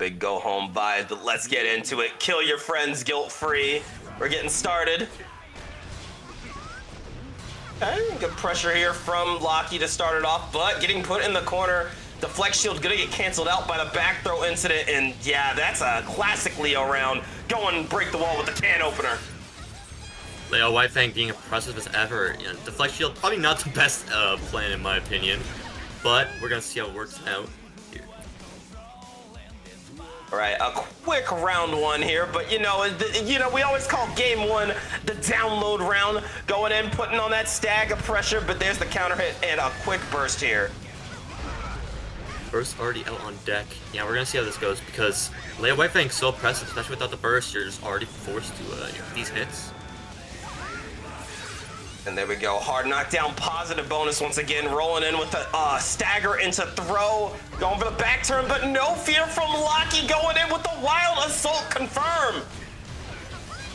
big go home vibe, but let's get into it. Kill your friends guilt-free. We're getting started. Okay, good pressure here from Locky to start it off, but getting put in the corner. Deflect shield gonna get canceled out by the back throw incident, and yeah, that's a classic Leo round. Go and break the wall with the can opener. Leo White Fang being impressive as ever. You know, deflect shield, probably not the best plan in my opinion, but we're gonna see how it works out here. All right, a quick round one here, but you know, we always call game one the download round. Going in, putting on that stag of pressure, but there's the counter hit and a quick burst here. Burst already out on deck. Yeah, we're gonna see how this goes because Leo White Fang's so impressive, especially without the burst. You're just already forced to these hits. And there we go, hard knockdown, positive bonus once again, rolling in with a stagger into throw, going for the back turn, but no fear from Locky, going in with the wild assault confirm.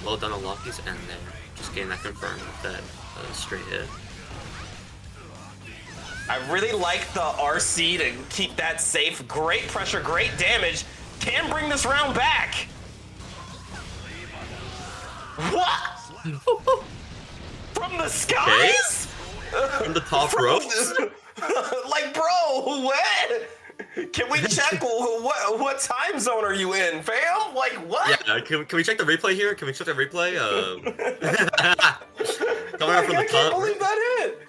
Well done on Locky's end there, just getting that confirmed with that straight hit. I really like the RC to keep that safe. Great pressure, great damage. Can bring this round back. What? From the skies? Okay. From the top ropes? Like, bro, what? Can we check what time zone are you in, fam? Like, what? Yeah, can we check the replay here? Can we check the replay? Coming out from the top. I can't believe that hit.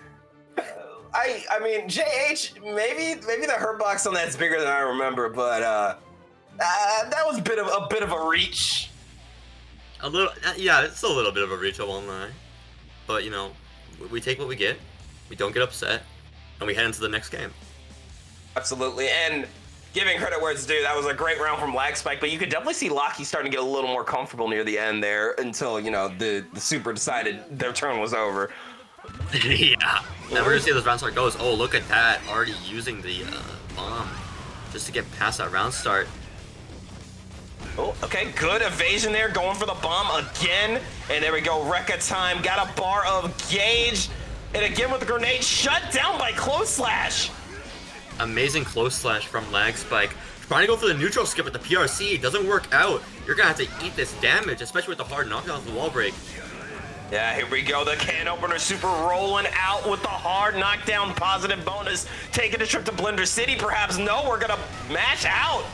I mean, JH, maybe the hurt box on that's bigger than I remember, but that was a bit of a reach. A little, yeah, it's a little bit of a reach, I won't lie. But you know, we take what we get, we don't get upset, and we head into the next game. Absolutely, and giving credit where it's due, that was a great round from Lag Spike, but you could definitely see Locky starting to get a little more comfortable near the end there until, you know, the Super decided their turn was over. Yeah, and we're gonna see how this round start goes. Oh, look at that, already using the bomb just to get past that round start. Oh, okay, good evasion there, going for the bomb again. And there we go, Rekka time, got a bar of gauge. And again with the grenade, shut down by Close Slash. Amazing Close Slash from Lag Spike. Trying to go for the neutral skip with the PRC, doesn't work out. You're gonna have to eat this damage, especially with the hard knockdown of the wall break. Yeah, here we go, the can opener super rolling out with the hard knockdown positive bonus. Taking a trip to Blender City, perhaps. No, we're gonna mash out.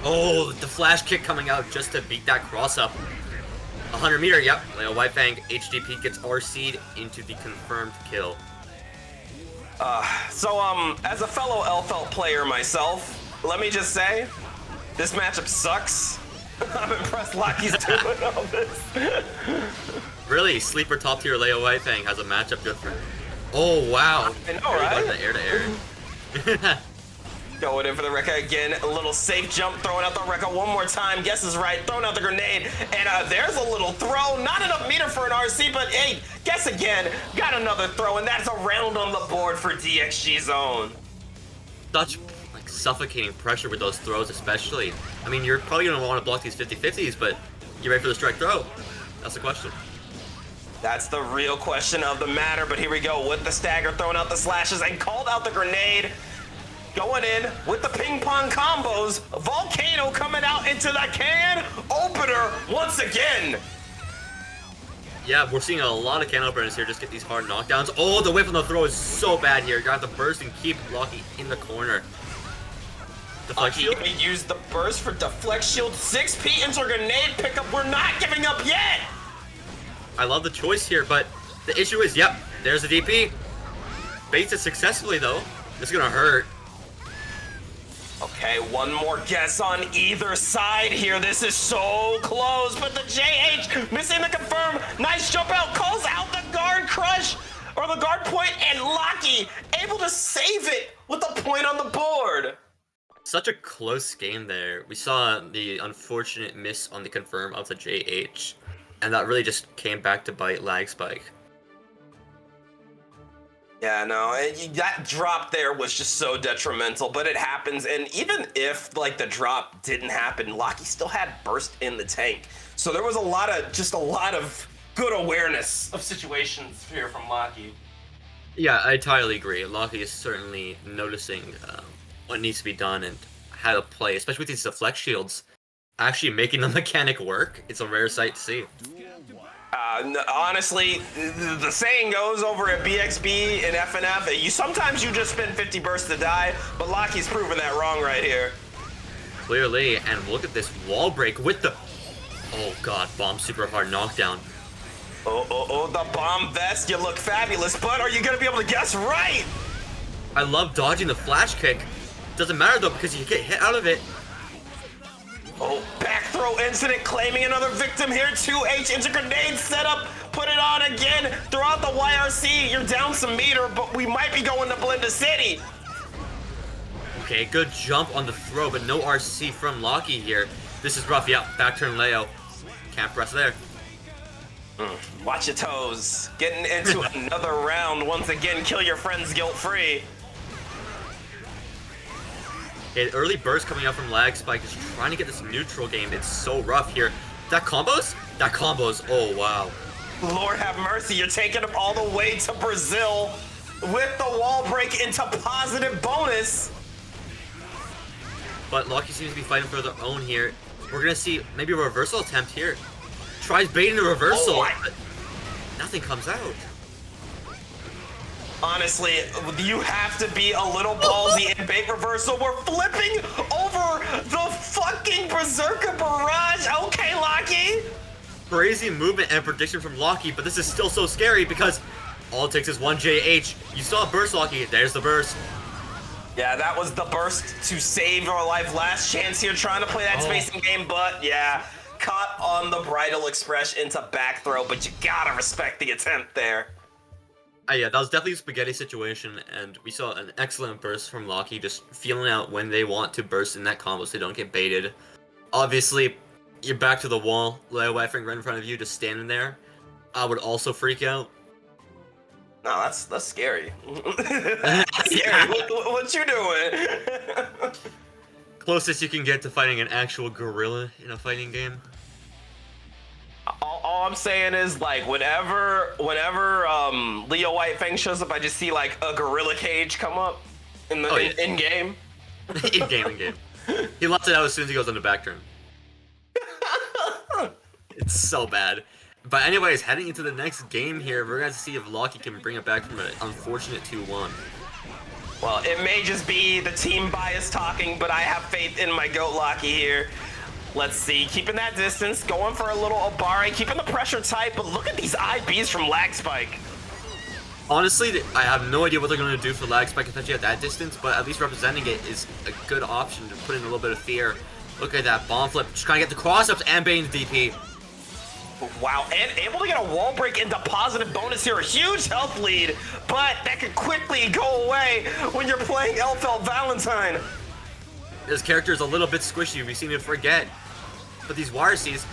Oh, the flash kick coming out just to beat that cross up. 100 meter, yep. Leo White Fang, HDP gets RC'd into the confirmed kill. As a fellow LFL player myself, let me just say, this matchup sucks. I'm impressed Locky's doing all this. Really, sleeper top tier Leo White Fang has a matchup good for him. Oh, wow. I know, right? The air to air. Going in for the Rekka again, a little safe jump, throwing out the Rekka one more time, guesses right, throwing out the grenade, and there's a little throw, not enough meter for an RC, but hey, guess again, got another throw, and that's a round on the board for DXG Zone. Such like suffocating pressure with those throws especially. I mean, you're probably going to want to block these 50-50s, but you ready for the strike throw? That's the question. That's the real question of the matter, but here we go with the stagger, throwing out the slashes, and called out the grenade. Going in with the ping pong combos. Volcano coming out into the can opener once again. Yeah, we're seeing a lot of can openers here just get these hard knockdowns. Oh, the whip on the throw is so bad here. You're gonna have to burst and keep Locky in the corner. Deflect shield? He used the burst for deflect shield. 6P into grenade pickup. We're not giving up yet. I love the choice here, but the issue is, yep, there's the DP. Baits it successfully though. This is gonna hurt. Okay, one more guess on either side here. This is so close, but the JH missing the confirm. Nice jump out, calls out the guard crush, or the guard point, and Locky able to save it with a point on the board. Such a close game there. We saw the unfortunate miss on the confirm of the JH, and that really just came back to bite Lag Spike. Yeah, no, that drop there was just so detrimental, but it happens, and even if, like, the drop didn't happen, Locky still had burst in the tank. So there was a lot of good awareness of situations here from Locky. Yeah, I entirely agree. Locky is certainly noticing what needs to be done and how to play, especially with these deflect shields. Actually making the mechanic work, it's a rare sight to see. Honestly, the saying goes over at BXB and FNF, sometimes you just spend 50 bursts to die, but Locky's proven that wrong right here. Clearly, and look at this wall break with the... Oh god, bomb super hard knockdown. Oh, the bomb vest, you look fabulous, but are you gonna be able to guess right? I love dodging the flash kick. Doesn't matter though, because you get hit out of it. Oh, back throw incident, claiming another victim here. 2H into grenade setup. Put it on again. Throw out the YRC. You're down some meter, but we might be going to Blender City. Okay, good jump on the throw, but no RC from Locky here. This is rough. Yeah, back turn Leo. Can't press there. Watch your toes. Getting into another round. Once again, kill your friends guilt-free. Okay, early burst coming out from Lag Spike is trying to get this neutral game. It's so rough here. That combos? That combos. Oh, wow. Lord have mercy. You're taking him all the way to Brazil with the wall break into positive bonus. But Locky seems to be fighting for their own here. We're going to see maybe a reversal attempt here. Tries baiting the reversal. Oh, nothing comes out. Honestly, you have to be a little ballsy in bait reversal. We're flipping over the fucking Berserker Barrage. Okay, Locky. Crazy movement and prediction from Locky, but this is still so scary because all it takes is one JH. You saw a burst, Locky. There's the burst. Yeah, that was the burst to save our life. Last chance here trying to play that spacing game, but yeah, caught on the Bridal Express into back throw, but you gotta respect the attempt there. Yeah, that was definitely a spaghetti situation, and we saw an excellent burst from Locky, just feeling out when they want to burst in that combo so they don't get baited. Obviously, you're back to the wall, Leo Wifring right in front of you, just standing there. I would also freak out. No, that's scary. That's scary. What you doing? Closest you can get to fighting an actual gorilla in a fighting game. All I'm saying is, like, whenever Leo White Fang shows up, I just see like a gorilla cage come up in the in game. in game. He lets it out as soon as he goes on the back turn. It's so bad. But anyways, heading into the next game here, we're going to see if Locky can bring it back from an unfortunate 2-1. Well, it may just be the team bias talking, but I have faith in my GOAT Locky here. Let's see, keeping that distance, going for a little Obare, keeping the pressure tight, but look at these IBs from Lag Spike. Honestly, I have no idea what they're going to do for Lag Spike, especially at that distance, but at least representing it is a good option to put in a little bit of fear. Look at that bomb flip, just trying to get the cross-ups and baiting the DP. Wow, and able to get a wall break into positive bonus here. A huge health lead, but that could quickly go away when you're playing Elfeld Valentine. This character is a little bit squishy, we seem to forget. But these YRCs,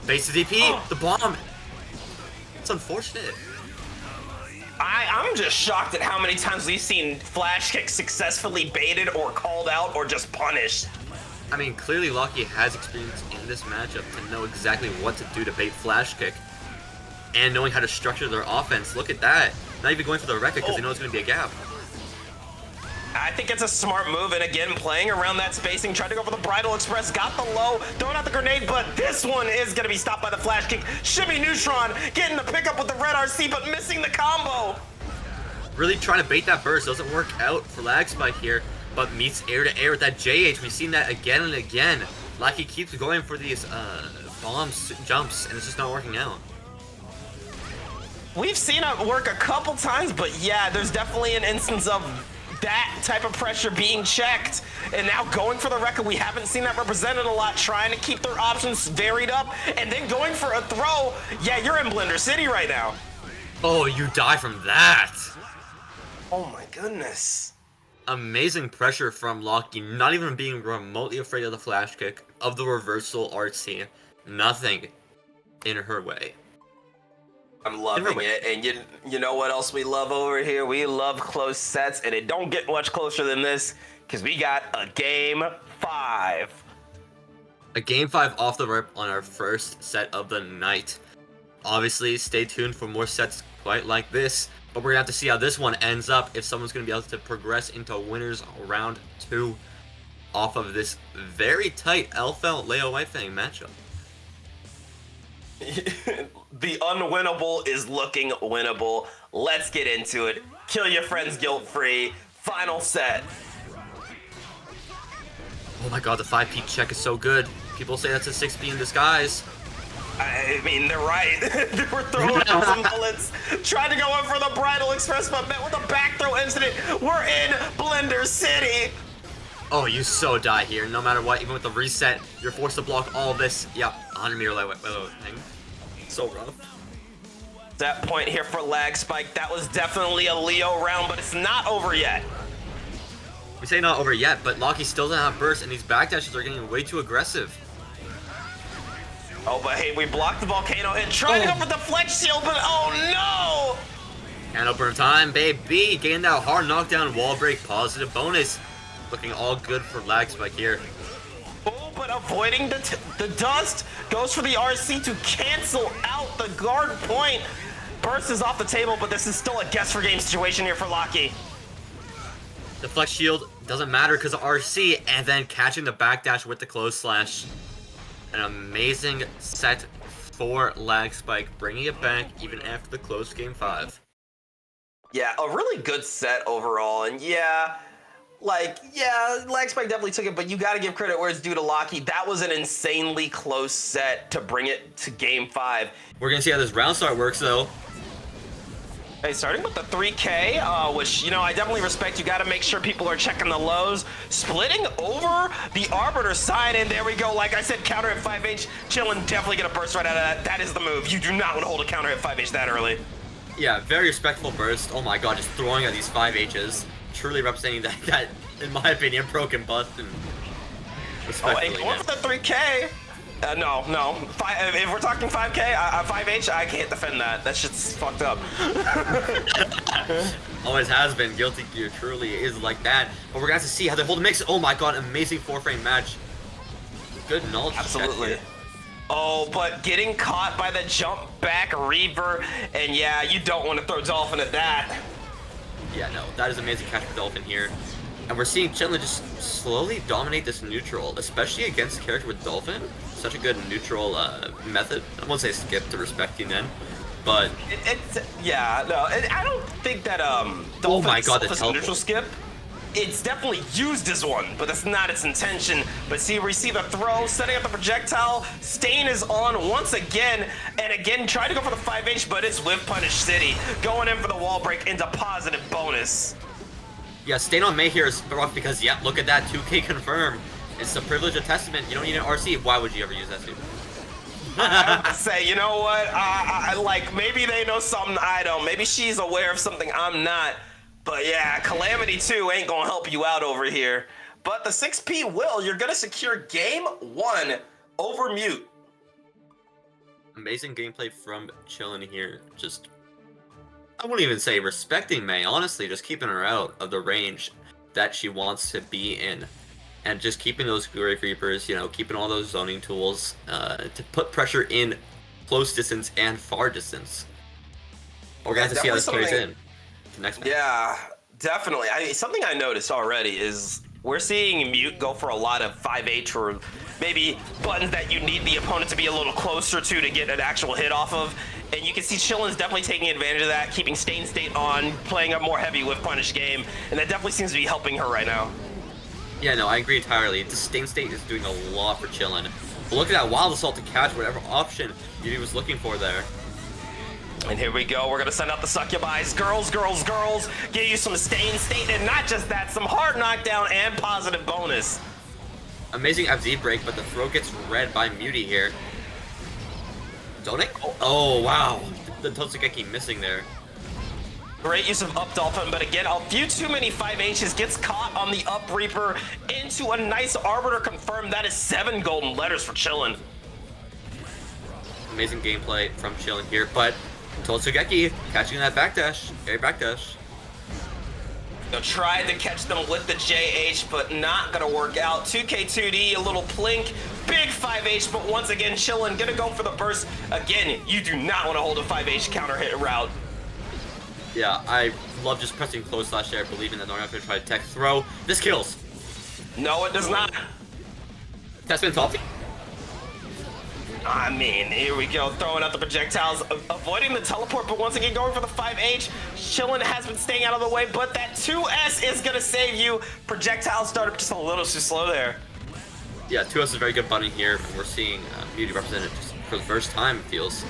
base the DP, the bomb. It's unfortunate. I'm just shocked at how many times we've seen flash kicks successfully baited or called out or just punished. I mean, clearly Locky has experience in this matchup to know exactly what to do to bait flash kick. And knowing how to structure their offense. Look at that. Not even going for the record because they know it's going to be a gap. I think it's a smart move, and again, playing around that spacing, tried to go for the Bridal Express, got the low, throwing out the grenade, but this one is going to be stopped by the flash kick. Shimmy Neutron getting the pickup with the red RC, but missing the combo. Really trying to bait that burst. Doesn't work out for Lag Spike here, but meets air to air with that JH. We've seen that again and again. Locky keeps going for these bomb jumps, and it's just not working out. We've seen it work a couple times, but yeah, there's definitely an instance of that type of pressure being checked, and now going for the record. We haven't seen that represented a lot, trying to keep their options varied up, and then going for a throw. Yeah, you're in Blender City right now. Oh, you die from that. Oh my goodness. Amazing pressure from Locky, not even being remotely afraid of the flash kick, of the reversal RC. Nothing in her way. I'm loving it, and you know what else we love over here? We love close sets, and it don't get much closer than this, because we got a Game 5. A Game 5 off the rip on our first set of the night. Obviously, stay tuned for more sets quite like this, but we're going to have to see how this one ends up, if someone's going to be able to progress into winners round 2. off of this very tight Elfel Leo White Fang matchup. The unwinnable is looking winnable. Let's get into it. Kill your friends guilt-free. Final set. Oh my god, the 5P check is so good. People say that's a 6P in disguise. I mean, they're right. We're throwing out some bullets. Tried to go in for the Bridal Express, but met with a back throw incident. We're in Blender City. Oh, you so die here. No matter what, even with the reset, you're forced to block all of this. Yep, 100-meter light thing. So rough. That point here for Lag Spike. That was definitely a Leo round, but it's not over yet. We say not over yet, but Locky still doesn't have burst, and these backdashes are getting way too aggressive. Oh, but hey, we blocked the volcano hit. Trying to go for the flex shield, but oh no! Candle burn time, baby. Getting that hard knockdown, wall break, positive bonus. Looking all good for Lag Spike here. Oh, but avoiding the dust. Goes for the RC to cancel out the guard point. Burst is off the table, but this is still a guess for game situation here for Locky. The flex shield doesn't matter because of RC, and then catching the backdash with the close slash. An amazing set for Lag Spike, bringing it back even after the close game 5. Yeah, a really good set overall, and yeah, Lag Spike definitely took it, but you gotta give credit where it's due to Locky. That was an insanely close set to bring it to game 5. We're gonna see how this round start works though. Hey, starting with the 3K, which, you know, I definitely respect. You got to make sure people are checking the lows. Splitting over the Arbiter side, and there we go. Like I said, counter at 5H. Chillin' definitely going to burst right out of that. That is the move. You do not want to hold a counter at 5H that early. Yeah, very respectful burst. Oh my god, just throwing at these 5Hs. Truly representing that in my opinion, broken bust. And respectfully, and going for the 3K. No. If we're talking 5K, 5H, I can't defend that. That shit's fucked up. Always has been. Guilty Gear truly is like that. But we're gonna have to see how they hold the mix. Oh my god, amazing 4-frame match. Good knowledge. Absolutely. Oh, but getting caught by the jump back Reaver, and yeah, you don't want to throw Dolphin at that. Yeah, no, that is amazing catch for Dolphin here. And we're seeing Chandler just slowly dominate this neutral, especially against a character with Dolphin. Such a good neutral method. I won't say skip to respecting then, but I don't think that Dolphin oh my god, is a neutral skip. It's definitely used as one, but that's not its intention. But see, we see the throw, setting up the projectile. Stain is on once again, and again, trying to go for the 5H, but it's with Punish City. Going in for the wall break into positive bonus. Yeah, Stain on May here is rough because, yeah, look at that 2K confirm. It's the privilege of testament. You don't need an RC. Why would you ever use that suit? I say, you know what? Like, maybe they know something I don't. Maybe she's aware of something I'm not. But yeah, Calamity 2 ain't gonna help you out over here. But the 6P will. You're gonna secure game 1 over Mute. Amazing gameplay from Chillin' here. Just, I wouldn't even say respecting May, honestly, just keeping her out of the range that she wants to be in. And just keeping those Grave Reapers, you know, keeping all those zoning tools to put pressure in close distance and far distance. We're going to have to see how this plays in the next match. Yeah, definitely. Something I noticed already is we're seeing Mute go for a lot of 5H or maybe buttons that you need the opponent to be a little closer to get an actual hit off of. And you can see Chillin's definitely taking advantage of that, keeping Stain State on, playing a more heavy with Punish game. And that definitely seems to be helping her right now. Yeah, no, I agree entirely. The Stain State is doing a lot for Chillin'. But look at that Wild Assault to catch whatever option he was looking for there. And here we go. We're going to send out the Succubis. Girls. Get you some Stain State. And not just that, some hard knockdown and positive bonus. Amazing FZ break, but the throw gets read by Muty here. Donate? Oh, wow. The Totsugeki missing there. Great use of up Dolphin, but again, a few too many 5Hs. Gets caught on the up Reaper into a nice Arbiter confirm. That is 7 golden letters for Chillin'. Amazing gameplay from Chillin' here, but Totsugeki catching that backdash. Air backdash. They'll try to catch them with the JH, but not gonna work out. 2K2D, a little plink. Big 5H, but once again, Chillin' gonna go for the burst. Again, you do not want to hold a 5H counter hit route. Yeah, I love just pressing close slash there, believing that they're not going to try to tech throw. This kills. No, it does not. Testament Toffee? I mean, here we go, throwing out the projectiles, avoiding the teleport, but once again going for the 5H. Chillin has been staying out of the way, but that 2S is gonna save you. Projectile startup just a little too slow there. Yeah, 2S is a very good bunny here, and we're seeing Beauty represented just for the first time, it feels.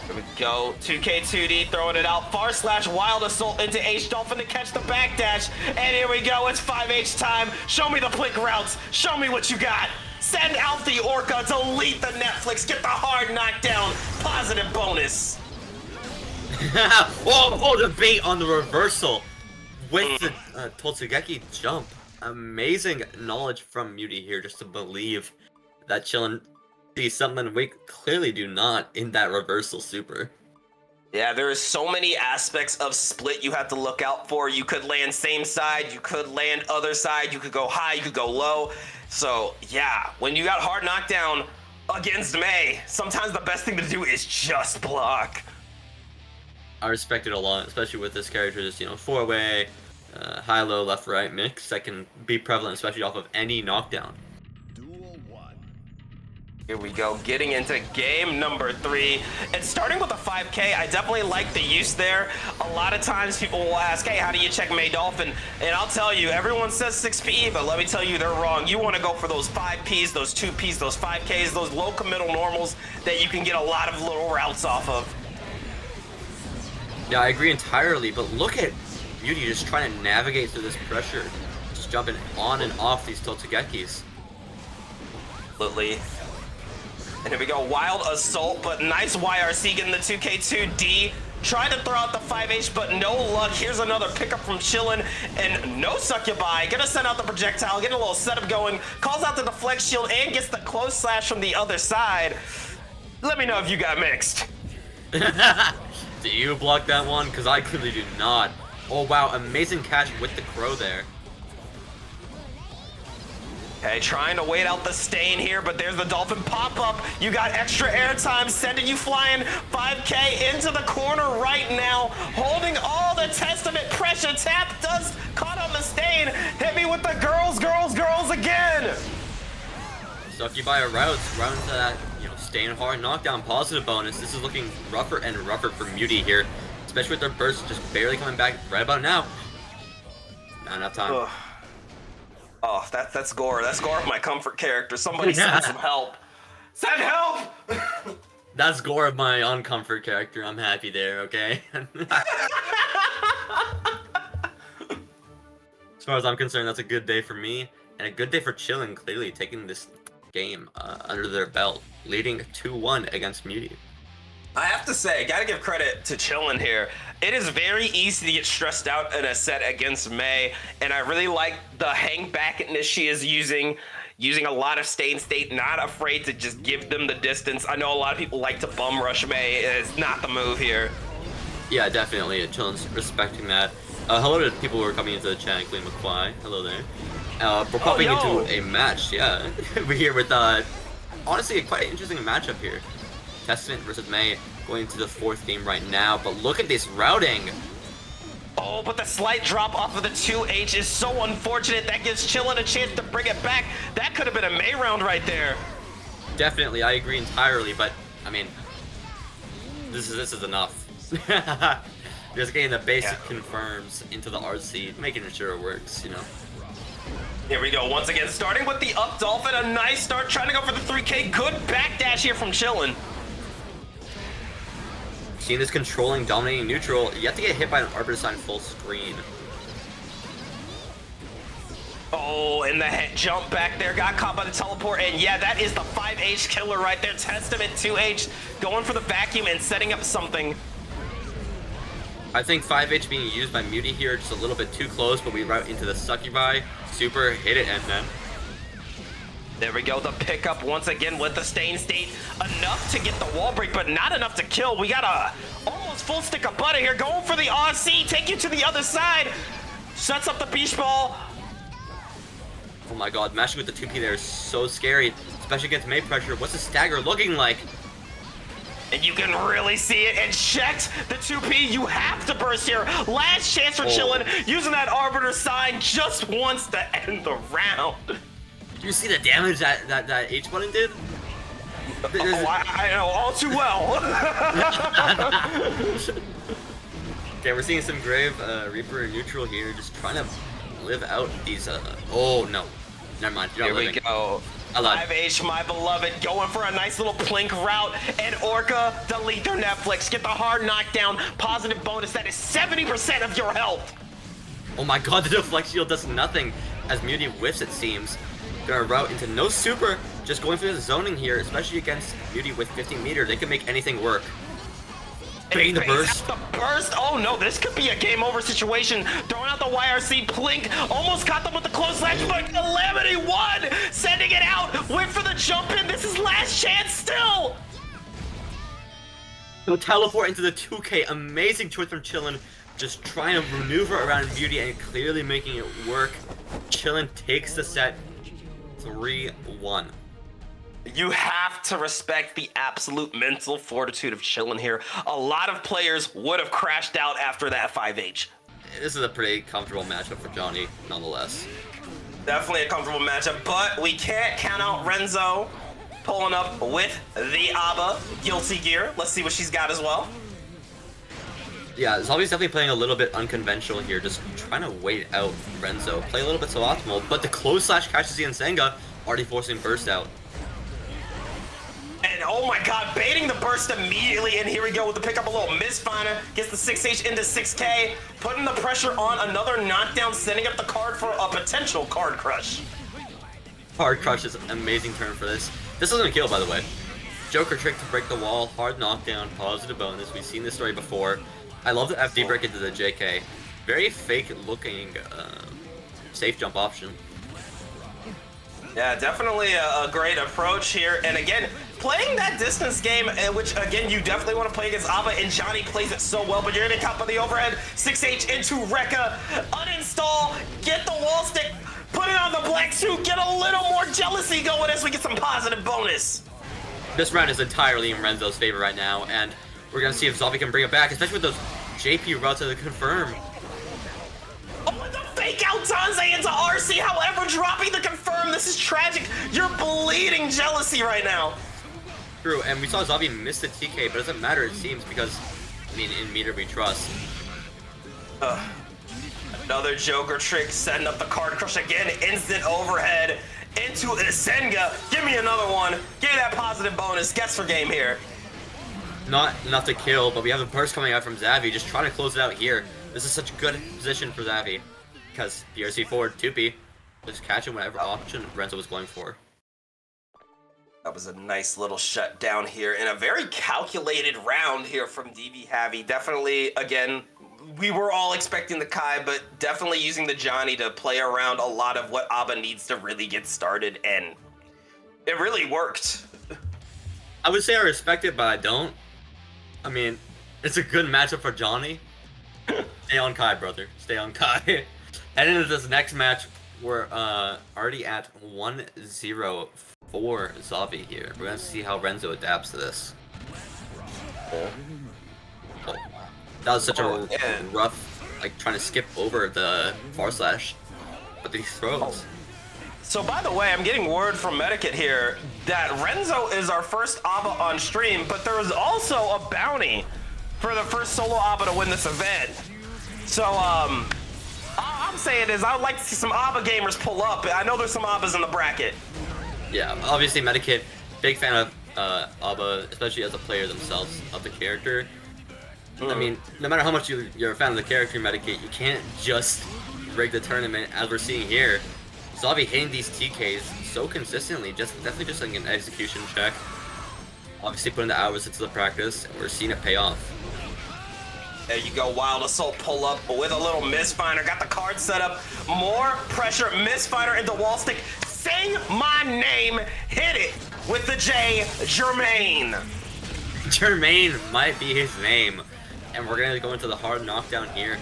Here we go, 2K2D throwing it out, far slash wild assault into H Dolphin to catch the backdash, and here we go, it's 5H time. Show me the blink routes, show me what you got. Send out the Orca, delete the Netflix, get the hard knockdown, positive bonus. Oh, the bait on the reversal with the Totsugeki jump. Amazing knowledge from Muty here just to believe that Chillin sees something we clearly do not in that reversal super. Yeah, there is so many aspects of split you have to look out for. You could land same side, you could land other side, you could go high, you could go low. So yeah, when you got hard knockdown against May, sometimes the best thing to do is just block. I respect it a lot, especially with this character, just, you know, 4-way, high-low, left-right mix that can be prevalent, especially off of any knockdown. Here we go, getting into game number 3. And starting with a 5K, I definitely like the use there. A lot of times people will ask, hey, how do you check May Dolphin? And I'll tell you, everyone says 6P, but let me tell you, they're wrong. You want to go for those 5Ps, those 2Ps, those 5Ks, those low committal normals that you can get a lot of little routes off of. Yeah, I agree entirely, but look at Beauty just trying to navigate through this pressure. Just jumping on and off these Totsugekis. Absolutely. And here we go, wild assault, but nice YRC getting the 2K2D. Tried to throw out the 5H, but no luck. Here's another pickup from Chillin, and no Succubi. Gonna send out the projectile, get a little setup going, calls out the deflect shield, and gets the close slash from the other side. Let me know if you got mixed. Do you block that one? Because I clearly do not. Oh wow, amazing catch with the crow there. Okay, trying to wait out the stain here, but there's the Dolphin pop-up. You got extra airtime, sending you flying 5K into the corner right now, holding all the Testament pressure. Tap does caught on the stain. Hit me with the girls, girls, girls again. Succubi routes that, you know, staying hard knockdown positive bonus. This is looking rougher and rougher for Muty here, especially with their burst just barely coming back right about now. Not enough time. Ugh. Oh, that's Gore. That's Gore of my comfort character. Somebody send some help. Send help! That's Gore of my uncomfort character. I'm happy there, okay? As far as I'm concerned, that's a good day for me, and a good day for Chillin, clearly taking this game under their belt, leading 2-1 against Muty. I have to say, I gotta give credit to Chillin here. It is very easy to get stressed out in a set against May, and I really like the hang backness she is using a lot of stay in state, not afraid to just give them the distance. I know a lot of people like to bum rush May. It's not the move here. Yeah, definitely. Chillin's respecting that. Hello to people who are coming into the chat, including McFly. Hello there. We're popping into a match, yeah. We're here with, honestly, a quite interesting matchup here. Testament versus May going into the 4th game right now, but look at this routing. Oh, but the slight drop off of the 2H is so unfortunate. That gives Chillin a chance to bring it back. That could have been a May round right there. Definitely, I agree entirely, but, I mean, this is enough. Just getting the basic confirms into the RC, making sure it works, you know. Here we go, once again, starting with the up Dolphin, a nice start, trying to go for the 3K, good backdash here from Chillin. Seeing this controlling, dominating neutral, yet to get hit by an Arbiter Sign full screen. Oh, and the head jump back there, got caught by the teleport, and yeah, that is the 5H killer right there. Testament 2H going for the vacuum and setting up something. I think 5H being used by Muty here just a little bit too close, but we route into the Succubi. Super, hit it, and then. There we go, the pickup once again with the stain state. Enough to get the wall break, but not enough to kill. We got a almost full stick of butter here, going for the RC, take you to the other side. Sets up the beach ball. Oh my god, mashing with the 2P there is so scary, especially against May pressure. What's the stagger looking like? And you can really see it. And checked the 2P. You have to burst here. Last chance for Chillin, using that Arbiter sign just once to end the round. Did you see the damage that H button did? I know all too well. Okay, we're seeing some Grave Reaper neutral here, just trying to live out these. Oh no, never mind. You're not living. Here we go. 5H, my beloved, going for a nice little plink route, and Orca delete their Netflix. Get the hard knockdown, positive bonus. That is 70% of your health. Oh my god, the deflect shield does nothing as Muty whiffs, it seems. Gonna route into no super, just going for the zoning here, especially against Muty with 15 meter. They can make anything work. Baiting the burst. The burst. Oh no, this could be a game over situation. Throwing out the YRC plink. Almost caught them with the close slash, but Calamity won. Sending it out. Went for the jump in. This is last chance still. He'll teleport into the 2K. Amazing choice from Chillin. Just trying to maneuver around Beauty and clearly making it work. Chillin takes the set 3-1. You have to respect the absolute mental fortitude of Chillin here. A lot of players would have crashed out after that 5H. This is a pretty comfortable matchup for Johnny, nonetheless. Definitely a comfortable matchup, but we can't count out Renzo pulling up with the ABBA Guilty Gear. Let's see what she's got as well. Yeah, Zombie's definitely playing a little bit unconventional here, just trying to wait out Renzo. Play a little bit suboptimal, but the close slash catches the Nsenga, already forcing burst out. And oh my god, baiting the burst immediately, and here we go with the pickup, a little misfinder, gets the 6H into 6K, putting the pressure on another knockdown, setting up the card for a potential card crush. Card crush is an amazing turn for this. This doesn't kill, by the way. Joker trick to break the wall, hard knockdown, positive bonus. We've seen this story before. I love the FD break into the JK. Very fake looking safe jump option. Yeah, definitely a great approach here. And again, playing that distance game, which again, you definitely want to play against ABBA, and Johnny plays it so well, but you're gonna caught by the overhead. 6H into Rekka, uninstall, get the wall stick, put it on the black suit, get a little more jealousy going as we get some positive bonus. This round is entirely in Renzo's favor right now, and we're gonna see if Zombie can bring it back, especially with those JP routes to the confirm. Oh, and the fake out Tanze into RC, however, dropping the confirm. This is tragic. You're bleeding jealousy right now. True, and we saw Zombie miss the TK, but it doesn't matter, it seems, because, I mean, in meter we trust. Another Joker trick, setting up the card crush again, instant overhead into Nsenga. Give me another one. Give me that positive bonus. Guess for game here. Not enough to kill, but we have a burst coming out from Xavi, just trying to close it out here. This is such a good position for Xavi, because DRC forward, 2P, just catching whatever option Renzo was going for. That was a nice little shutdown here, and a very calculated round here from DV Javi. Definitely, again, we were all expecting the Kai, but definitely using the Johnny to play around a lot of what ABBA needs to really get started, and it really worked. I would say I respect it, but I don't. I mean, it's a good matchup for Johnny. Stay on Kai, brother. Stay on Kai. Heading into this next match, we're already at 1-0 for Zavi here. We're gonna see how Renzo adapts to this. Oh. That was such a rough, like, trying to skip over the far slash, but these throws. So by the way, I'm getting word from Medikit here that Renzo is our first ABBA on stream, but there is also a bounty for the first solo ABBA to win this event. So all I'm saying is I would like to see some ABBA gamers pull up. I know there's some ABBAs in the bracket. Yeah, obviously Medikit, big fan of ABBA, especially as a player themselves, of the character. I mean, no matter how much you're a fan of the character Medikit, you can't just rig the tournament as we're seeing here. Zavi hitting these TKs so consistently, definitely just like an execution check. Obviously putting the hours into the practice, and we're seeing it pay off. There you go, Wild Assault pull up with a little misfinder. Got the card set up. More pressure, misfinder into wall stick. Say my name, hit it with the J, Jermaine. Jermaine might be his name. And we're gonna go into the hard knockdown here.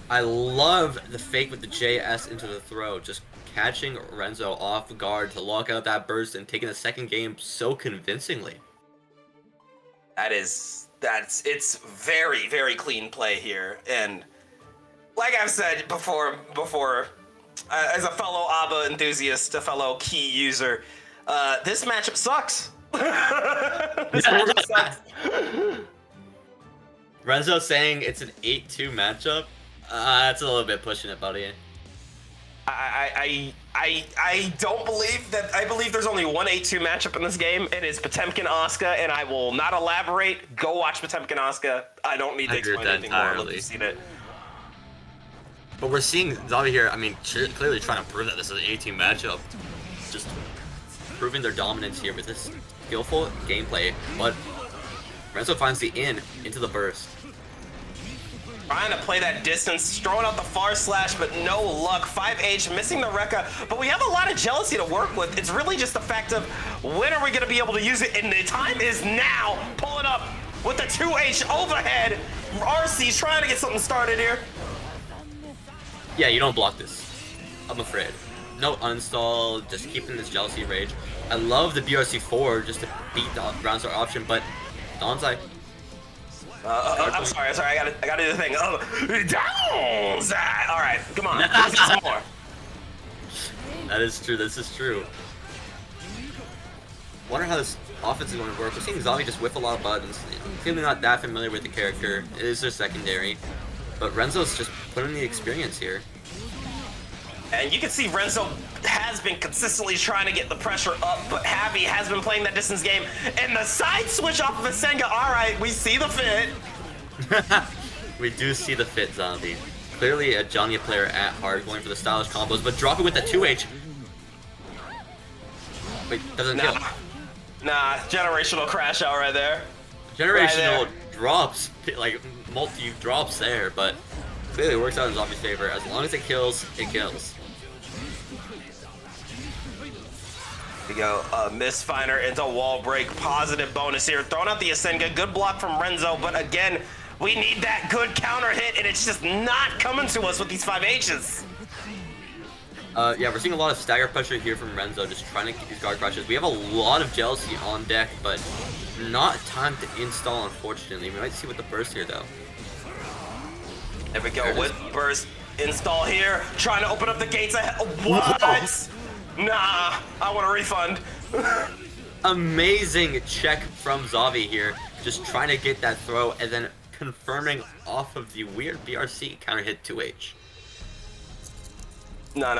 I love the fake with the JS into the throw, just catching Renzo off guard to lock out that burst and taking the second game so convincingly. It's very, very clean play here. And like I've said before, as a fellow ABBA enthusiast, a fellow key user, this matchup sucks. This matchup sucks. Renzo saying it's an 8-2 matchup? That's a little bit pushing it, buddy. I don't believe that. I believe there's only one 8-2 matchup in this game. It is Potemkin Asuka, and I will not elaborate. Go watch Potemkin Asuka. I don't need to explain anything more. I've seen it. But we're seeing Zavi here, I mean, clearly trying to prove that this is an 8-2 matchup. Just proving their dominance here with this skillful gameplay. But Renzo finds the into the burst. Trying to play that distance, throwing out the far slash, but no luck. 5H missing the Rekka, but we have a lot of jealousy to work with. It's really just the fact of when are we going to be able to use it, and the time is now. Pulling up with the 2H overhead. RC's trying to get something started here. Yeah, you don't block this. I'm afraid. No uninstall, just keeping this jealousy rage. I love the BRC4 just to beat the Roundstar option, but Donzai. I'm sorry. I gotta do the thing. Donzai. All right, come on. Let's get some more. That is true. This is true. Wonder how this offense is going to work. We're seeing Zavi just whiff a lot of buttons. Clearly not that familiar with the character. It is their secondary. But Renzo's just putting the experience here. And you can see Renzo has been consistently trying to get the pressure up, but Javi has been playing that distance game. And the side switch off of Asenga, all right, we see the fit. We do see the fit, Zombie. Clearly a Johnny player at heart, going for the stylish combos, but dropping with the 2H. Wait, doesn't kill. Nah, generational crash out right there. Generational drops, like multi drops there, but clearly it works out in Zombie's favor. As long as it kills, it kills. We go, misfire into wall break, positive bonus here. Throwing out the Asenga, good block from Renzo, but again, we need that good counter hit, and it's just not coming to us with these 5Hs. Yeah, we're seeing a lot of stagger pressure here from Renzo, just trying to keep these guard crushes. We have a lot of jealousy on deck, but not time to install, unfortunately. We might see with the burst here, though. There we go, with burst install here, trying to open up the gates ahead. What? Whoa. Nah, I want a refund. Amazing check from Zavi here, just trying to get that throw and then confirming off of the weird BRC counter hit 2H. No.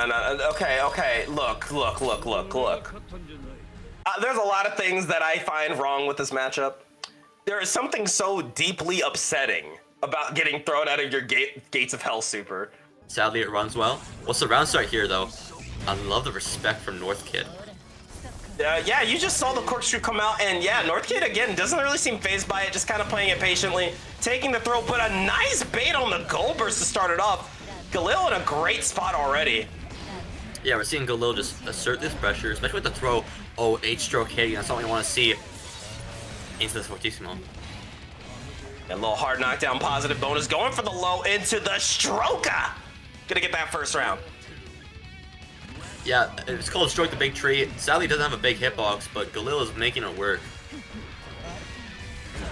Okay. Look. There's a lot of things that I find wrong with this matchup. There is something so deeply upsetting about getting thrown out of your Gates of Hell super. Sadly, it runs well. What's the round start here, though? I love the respect from North Kid. Yeah, you just saw the corkscrew come out, and yeah, North Kid, again, doesn't really seem phased by it, just kind of playing it patiently, taking the throw, but a nice bait on the goal burst to start it off. Galil in a great spot already. Yeah, we're seeing Galil just assert this pressure, especially with the throw. Oh, H-stroke hitting, that's something we want to see into this Fortissimo. A little hard knockdown, positive bonus, going for the low into the Stroker. Gonna get that first round. Yeah, it's called Stroke the Big Tree. Sadly, it doesn't have a big hitbox, but Galil is making it work.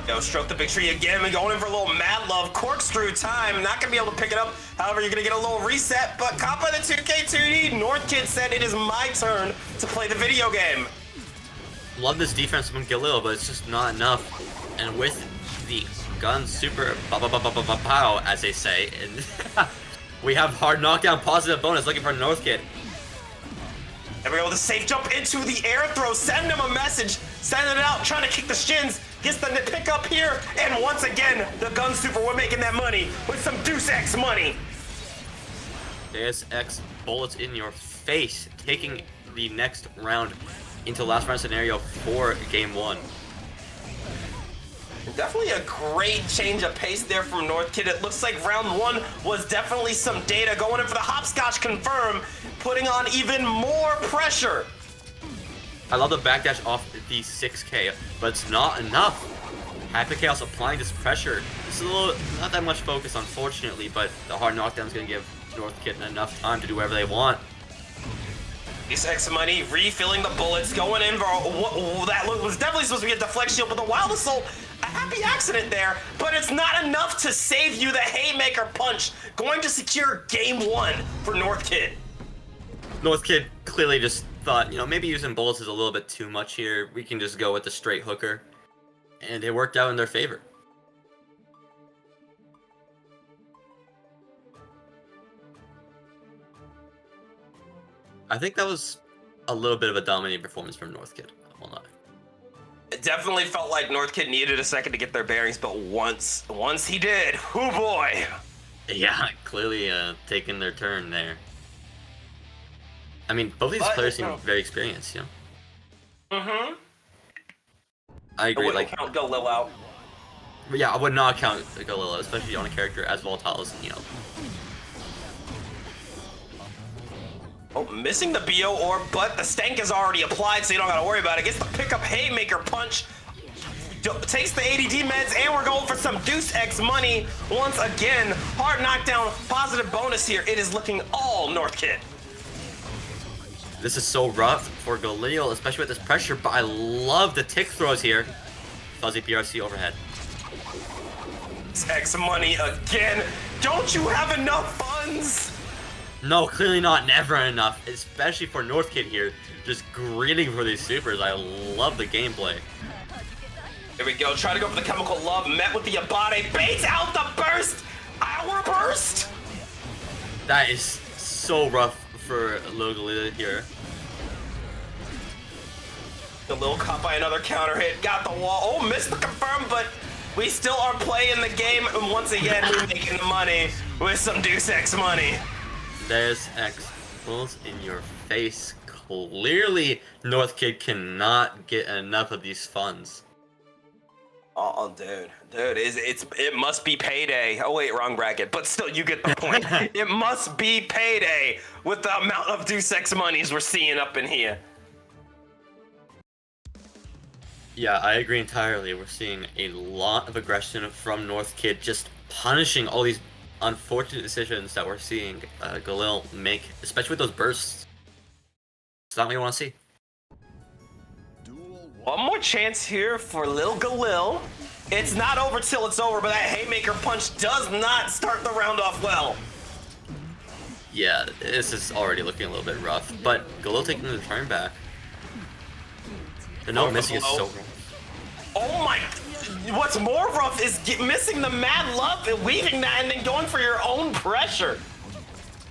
Yo, Stroke the Big Tree again, and going in for a little Mad Love. Corkscrew time, not gonna be able to pick it up. However, you're gonna get a little reset, but caught by the 2K2D. North Kid said it is my turn to play the video game. Love this defense from Galil, but it's just not enough. And with the gun super pow, as they say, and we have hard knockdown, positive bonus, looking for North Kid. There we go, the safe jump into the air throw, send him a message, send it out, trying to kick the shins, gets the pick up here, and once again, the gun super, we're making that money with some Deus Ex money. Deus Ex bullets in your face, taking the next round into last round scenario for game 1. Definitely a great change of pace there from North Kid. It looks like round 1 was definitely some data, going in for the hopscotch confirm, putting on even more pressure. I love the backdash off the 6K, but it's not enough. Hyper Chaos applying this pressure. It's a little, not that much focus, unfortunately, but the hard knockdown is going to give North Kid enough time to do whatever they want. Deus Ex money, refilling the bullets, going in for that was definitely supposed to be a deflect shield, but the Wild Assault happy accident there, but it's not enough to save you the haymaker punch. Going to secure game 1 for North Kid. North Kid clearly just thought, you know, maybe using bullets is a little bit too much here. We can just go with the straight hooker. And it worked out in their favor. I think that was a little bit of a dominating performance from North Kid. I won't lie. It definitely felt like North Kid needed a second to get their bearings, but once he did, oh boy. Yeah, clearly taking their turn there. I mean, both these players seem very experienced, you know? Mm-hmm. I agree. I wouldn't count Galil out. Yeah, I would not count Galil, especially on a character as volatile as, you know. Oh, missing the BO orb, but the stank is already applied, so you don't gotta worry about it. Gets the pickup haymaker punch. Takes the ADD meds, and we're going for some Deuce X money once again. Hard knockdown, positive bonus here. It is looking all North Kid. This is so rough for Galil, especially with this pressure, but I love the tick throws here. Fuzzy PRC overhead. X money again. Don't you have enough funds? No, clearly not. Never enough, especially for North Kid here. Just greeting for these supers. I love the gameplay. Here we go. Try to go for the chemical love. Met with the Abate. Baits out the burst. Our burst. That is so rough for Lil Galil here. The little caught by another counter hit. Got the wall. Oh, missed the confirm, but we still are playing the game. And once again, we're making the money with some Deuce X money. There's X pulls in your face. Clearly, North Kid cannot get enough of these funds. Oh, dude, it must be payday. Oh wait, wrong bracket, but still, you get the point. It must be payday with the amount of Deuce X monies we're seeing up in here. Yeah, I agree entirely. We're seeing a lot of aggression from North Kid, just punishing all these unfortunate decisions that we're seeing Galil make, especially with those bursts. It's not what you want to see. One more chance here for Lil Galil. It's not over till it's over, but that haymaker punch does not start the round off well. Yeah, this is already looking a little bit rough, but Galil taking the turn back. The no missing is so rough. Oh my... What's more rough is missing the mad love and weaving that and then going for your own pressure.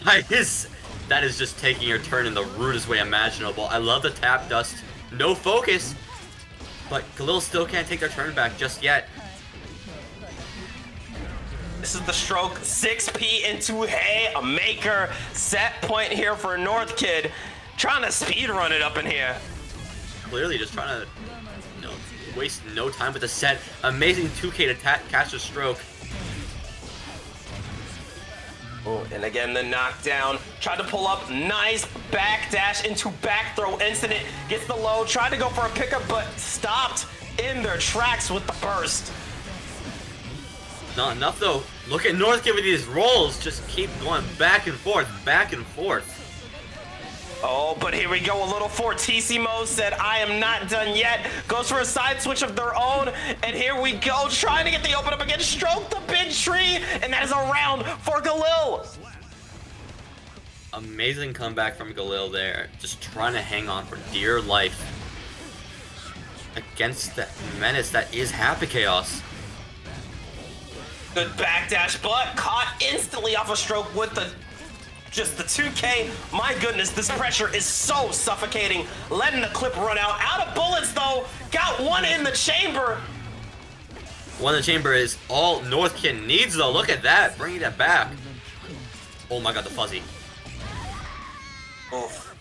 That is just taking your turn in the rudest way imaginable. I love the tap dust. No focus. But Galil still can't take their turn back just yet. This is the stroke. 6P into haymaker. Set point here for North Kid. Trying to speed run it up in here. Clearly just trying to, you know, waste no time with the set. Amazing 2K to catch the stroke. Oh, and again, the knockdown. Tried to pull up. Nice backdash into back throw incident. Gets the low. Tried to go for a pickup, but stopped in their tracks with the burst. Not enough, though. Look at North Kid with these rolls. Just keep going back and forth, back and forth. Oh, but here we go. A little Fortissimo said, I am not done yet. Goes for a side switch of their own. And here we go. Trying to get the open up again. Stroke the big tree. And that is a round for Galil. Amazing comeback from Galil there. Just trying to hang on for dear life against the menace that is Happy Chaos. Good backdash, but caught instantly off a stroke with the... Just the 2K. My goodness, this pressure is so suffocating. Letting the clip run out. Out of bullets, though. Got one in the chamber. One in the chamber is all North Kid needs, though. Look at that. Bringing that back. Oh my god, the fuzzy. Oof.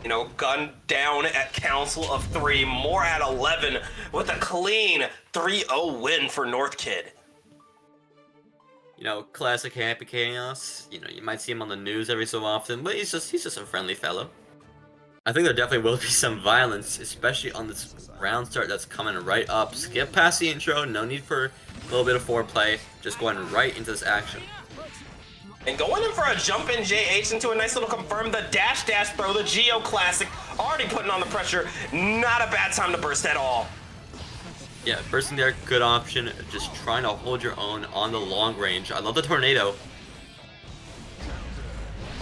You know, gun down at Council of 3. More at 11 with a clean 3-0 win for North Kid. You know, classic Happy Chaos. You know, you might see him on the news every so often, but he's just a friendly fellow. I think there definitely will be some violence, especially on this round start that's coming right up. Skip past the intro, no need for a little bit of foreplay, just going right into this action. And going in for a jump in JH into a nice little confirm, the dash throw, the Geo classic, already putting on the pressure. Not a bad time to burst at all. Yeah, bursting there, good option. Just trying to hold your own on the long range. I love the tornado.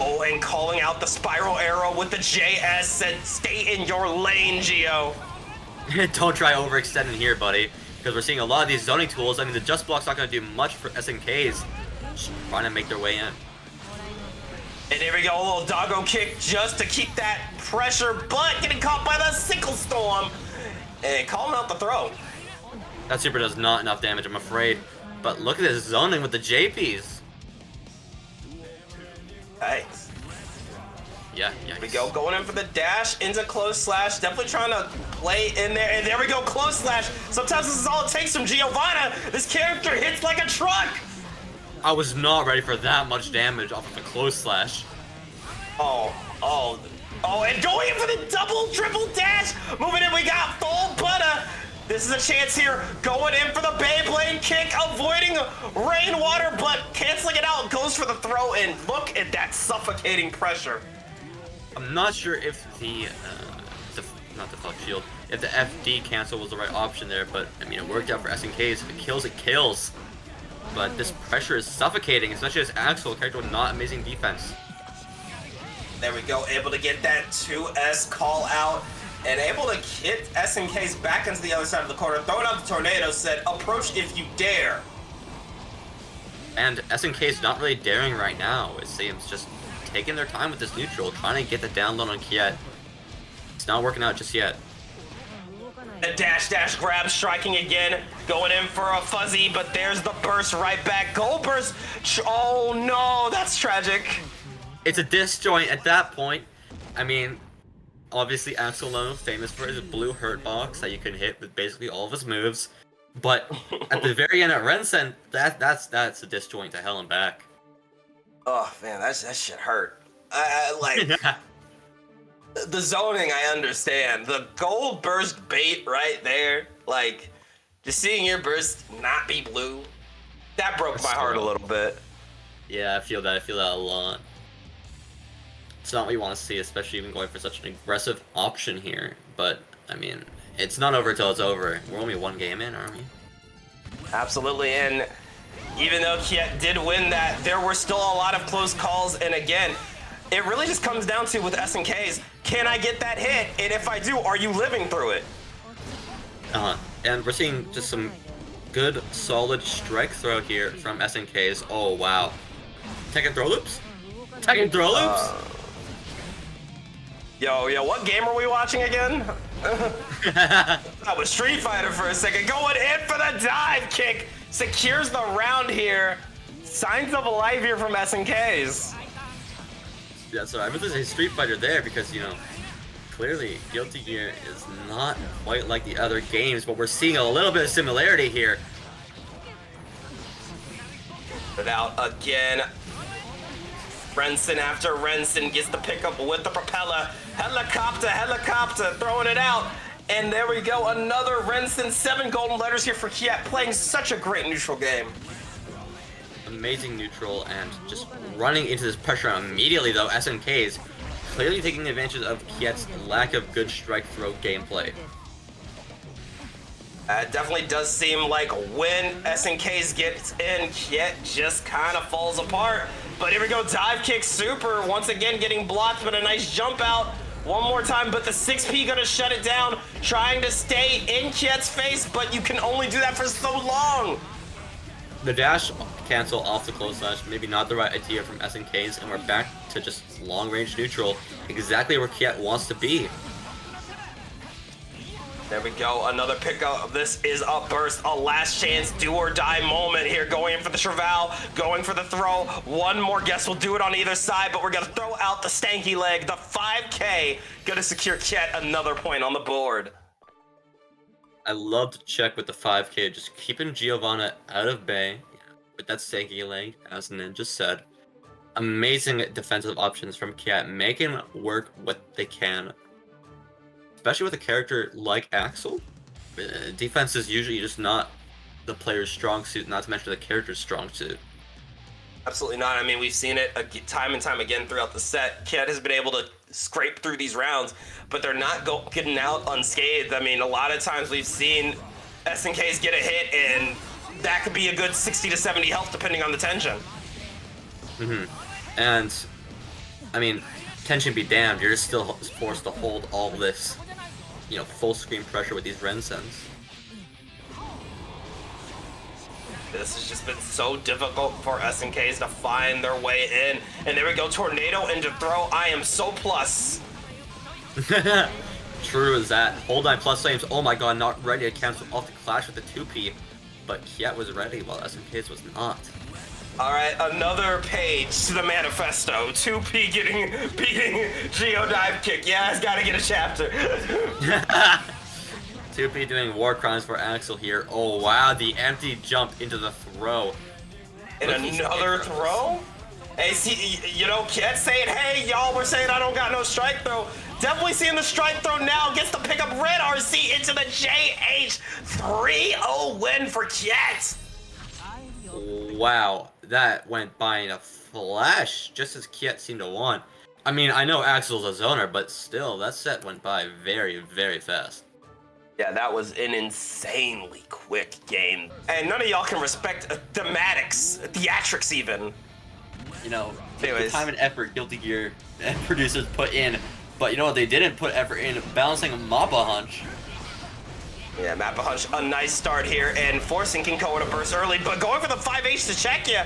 Oh, and calling out the spiral arrow with the JS said, stay in your lane, Geo. Don't try overextending here, buddy. Because we're seeing a lot of these zoning tools. I mean, the just block's not going to do much for SNKs. Just trying to make their way in. And here we go, a little doggo kick just to keep that pressure, but getting caught by the sickle storm. And calling out the throw. That super does not enough damage, I'm afraid. But look at this zoning with the JPs. Thanks. Yeah. Here we go, going in for the dash into close slash. Definitely trying to play in there. And there we go, close slash. Sometimes this is all it takes from Giovanna. This character hits like a truck. I was not ready for that much damage off of a close slash. Oh, and going in for the double, triple dash. Moving in, we got full butter. This is a chance here. Going in for the Beyblade kick, avoiding rainwater, but canceling it out. Goes for the throw, and look at that suffocating pressure. I'm not sure if not the fuck shield, if the FD cancel was the right option there, but I mean, it worked out for SNKs. If it kills, it kills. But this pressure is suffocating, especially as Axel, a character with not amazing defense. There we go, able to get that 2S call out and able to hit SNK's back into the other side of the corner, throwing out the tornado, said, approach if you dare. And SNK's not really daring right now. It seems just taking their time with this neutral, trying to get the down low on Kiet. It's not working out just yet. The dash grab, striking again, going in for a fuzzy, but there's the burst right back. Gold burst, oh no, that's tragic. It's a disjoint at that point. I mean, obviously Axel Lone, famous for his blue hurt box that you can hit with basically all of his moves. But at the very end at Rensen, that's a disjoint to hell and back. Oh man, that shit hurt. Like the zoning, I understand. The gold burst bait right there, like just seeing your burst not be blue, that broke my heart a little bit. Yeah, I feel that a lot. It's not what you want to see, especially even going for such an aggressive option here. But, I mean, it's not over till it's over. We're only one game in, aren't we? Absolutely, and even though Kiet did win that, there were still a lot of close calls, and again, it really just comes down to, with SNKs, can I get that hit? And if I do, are you living through it? And we're seeing just some good, solid strike throw here from SNKs. Oh, wow. Tekken throw loops? Tekken throw loops? Yo, what game are we watching again? That was Street Fighter for a second. Going in for the dive kick. Secures the round here. Signs of life here from SNKs. Yeah, so I meant to say Street Fighter there because, you know, clearly Guilty Gear is not quite like the other games, but we're seeing a little bit of similarity here. Put out again. Rensen after Rensen gets the pickup with the propeller. Helicopter, throwing it out. And there we go, another Rensen. 7 golden letters here for Kiet, playing such a great neutral game. Amazing neutral, and just running into this pressure immediately, though. SNKs clearly taking advantage of Kiet's lack of good strike throw gameplay. It definitely does seem like when SNKs gets in, Kiet just kind of falls apart. But here we go, dive kick super, once again getting blocked, but a nice jump out. One more time, but the 6P gonna shut it down, trying to stay in Kiet's face, but you can only do that for so long. The dash cancel off the close slash, maybe not the right idea from SNKs, and we're back to just long-range neutral, exactly where Kiet wants to be. There we go, another pickup. This is a burst, a last chance, do or die moment here. Going in for the Cheval, going for the throw. One more guess will do it on either side, but we're gonna throw out the stanky leg. The 5K gonna secure Kiet another point on the board. I love to check with the 5K, just keeping Giovanna out of bay with that stanky leg, as Ninja said. Amazing defensive options from Kiet, making work what they can. Especially with a character like Axel, defense is usually just not the player's strong suit, not to mention the character's strong suit. Absolutely not. I mean, we've seen it time and time again throughout the set. Kiet has been able to scrape through these rounds, but they're not getting out unscathed. I mean, a lot of times we've seen SNKs get a hit, and that could be a good 60 to 70 health depending on the tension. And, I mean, tension be damned, you're just still forced to hold all this, you know, full screen pressure with these Rensens. This has just been so difficult for SNKs to find their way in. And there we go, tornado into throw. I am so plus. True as that. Hold on plus frames. Oh my god, not ready to cancel off the clash with the 2P. But Kiet was ready while SNKs was not. Alright, another page to the manifesto. 2P beating Geo Dive Kick. Yeah, it's gotta get a chapter. 2P doing war crimes for Axel here. Oh wow, the empty jump into the throw. And another throw? Hey, see, you know, Kiet saying, hey, y'all were saying I don't got no strike throw. Definitely seeing the strike throw now. Gets to pick up red RC into the JH. 3-0 win for Kiet. Wow, that went by in a flash, just as Kiet seemed to want. I mean, I know Axel's a zoner, but still, that set went by very, very fast. Yeah, that was an insanely quick game. And none of y'all can respect thematics, theatrics even. You know, anyways, the time and effort Guilty Gear and producers put in, but you know what they didn't put effort in? Balancing a Mappa Hunch. Yeah, Mappa Hunch, a nice start here, and forcing King Koa to burst early, but going for the 5H to check you.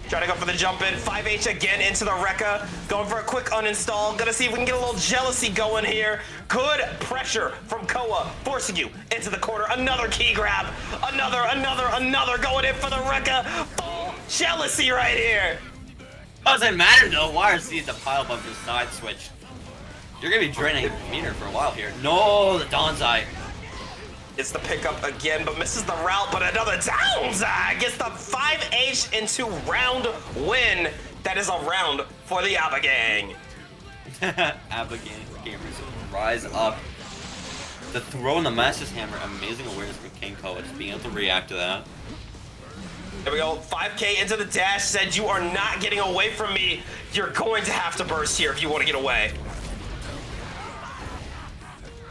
Trying to go for the jump in, 5H again into the Rekka, going for a quick uninstall. Gonna see if we can get a little jealousy going here. Good pressure from Koa, forcing you into the corner. Another key grab, another going in for the Rekka. Full jealousy right here. Doesn't matter though, YRC is the pile bunker side switch. You're gonna be draining meter for a while here. No, the Donzai. It's the pickup again, but misses the route, but another Donzai gets the 5H into round win. That is a round for the ABBA gang. ABBA gang gamers rise up. The throw in the Master's Hammer, amazing awareness from King Koa, just being able to react to that. There we go, 5K into the dash, said you are not getting away from me. You're going to have to burst here if you want to get away.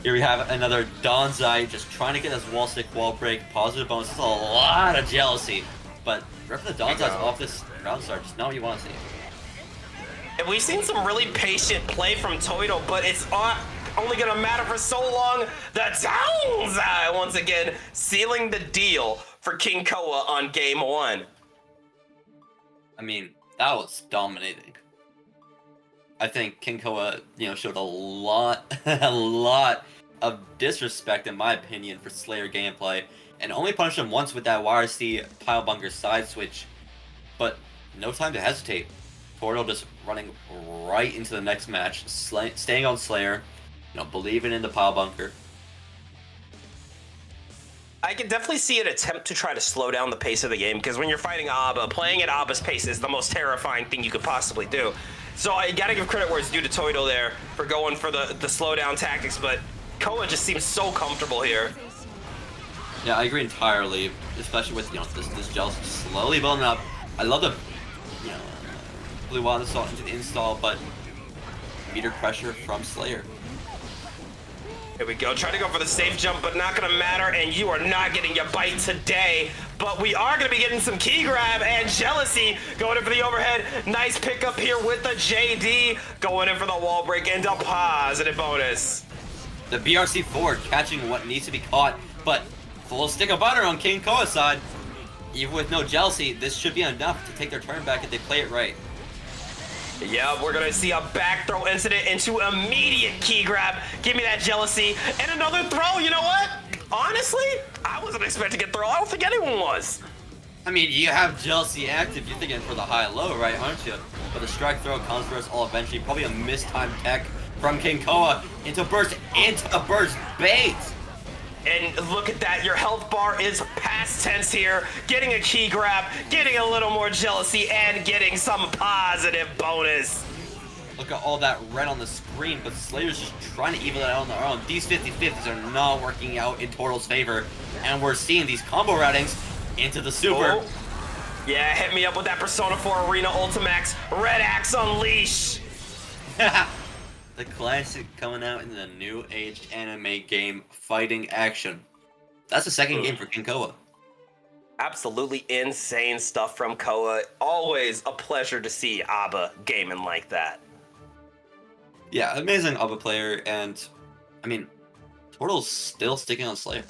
Here we have another Donzai just trying to get his wall stick wall break. Positive bonus. This is a lot of jealousy. But ripping the Donzai's off this round start, just not what you want to see. And we've seen some really patient play from Toito, but it's only going to matter for so long. The Donzai, once again, sealing the deal for King Koa on game 1. I mean, that was dominating. I think King Koa, you know, showed a lot of disrespect, in my opinion, for Slayer gameplay, and only punished him once with that YRC pile bunker side switch. But no time to hesitate. Portal just running right into the next match, staying on Slayer, you know, believing in the pile bunker. I can definitely see an attempt to try to slow down the pace of the game, because when you're fighting ABBA, playing at ABBA's pace is the most terrifying thing you could possibly do. So I gotta give credit where it's due to Toito there for going for the slowdown tactics, but Koa just seems so comfortable here. Yeah, I agree entirely, especially with, you know, this jealousy slowly building up. I love the, you know, blue wall install into the install, but meter pressure from Slayer. Here we go, trying to go for the safe jump, but not gonna matter, and you are not getting your bite today. But we are gonna be getting some key grab and jealousy going in for the overhead. Nice pickup here with the JD, going in for the wall break and a positive bonus. The BRC forward catching what needs to be caught, but full stick of butter on King Koa's side. Even with no jealousy, this should be enough to take their turn back if they play it right. Yeah, we're gonna see a back throw incident into immediate key grab. Give me that jealousy and another throw. You know what? Honestly, I wasn't expecting a throw. I don't think anyone was. I mean, you have jealousy active. You're thinking for the high-low, right, aren't you? But the strike throw comes for us all eventually. Probably a mistimed tech from King Koa into a burst bait. And look at that, your health bar is past tense here. Getting a key grab, getting a little more jealousy, and getting some positive bonus. Look at all that red on the screen, but Slayer's just trying to even it out on their own. These 50-50s are not working out in Tortle's favor, and we're seeing these combo routings into the super. Oh. Yeah, hit me up with that Persona 4 Arena Ultimax Red Axe Unleash. The classic coming out in the new age anime game fighting action. That's the second game for King Koa. Absolutely insane stuff from Koa. Always a pleasure to see Abba gaming like that. Yeah, amazing Abba player, and I mean, Turtle's still sticking on Slayer.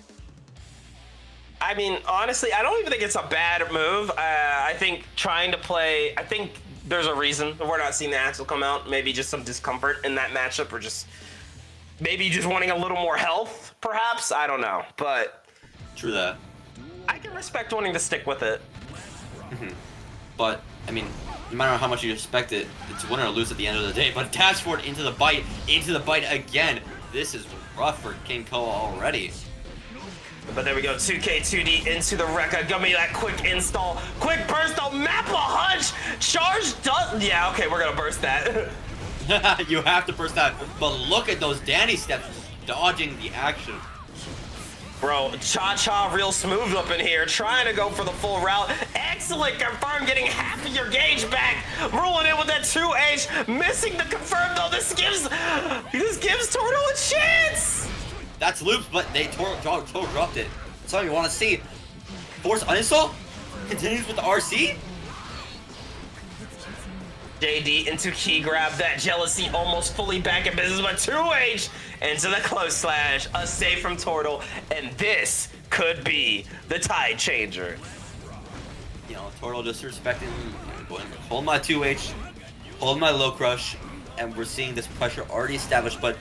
I mean, honestly, I don't even think it's a bad move. I think trying to play, I think there's a reason we're not seeing the Axel come out. Maybe just some discomfort in that matchup, or just maybe just wanting a little more health, perhaps. I don't know, but True that. I can respect wanting to stick with it. But I mean, no matter how much you expect it, it's win or lose at the end of the day. But dash forward into the bite again. This is rough for King Koa already. But there we go, 2K, 2D into the Rekka. Give me that quick install. Quick burst, though, map a hunch. Charge does, yeah, okay, we're gonna burst that. You have to burst that. But look at those Danny steps dodging the action. Bro, Cha-Cha real smooth up in here, trying to go for the full route. Excellent confirm, getting half of your gauge back. Rolling in with that 2H, missing the confirm though. This gives Turtle a chance. That's loops, but they Turtle dropped it. That's all you want to see. Force uninstall? Continues with the RC? JD into key grab, that jealousy almost fully back in business, but 2H into the close slash, a save from Turtle, and this could be the tide changer. You know, Turtle just respecting, going, hold my 2H, hold my low crush, and we're seeing this pressure already established, but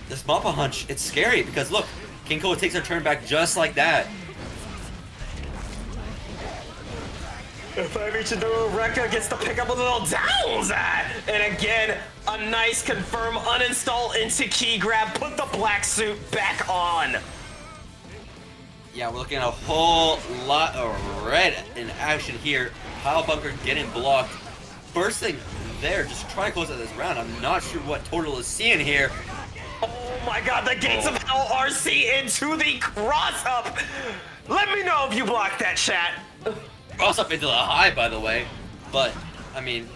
this Mappa hunch, it's scary because look, King Koa takes her turn back just like that. If I reach into Rekka, gets to pick up a little downs. And again, a nice confirm uninstall into key grab, put the black suit back on. Yeah, we're looking at a whole lot of red in action here. Pile Bunker getting blocked. Bursting there, just trying to close out this round. I'm not sure what Turtle is seeing here. Oh my god, the gates of hell RC into the cross up. Let me know if you blocked that, chat. Cross up into the high, by the way. But, I mean,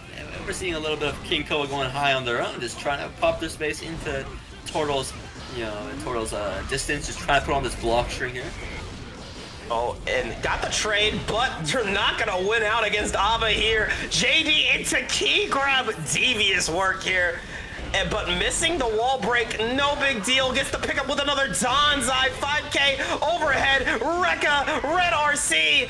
we're seeing a little bit of King Koa going high on their own, just trying to pop their space into Turtle's, you know, Turtle's distance, just trying to put on this block string here. Oh, and got the trade, but you're not gonna win out against Abba here. JD into key grab, devious work here. But missing the wall break, no big deal. Gets to pick up with another Donzai, 5K overhead, Rekka, red RC.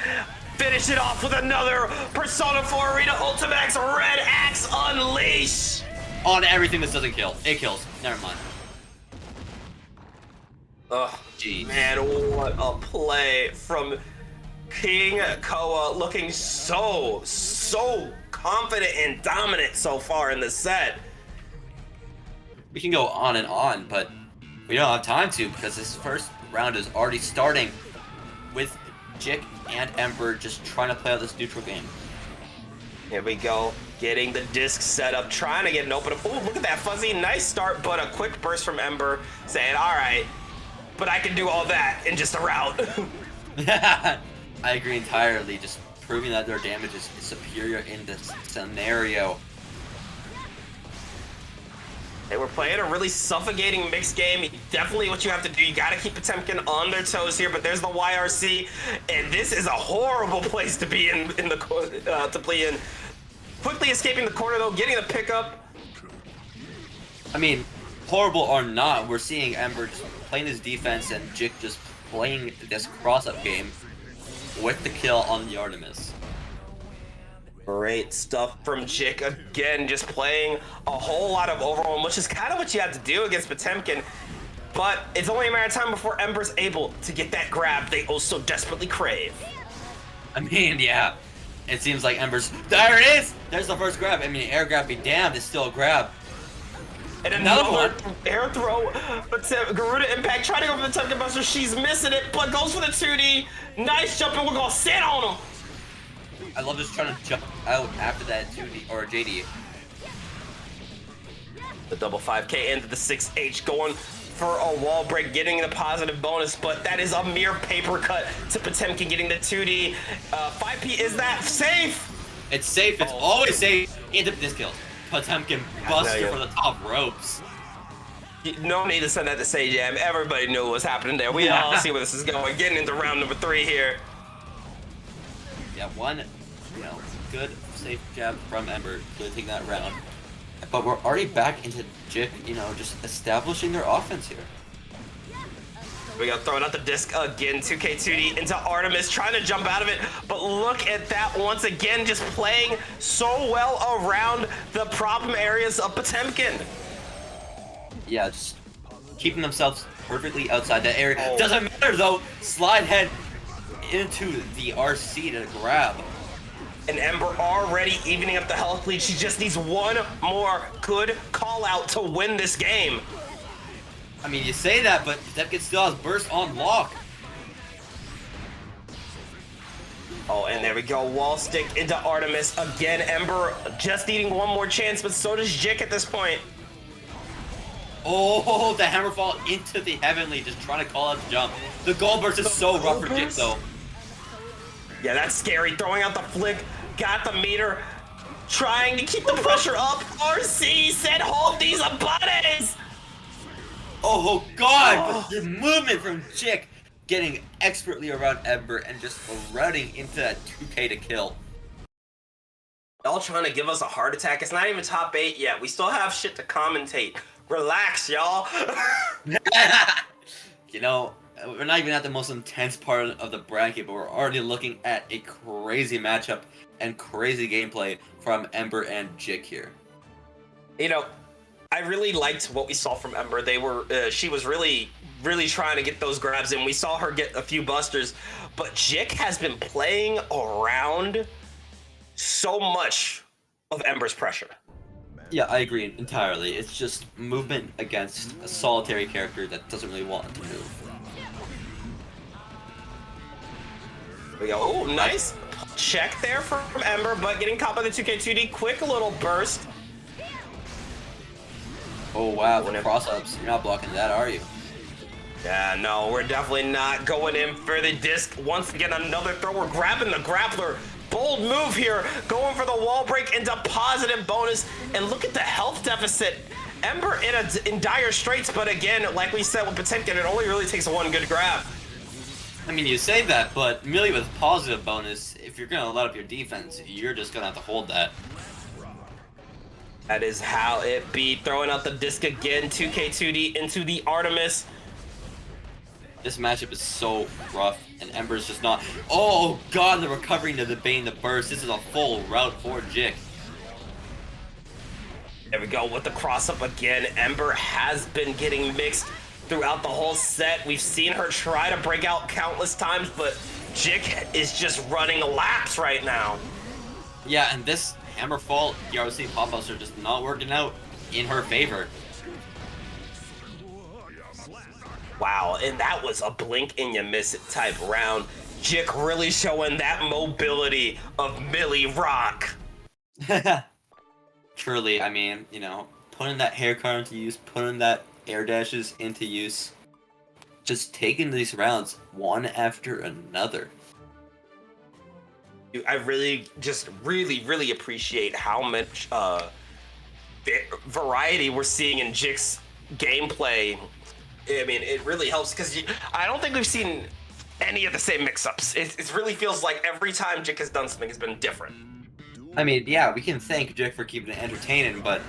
Finish it off with another Persona 4 Arena Ultimax Red Axe Unleash. On everything that doesn't kill. It kills. Never mind. Ugh, Jeez. man, what a play from King Koa, looking so confident and dominant so far in the set. We can go on and on, but we don't have time to because this first round is already starting with Jick and Ember just trying to play out this neutral game. Here we go, getting the disc set up, trying to get an open. Ooh, look at that fuzzy, nice start, but a quick burst from Ember saying, all right, but I can do all that in just a route. I agree entirely, just proving that their damage is superior in this scenario. They were playing a really suffocating mixed game. Definitely what you have to do. You got to keep Potemkin on their toes here, but there's the YRC, and this is a horrible place to be in the to play in. Quickly escaping the corner though, getting the pickup. I mean, horrible or not, we're seeing Ember just playing his defense and Jick just playing this cross-up game with the kill on the Artemis. Great stuff from Jick again, just playing a whole lot of overwhelm, which is kind of what you have to do against Potemkin. But it's only a matter of time before Ember's able to get that grab they also desperately crave. I mean, yeah, it seems like Ember's. There it is! There's the first grab. I mean, air grab be damned, it's still a grab. And another one. Air throw, but Garuda Impact trying to go for the Potemkin Buster. She's missing it, but goes for the 2D. Nice jump, and we're gonna sit on him. I love just trying to jump out after that 2D or JD. The double 5K into the 6H, going for a wall break, getting the positive bonus, but that is a mere paper cut to Potemkin getting the 2D. 5P, is that safe? It's safe, it's always safe. Into this kill. Potemkin buster for the top ropes. No need to send that to Say Jam. Everybody knew what was happening there. We all see where this is going. Getting into round number 3 here. Yeah, one, good safe jab from Ember to take that round. But we're already back into Jik, just establishing their offense here. We got throwing out the disc again, 2K2D into Artemis, trying to jump out of it, but look at that once again, just playing so well around the problem areas of Potemkin. Yeah, just keeping themselves perfectly outside that area. Doesn't matter though, slide head into the RC to grab. And Ember already evening up the health lead. She just needs one more good call out to win this game. I mean, you say that, but Potemkin still has burst on lock. Oh, and there we go. Wall stick into Artemis. Again, Ember just needing one more chance, but so does Jik at this point. Oh, the hammer fall into the heavenly, just trying to call out the jump. The gold burst is so rough for Jik, though. Yeah, that's scary. Throwing out the flick. Got the meter. Trying to keep the pressure up. RC said, hold these abades. Oh God, but the movement from Jik getting expertly around Ember and just routing into that 2K to kill. Y'all trying to give us a heart attack. It's not even top 8 yet. We still have shit to commentate. Relax, y'all. We're not even at the most intense part of the bracket, but we're already looking at a crazy matchup and crazy gameplay from Ember and Jik here. I really liked what we saw from Ember. She was really trying to get those grabs in. We saw her get a few busters, but Jik has been playing around so much of Ember's pressure. Yeah, I agree entirely. It's just movement against a solitary character that doesn't really want to move. We go, oh, nice check there from Ember, but getting caught by the 2K2D. Quick little burst. Oh wow, the cross-ups. You're not blocking that, are you? Yeah, no, we're definitely not going in for the disc. Once again, another throw. We're grabbing the grappler. Bold move here, going for the wall break into positive bonus. And look at the health deficit. Ember in dire straits, but again, like we said with Potemkin, it only really takes one good grab. I mean, you say that, but merely with positive bonus, if you're going to let up your defense, you're just going to have to hold that. That is how it be. Throwing out the disc again, 2K2D into the Artemis. This matchup is so rough, and Ember's just not... Oh God, the recovery into the Bane, the burst. This is a full route for Jik. There we go with the cross up again. Ember has been getting mixed throughout the whole set. We've seen her try to break out countless times, but Jik is just running laps right now. Yeah, and this hammer fall, DRC pop-ups are just not working out in her favor. Wow, and that was a blink and you miss it type round. Jik really showing that mobility of Millie Rock. Truly, I mean, putting that hair card into use, putting that air dashes into use, just taking these rounds one after another. I really appreciate how much variety we're seeing in Jik's gameplay. I mean, it really helps because I don't think we've seen any of the same mix-ups. It really feels like every time Jik has done something has been different. I mean, yeah, we can thank Jik for keeping it entertaining, but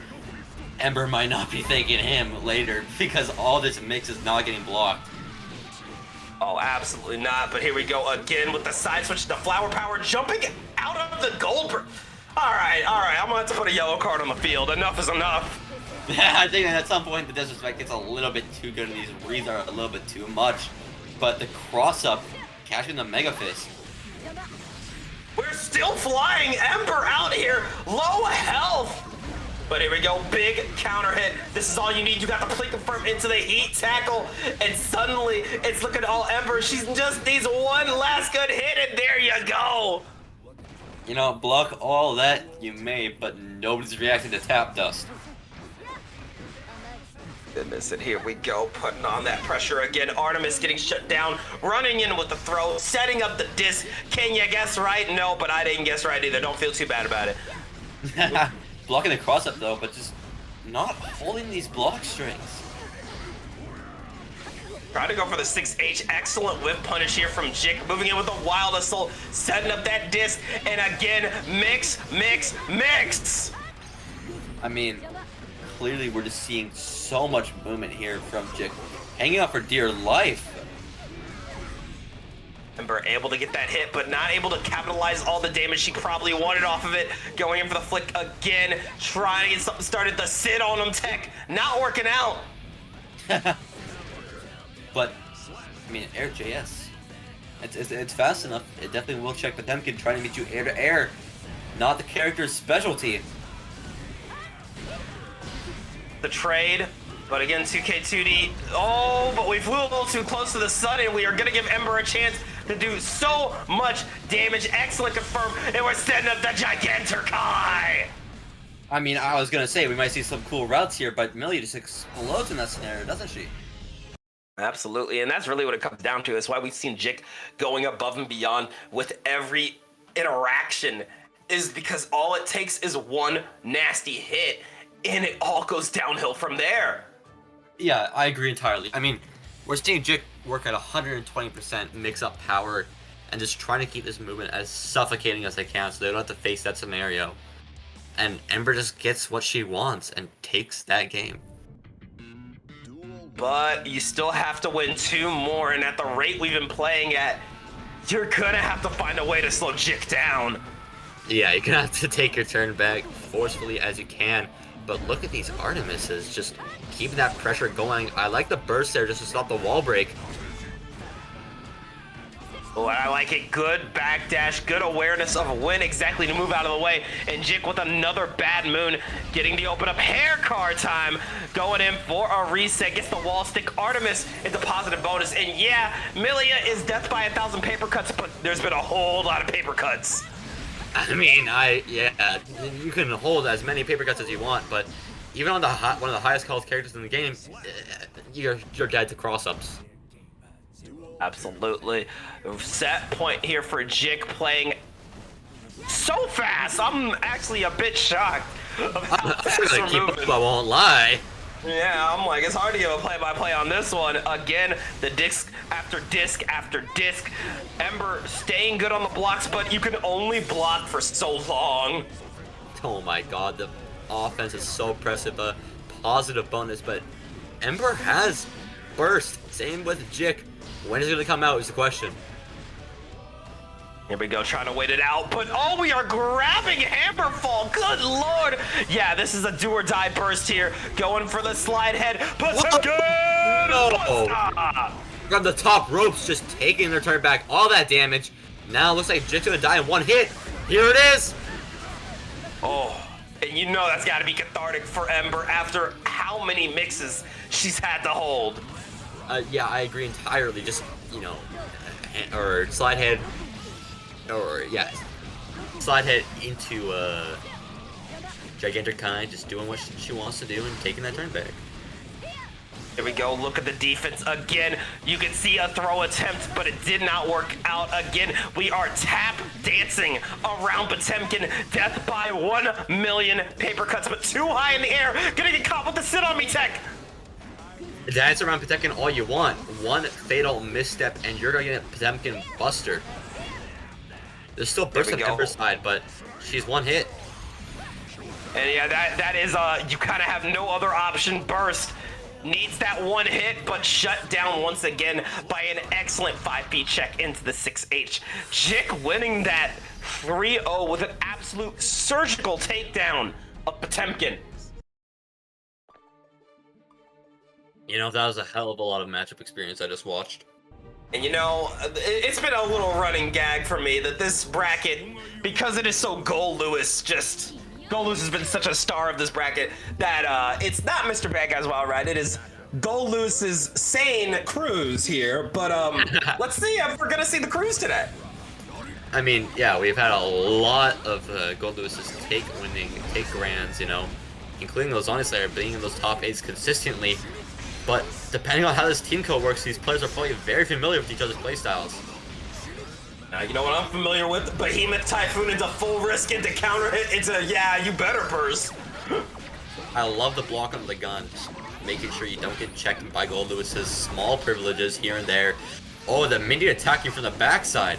Ember might not be thanking him later because all this mix is not getting blocked. Oh, absolutely not. But here we go again with the side switch to flower power, jumping out of the gold. All right. I'm gonna have to put a yellow card on the field. Enough is enough. I think at some point the disrespect gets a little bit too good and these reads are a little bit too much. But the cross-up, catching the Mega Fist. We're still flying Ember out here, low health. But here we go, big counter hit. This is all you need. You got the plate confirm into the heat tackle, and suddenly it's looking all Ember. She just needs one last good hit, and there you go. Block all that you may, but nobody's reacting to tap dust. Goodness, and here we go, putting on that pressure again. Artemis getting shut down, running in with the throw, setting up the disc. Can you guess right? No, but I didn't guess right either. Don't feel too bad about it. Blocking the cross-up though, but just not holding these block strings. Trying to go for the 6H. Excellent whip punish here from Jik. Moving in with a wild assault. Setting up that disc. And again, mix. I mean, clearly we're just seeing so much movement here from Jik. Hanging out for dear life. Ember able to get that hit, but not able to capitalize all the damage she probably wanted off of it. Going in for the flick again. Trying to get something started. The sit on him tech. Not working out. But, I mean, air JS. It's fast enough. It definitely will check Potemkin trying to get you air to air. Not the character's specialty. The trade, but again, 2K2D. Oh, but we flew a little too close to the sun, and we are going to give Ember a chance to do so much damage. Excellent confirm, and we're setting up the Gigantic. I mean, I was going to say, we might see some cool routes here, but Millie just explodes in that scenario, doesn't she? Absolutely, and that's really what it comes down to. That's why we've seen Jik going above and beyond with every interaction, is because all it takes is one nasty hit, and it all goes downhill from there. Yeah, I agree entirely. I mean, we're seeing Jik work at 120% mix up power and just trying to keep this movement as suffocating as they can so they don't have to face that scenario. And Ember just gets what she wants and takes that game. But you still have to win 2 more, and at the rate we've been playing at, you're gonna have to find a way to slow Jik down. Yeah, you're gonna have to take your turn back forcefully as you can. But look at these Artemises, just keeping that pressure going. I like the burst there just to stop the wall break. Oh, I like it. Good backdash, good awareness of when exactly to move out of the way. And Jik with another bad moon, getting the open up hair card time. Going in for a reset, gets the wall stick. Artemis into positive bonus. And yeah, Milia is death by 1,000 paper cuts, but there's been a whole lot of paper cuts. I mean, yeah, you can hold as many paper cuts as you want, but even on one of the highest health characters in the game, you're dead to cross-ups. Absolutely. Set point here for Jik, playing so fast. I'm actually a bit shocked of how fast we're moving. I won't lie. Yeah, I'm like, it's hard to give a play-by-play on this one. Again, the disc after disc after disc. Ember staying good on the blocks, but you can only block for so long. Oh my god, the offense is so impressive. A positive bonus, but Ember has burst. Same with Jik. When is it going to come out is the question. Here we go, trying to wait it out, but oh, we are grabbing Hammerfall, good lord! Yeah, this is a do or die burst here, going for the slide head, but From the top ropes, just taking their turn back, all that damage. Now it looks like Jik's gonna die in one hit. Here it is! Oh, and you know that's gotta be cathartic for Ember after how many mixes she's had to hold. Yeah, I agree entirely, just, you know, or slide head, or yeah, slide head into Gigantic Kind, just doing what she wants to do and taking that turn back. Here we go, look at the defense again. You can see a throw attempt, but it did not work out again. We are tap dancing around Potemkin. Death by 1,000,000 paper cuts, but too high in the air. Gonna get caught with the sit on me tech. Dance around Potemkin all you want. One fatal misstep and you're gonna get Potemkin buster. There's still burst on Ember's side, but she's one hit. And yeah, that is you kind of have no other option. Burst needs that one hit, but shut down once again by an excellent 5P check into the 6H. Jik winning that 3-0 with an absolute surgical takedown of Potemkin. You know, that was a hell of a lot of matchup experience I just watched. And you know, it's been a little running gag for me that this bracket, because it is so Gold Lewis, Gold Lewis has been such a star of this bracket that it's not Mr. Bad Guy's Wild Ride, it is Gold Lewis's Sane Cruise here, but let's see if we're gonna see the cruise today. I mean, yeah, we've had a lot of Gold Lewis's take grands, you know, including those honestly being in those top 8s consistently. But depending on how this team code works, these players are probably very familiar with each other's playstyles. You know what I'm familiar with? Behemoth Typhoon into full risk, into counter hit, into yeah, you better burst. I love the block on the gun. making sure you don't get checked by Gold Lewis's small privileges here and there. Oh, the minion attacking from the backside.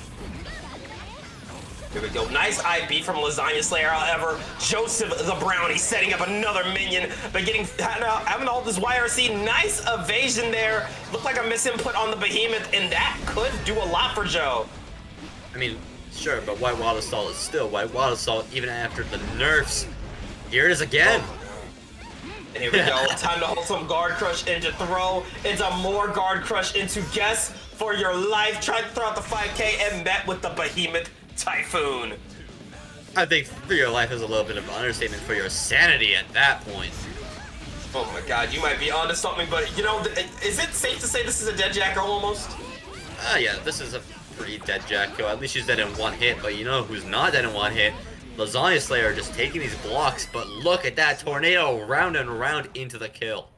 Here we go. Nice IB from Lasagna Slayer. However, Joseph the Brownie setting up another minion, but having all this YRC. Nice evasion there. Looked like a misinput on the Behemoth, and that could do a lot for Joe. I mean, sure, but White Wild Assault is still White Wild Assault even after the nerfs. Here it is again. And here we go. Time to hold some Guard Crush into throw, into more Guard Crush into guess for your life. Tried to throw out the 5K and met with the Behemoth Typhoon. I think for your life is a little bit of an understatement for your sanity at that point. Oh my god, you might be onto something, but you know, is it safe to say this is a dead Jacko almost? Yeah, this is a pretty dead Jacko. At least she's dead in one hit, but you know who's not dead in one hit? Lasagna Slayer just taking these blocks, but look at that tornado round and round into the kill.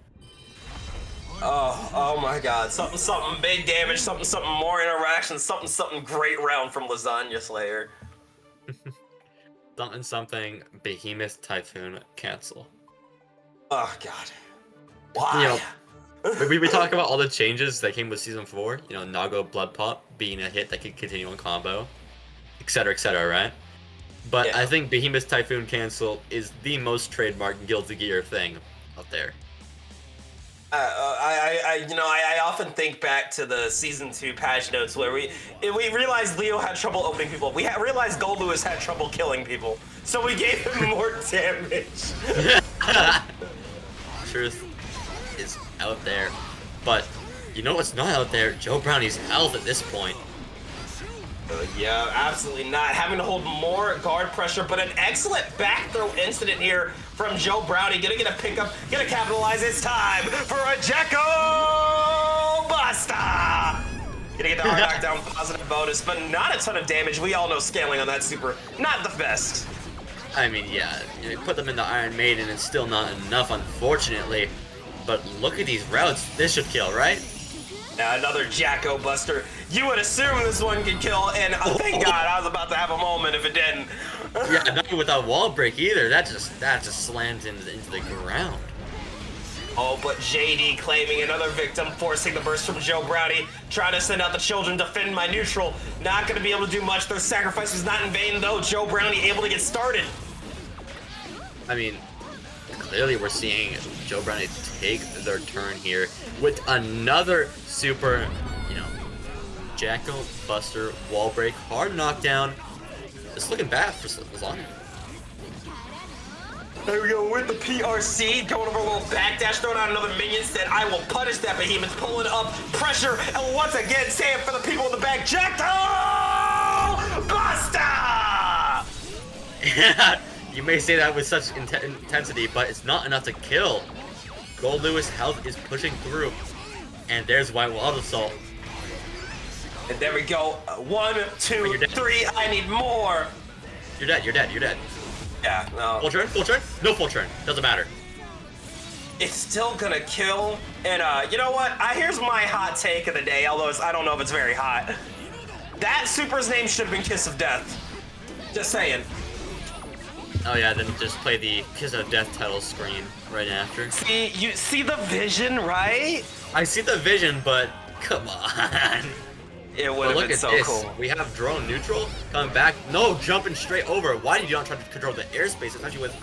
Oh my god, something big damage, something more interaction, something great round from Lasagna Slayer. something Behemoth Typhoon cancel. Oh god. Why? You know, we talk about all the changes that came with Season 4, you know, Nago Blood Pop being a hit that could continue on combo, etc., right? But yeah. I think Behemoth Typhoon cancel is the most trademark Guilty Gear thing out there. I often think back to the Season 2 patch notes where we realized Leo had trouble opening people. We realized Gold Lewis had trouble killing people, so we gave him more damage. Truth is out there, but you know what's not out there? Joe Brownie's health at this point. Yeah, absolutely not. Having to hold more guard pressure, but an excellent back throw incident here from Joe Brownie. Gonna get a pickup, gonna capitalize. It's time for a Jacko Buster! Gonna get the hard knockdown positive bonus, but not a ton of damage. We all know scaling on that super, not the best. I mean, yeah, you put them in the Iron Maiden, it's still not enough, unfortunately. But look at these routes. This should kill, right? Now another Jacko Buster. You would assume this one could kill, and thank God I was about to have a moment if it didn't. Yeah, not without wall break either. That just slams into the ground. Oh, but JD claiming another victim, forcing the burst from Joe Brownie, trying to send out the children to defend my neutral. Not going to be able to do much. Their sacrifice was not in vain, though. Joe Brownie able to get started. I mean, clearly we're seeing Joe Brownie take their turn here with another super, you know, Jacko Buster wall break, hard knockdown. It's looking bad for Lasagna. There we go with the PRC, going over a little backdash, throwing out another minion, said I will punish that Behemoth, pulling up pressure, and once again, saying for the people in the back, Jacko Buster! Yeah, you may say that with such intensity, but it's not enough to kill. Gold Lewis health is pushing through, and there's White Wild Assault. And there we go. 1, 2, 3. I need more. You're dead. Yeah, no. Full turn? No full turn. Doesn't matter. It's still gonna kill. And you know what? Here's my hot take of the day, although I don't know if it's very hot. That super's name should have been Kiss of Death. Just saying. Oh yeah, then just play the Kiss of Death title screen right after. See, you see the vision, right? I see the vision, but come on. It would have been so cool. We have drone neutral coming back. No, jumping straight over. Why did you not try to control the airspace, especially with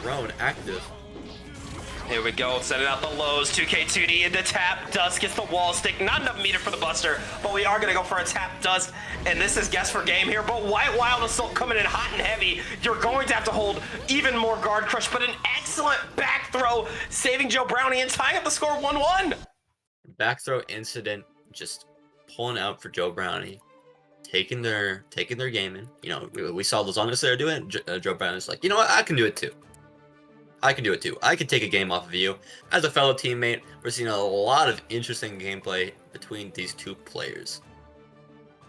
drone active? Here we go, sending out the lows, 2K2D into tap, Dust gets the wall stick, not enough meter for the Buster, but we are gonna go for a tap Dust, and this is guess for game here, but White Wild Assault coming in hot and heavy. You're going to have to hold even more guard crush, but an excellent back throw, saving Joe Brownie and tying up the score 1-1. Back throw incident, just pulling out for Joe Brownie, taking their game in. You know, we saw Lasagna Slayer do it. Joe Brownie's like, you know what, I can do it too. I can take a game off of you. As a fellow teammate, we're seeing a lot of interesting gameplay between these two players.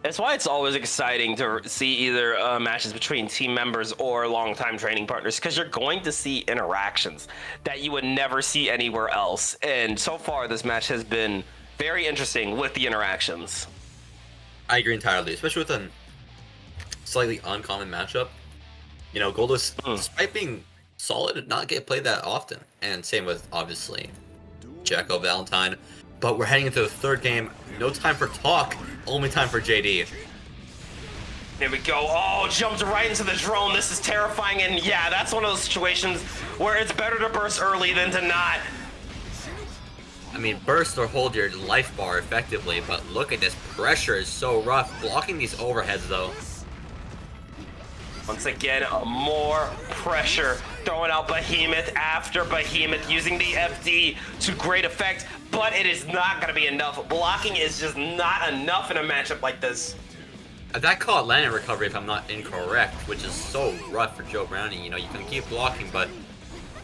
That's why it's always exciting to see either matches between team members or longtime training partners, because you're going to see interactions that you would never see anywhere else. And so far, this match has been very interesting with the interactions. I agree entirely, especially with a slightly uncommon matchup. You know, Goldless, despite being solid, did not get played that often. And same with, obviously, Jacko Valentine. But we're heading into the third game. No time for talk, only time for JD. Here we go. Oh, jumped right into the drone. This is terrifying. And yeah, that's one of those situations where it's better to burst early than to not. I mean, burst or hold your life bar effectively, but look at this. Pressure is so rough. Blocking these overheads, though. Once again, more pressure. Throwing out Behemoth after Behemoth, using the FD to great effect, but it is not going to be enough. Blocking is just not enough in a matchup like this. That caught landing recovery, if I'm not incorrect, which is so rough for Joe Brownie. You know, you can keep blocking, but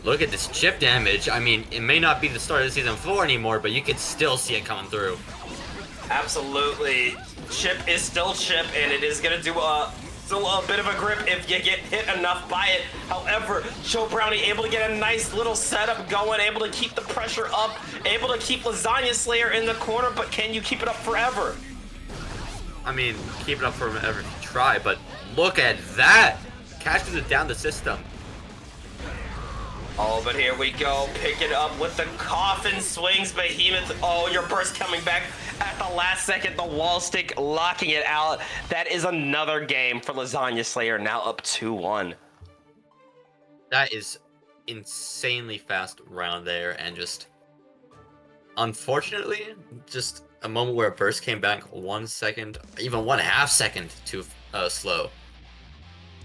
look at this chip damage. I mean, it may not be the start of Season 4 anymore, but you can still see it coming through. Absolutely. Chip is still chip, and it is going to do a bit of a grip if you get hit enough by it. However, Joe Brownie able to get a nice little setup going, able to keep the pressure up, able to keep Lasagna Slayer in the corner, but can you keep it up forever? I mean, keep it up forever if you try, but look at that! Catches it down the system. Oh, but here we go. Pick it up with the coffin swings. Behemoth. Oh, your burst coming back at the last second. The wall stick locking it out. That is another game for Lasagna Slayer, now up 2-1. That is insanely fast round there, and just unfortunately, just a moment where a burst came back 1 second, even 1/2 second too slow.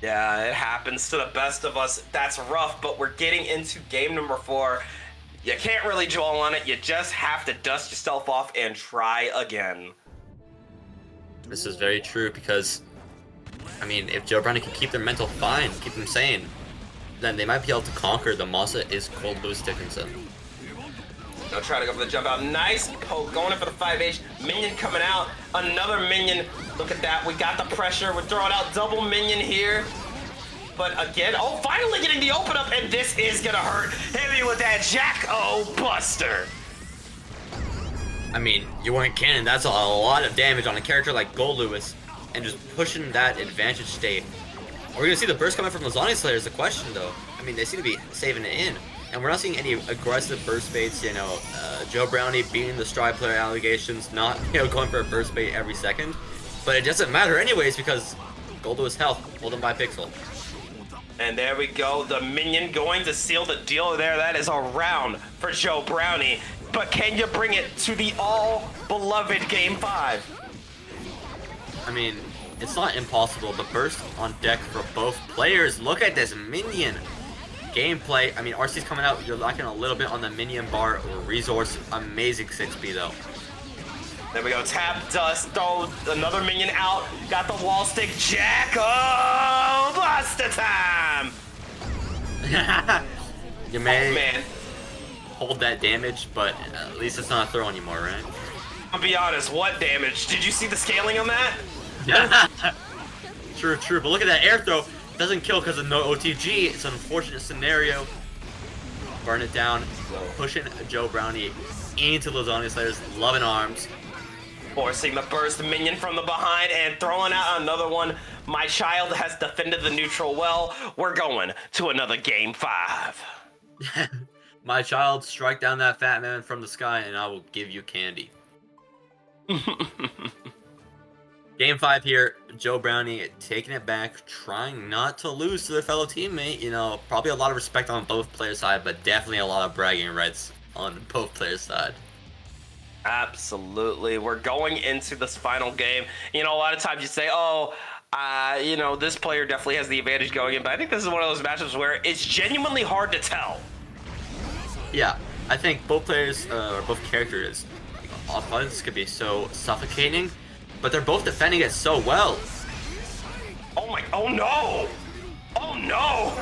Yeah, it happens to the best of us. That's rough, but we're getting into game number 4. You can't really dwell on it. You just have to dust yourself off and try again. This is very true because, I mean, if Joe Brownie can keep their mental fine, keep them sane, then they might be able to conquer the Masa is Cold Lewis Dickinson. Now try to go for the jump out. Nice poke, going in for the 5H. Minion coming out. Another minion. Look at that. We got the pressure. We're throwing out double minion here. But again, oh, finally getting the open up, and this is gonna hurt. Hit me with that Jack-O Buster. I mean, you weren't cannon. That's a lot of damage on a character like Gold Lewis, and just pushing that advantage state. Are we gonna see the burst coming from Lasagna Slayer is the question, though. I mean, they seem to be saving it in. And we're not seeing any aggressive burst baits, you know, Joe Brownie beating the Stride player allegations, not, you know, going for a burst bait every second. But it doesn't matter anyways because Gold Lewis health, hold him by pixel. And there we go, the minion going to seal the deal there. That is a round for Joe Brownie. But can you bring it to the all-beloved Game 5? I mean, it's not impossible. The burst on deck for both players. Look at this minion. Gameplay, I mean, RC's coming out, you're lacking a little bit on the minion bar resource. Amazing 6B though. There we go, tap, dust, throw another minion out. Got the wall stick, Jack-O Buster time! You may man. hold that damage, but at least it's not a throw anymore, right? I'll be honest, what damage? Did you see the scaling on that? Yeah. True, but look at that air throw. Doesn't kill because of no OTG. It's an unfortunate scenario. Burn it down. Pushing Joe Brownie into Lasagna Slayer's loving arms. Forcing the burst minion from the behind and throwing out another one. My child has defended the neutral well. We're going to another Game 5. My child, strike down that fat man from the sky and I will give you candy. Game 5 here, Joe Brownie taking it back, trying not to lose to their fellow teammate. You know, probably a lot of respect on both players' side, but definitely a lot of bragging rights on both players' side. Absolutely. We're going into this final game. You know, a lot of times you say, oh, you know, this player definitely has the advantage going in, but I think this is one of those matchups where it's genuinely hard to tell. Yeah, I think both players, or both characters, offense could be so suffocating, but they're both defending it so well. Oh no! Oh no!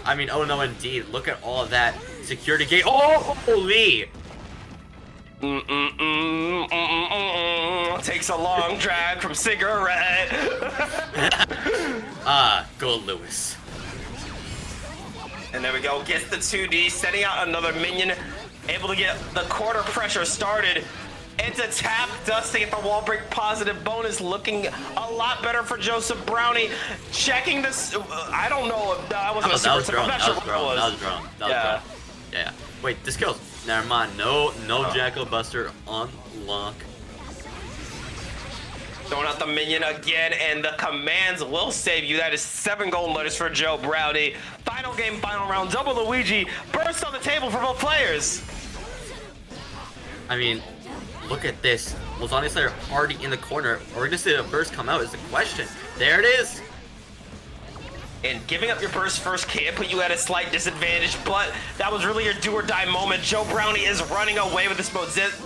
I mean, oh no indeed. Look at all of that security gate. Oh, holy! Takes a long drag from cigarette. Gold Lewis. And there we go, gets the 2D, setting out another minion, able to get the quarter pressure started. It's a tap, dusting at the wall break positive bonus, looking a lot better for Joseph Brownie. Checking this, I don't know if that wasn't a super tip, I'm not sure what it was. That was drone. Yeah. Yeah. Wait, this kills. Never mind. No Jackal Buster on lock. Throwing out the minion again, and the commands will save you. That is 7 golden letters for Joe Brownie. Final game, final round. Double Luigi burst on the table for both players. I mean, look at this. Lasagna Slayer already in the corner. Are we gonna see the burst come out is the question. There it is. And giving up your burst first can put you at a slight disadvantage, but that was really your do or die moment. Joe Brownie is running away with this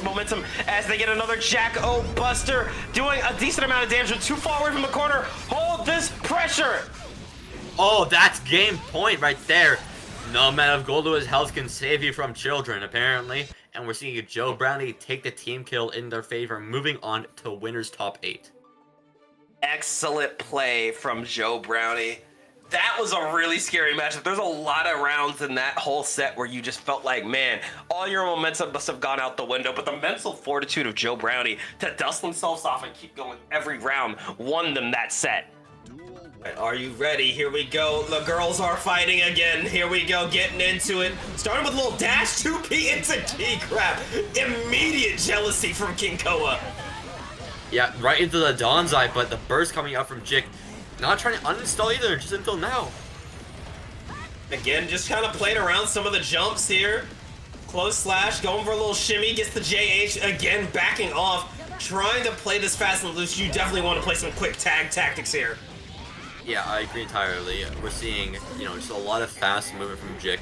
momentum as they get another Jack-O Buster, doing a decent amount of damage, but too far away from the corner. Hold this pressure. Oh, that's game point right there. No amount of gold to his health can save you from children, apparently. And we're seeing Joe Brownie take the team kill in their favor, moving on to winners top 8. Excellent play from Joe Brownie. That was a really scary matchup. There's a lot of rounds in that whole set where you just felt like, man, all your momentum must have gone out the window. But the mental fortitude of Joe Brownie to dust themselves off and keep going every round won them that set. Right, are you ready? Here we go. The girls are fighting again. Here we go, getting into it. Starting with a little dash 2P into key grab. Immediate jealousy from King Koa. Yeah, right into the Dawn's Eye, but the burst coming out from Jik. Not trying to uninstall either, just until now. Again, just kind of playing around some of the jumps here. Close slash, going for a little shimmy, gets the JH, again backing off. Trying to play this fast and loose. You definitely want to play some quick tag tactics here. Yeah, I agree entirely. We're seeing, just a lot of fast movement from Jik,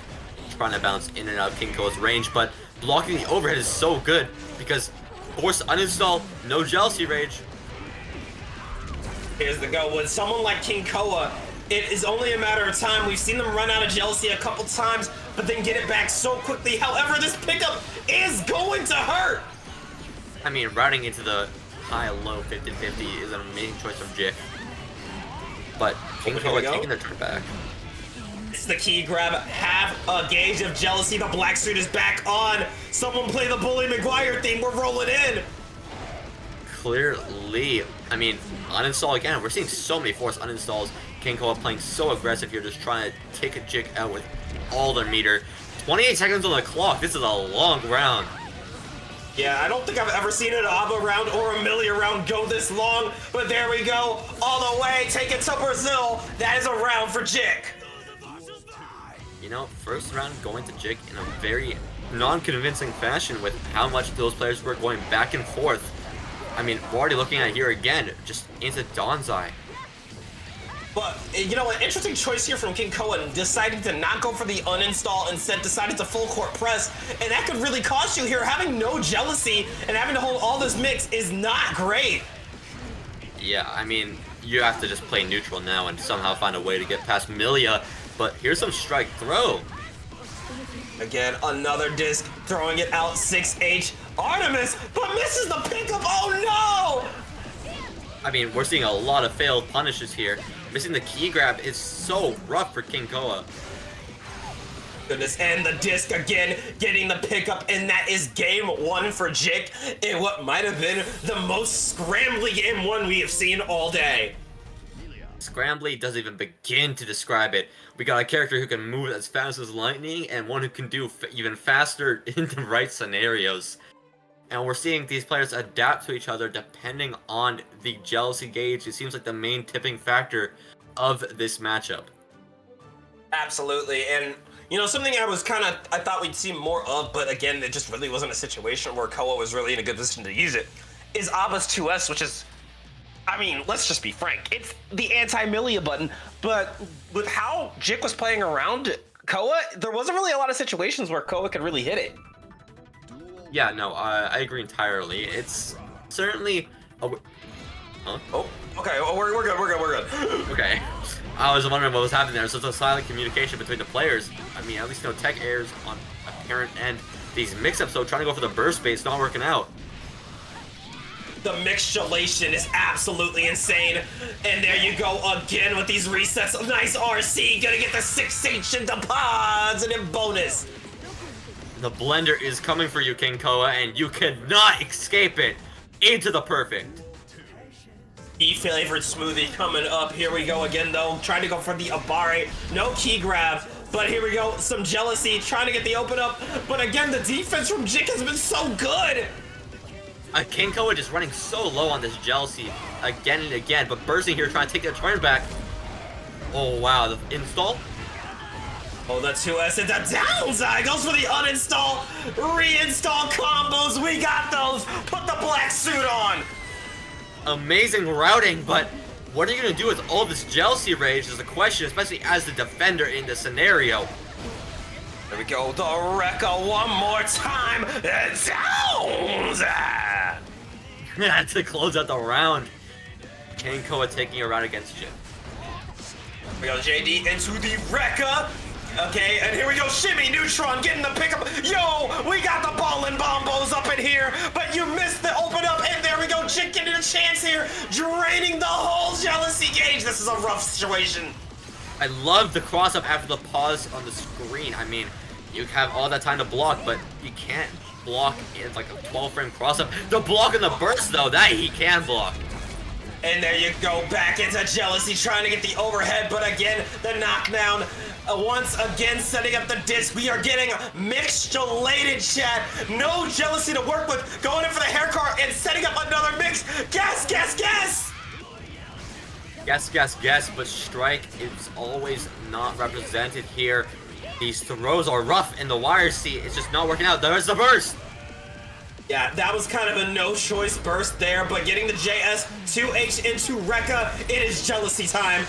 trying to bounce in and out of King Koa's range, but blocking the overhead is so good because forced uninstall, no jealousy rage. Here's the go. With someone like King Koa, it is only a matter of time. We've seen them run out of jealousy a couple times, but then get it back so quickly. However, this pickup is going to hurt. I mean, routing into the high-low 50-50 is an amazing choice from Jik. But King Koa taking their turn back. It's the key grab. Have a gauge of jealousy. The black suit is back on. Someone play the Bully McGuire theme. We're rolling in. Clearly, I mean, uninstall again. We're seeing so many forced uninstalls. King Koa playing so aggressive here, just trying to take a Jik out with all their meter. 28 seconds on the clock. This is a long round. Yeah, I don't think I've ever seen an ABBA round or a Millia round go this long, but there we go. All the way, take it to Brazil. That is a round for Jik. First round going to Jik in a very non-convincing fashion with how much those players were going back and forth. I mean, we're already looking at here again, just into Dawn's Eye. But, an interesting choice here from King Koa, deciding to not go for the uninstall, instead decided to full court press, and that could really cost you here. Having no jealousy and having to hold all this mix is not great. Yeah, I mean, you have to just play neutral now and somehow find a way to get past Millia, but here's some strike throw. Again, another disc, throwing it out, 6H. Artemis, but misses the pickup, oh no! I mean, we're seeing a lot of failed punishes here. Missing the key grab is so rough for King Koa. Goodness, and the disc again, getting the pickup, and that is game 1 for Jik in what might have been the most scrambly game 1 we have seen all day. Scrambly doesn't even begin to describe it. We got a character who can move as fast as lightning, and one who can do even faster in the right scenarios. And we're seeing these players adapt to each other depending on the jealousy gauge. It seems like the main tipping factor of this matchup. Absolutely, and something I thought we'd see more of, but again, it just really wasn't a situation where Koa was really in a good position to use it, is Abba's 2S, which is, I mean, let's just be frank, it's the anti-Millia button, but with how Jik was playing around Koa, there wasn't really a lot of situations where Koa could really hit it. Yeah, no, I agree entirely. It's certainly... Huh? Oh, okay, well, we're good. Okay. I was wondering what was happening there. So it's a silent communication between the players. I mean, at least no tech errors on apparent end. These mix-ups, though, trying to go for the burst base, not working out. The mixtulation is absolutely insane. And there you go again with these resets. Nice RC, gonna get the 6H into pods and then bonus. The blender is coming for you, King Koa, and you cannot escape it into the perfect. E-flavored smoothie coming up. Here we go again, though. Trying to go for the Abare. No key grab. But here we go, some jealousy, trying to get the open up. But again, the defense from Jik has been so good. King Koa just running so low on this jealousy again and again, but bursting here trying to take their turn back. Oh wow, the install. Oh, the 2S into downside, goes for the uninstall, reinstall combos, we got those, put the black suit on. Amazing routing, but what are you gonna do with all this jealousy rage is the question, especially as the defender in the scenario. There we go, the Rekka one more time, downs. To close out the round. King Koa taking a round against Jik. We go JD into the Rekka. Okay, and here we go, Shimmy Neutron getting the pickup. Yo, we got the ball and bombos up in here, but you missed the open up, and there we go, Jik getting a chance here, draining the whole jealousy gauge. This is a rough situation. I love the cross up after the pause on the screen. I mean, you have all that time to block, but you can't block. It's like a 12-frame cross up. The block in the burst, though, that he can block. And there you go, back into jealousy, trying to get the overhead, but again, the knockdown. Once again, setting up the disc. We are getting mixtulated, chat. No jealousy to work with. Going in for the hair car and setting up another mix. Guess, guess, guess. Guess, guess, guess, but strike is always not represented here. These throws are rough, and the wire seat is just not working out. There's the burst. Yeah, that was kind of a no-choice burst there, but getting the JS 2H into Rekka, it is jealousy time.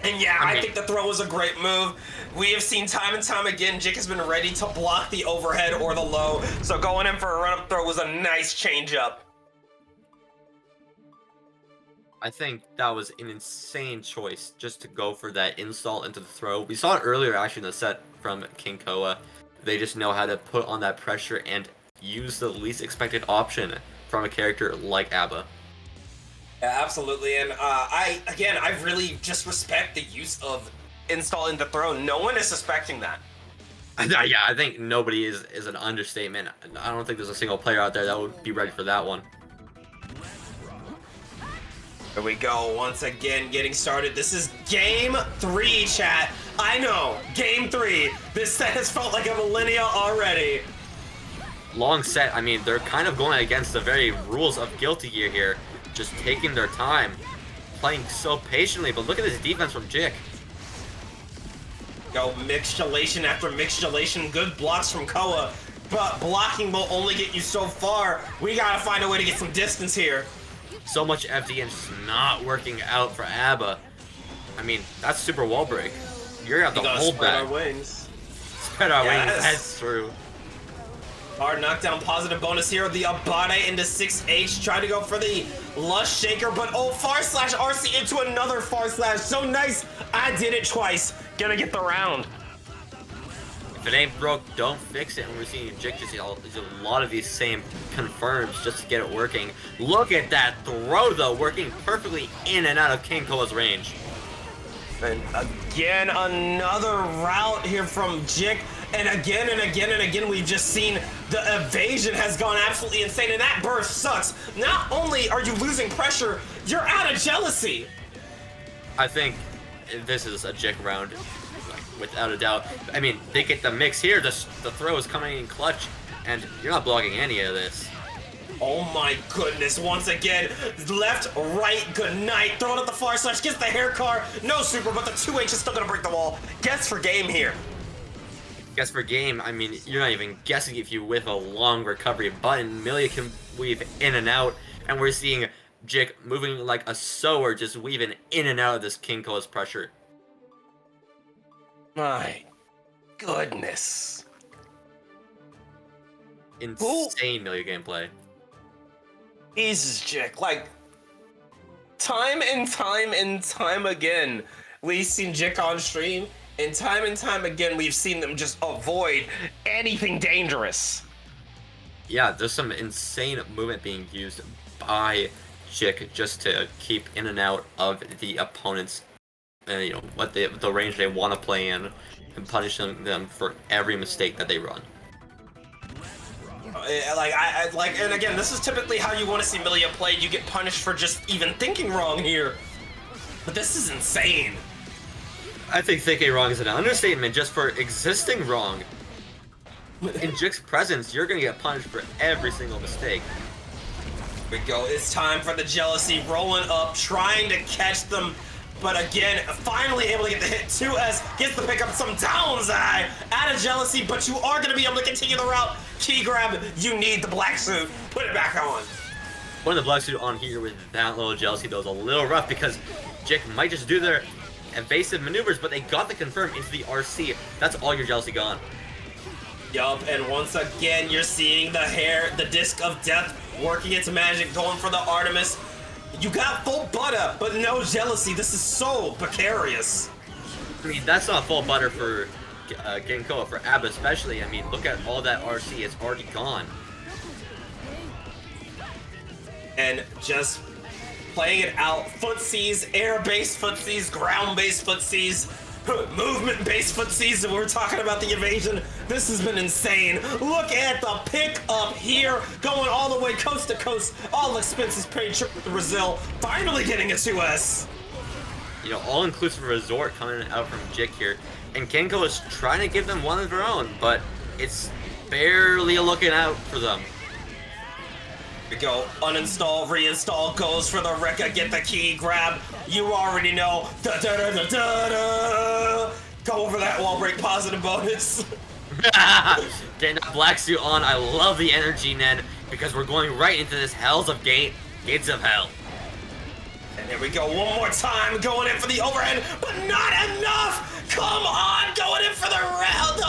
And yeah, I think the throw was a great move. We have seen time and time again, Jik has been ready to block the overhead or the low, so going in for a run-up throw was a nice change-up. I think that was an insane choice just to go for that install into the throw. We saw it earlier actually in the set from King Koa. They just know how to put on that pressure and use the least expected option from a character like ABBA. Yeah, absolutely, and I really just respect the use of install into throw. No one is suspecting that. Yeah, I think nobody is an understatement. I don't think there's a single player out there that would be ready for that one. Here we go, once again getting started. This is game 3, chat. I know, game 3. This set has felt like a millennia already. Long set, I mean, they're kind of going against the very rules of Guilty Gear here. Just taking their time, playing so patiently, but look at this defense from Jik. Go mixtulation after mixtulation, good blocks from Koa, but blocking will only get you so far. We gotta find a way to get some distance here. So much FD and just not working out for ABBA. I mean, that's super wall break. You're gonna have to hold that. Spread our wings. Spread our wings, that's true. Our knockdown positive bonus here. The Abade into 6H. Try to go for the Lush Shaker, but oh, far slash RC into another far slash. So nice. I did it twice. Gonna get the round. If it ain't broke, don't fix it. And we're seeing Jik just a lot of these same confirms just to get it working. Look at that throw, though, working perfectly in and out of King Koa's range. And again, another route here from Jik. And again and again and again, we've just seen the evasion has gone absolutely insane, and that burst sucks. Not only are you losing pressure, you're out of jealousy. I think this is a Jik round, without a doubt. I mean, they get the mix here, the throw is coming in clutch, and you're not blocking any of this. Oh my goodness, once again, left, right, good night, throwing up the far slash, gets the hair car, no super, but the 2H is still gonna break the wall. Guess for game here. Guess for game, I mean, you're not even guessing if you whiff a long recovery button. Millia can weave in and out, and we're seeing Jik moving like a sewer, just weaving in and out of this King Koa's pressure. My goodness. Insane Millia gameplay. Jesus, Jik, like, time and time again, we've seen Jik on stream, and time again, we've seen them just avoid anything dangerous. Yeah, there's some insane movement being used by Jik just to keep in and out of the opponent's, what the range they want to play in, and punishing them for every mistake that they run. And again, this is typically how you want to see Millia played. You get punished for just even thinking wrong here. But this is insane. I think thinking wrong is an understatement just for existing wrong. In Jik's presence, you're gonna get punished for every single mistake. Here we go. It's time for the jealousy rolling up, trying to catch them. But again, finally able to get the hit. 2S gets the pick up some downside out of jealousy, but you are going to be able to continue the route. Key grab, you need the black suit. Put it back on. Putting the black suit on here with that little jealousy though is a little rough because Jik might just do their evasive maneuvers, but they got the confirm into the RC. That's all your jealousy gone. Yup, and once again, you're seeing the disc of death working its magic, going for the Artemis. You got full butter, but no jealousy. This is so precarious. I mean, that's not full butter for Genkoa, for Ab especially. I mean, look at all that RC. It's already gone. And just playing it out. Footsies, air-based footsies, ground-based footsies, movement-based footsies. We're talking about the evasion. This has been insane. Look at the pick up here, going all the way coast to coast. All expenses paid, trip to Brazil. Finally getting a 2S. You know, all-inclusive resort coming out from Jik here. And Genko is trying to give them one of their own, but it's barely looking out for them. We go, uninstall, reinstall, goes for the Rekka, get the key, grab, you already know, da da da da da da, go over that wall break positive bonus. Getting that black suit on, I love the energy, Ned, because we're going right into this Gates of Hell. And here we go, one more time, going in for the overhead, but not enough! Come on, going in for the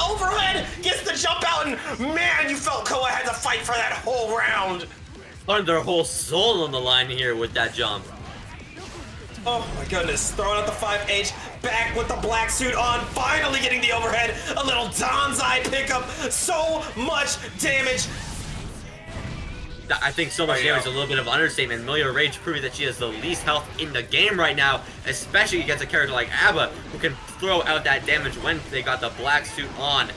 overhead, gets the jump out, and man, you felt Koa had to fight for that whole round. Putting their whole soul on the line here with that jump. Oh my goodness, throwing out the 5H, back with the black suit on, finally getting the overhead, a little Donzai pickup, so much damage. I think so much damage is a little bit of an understatement. Milia Rage proving that she has the least health in the game right now, especially against a character like Abba, who can throw out that damage when they got the black suit on.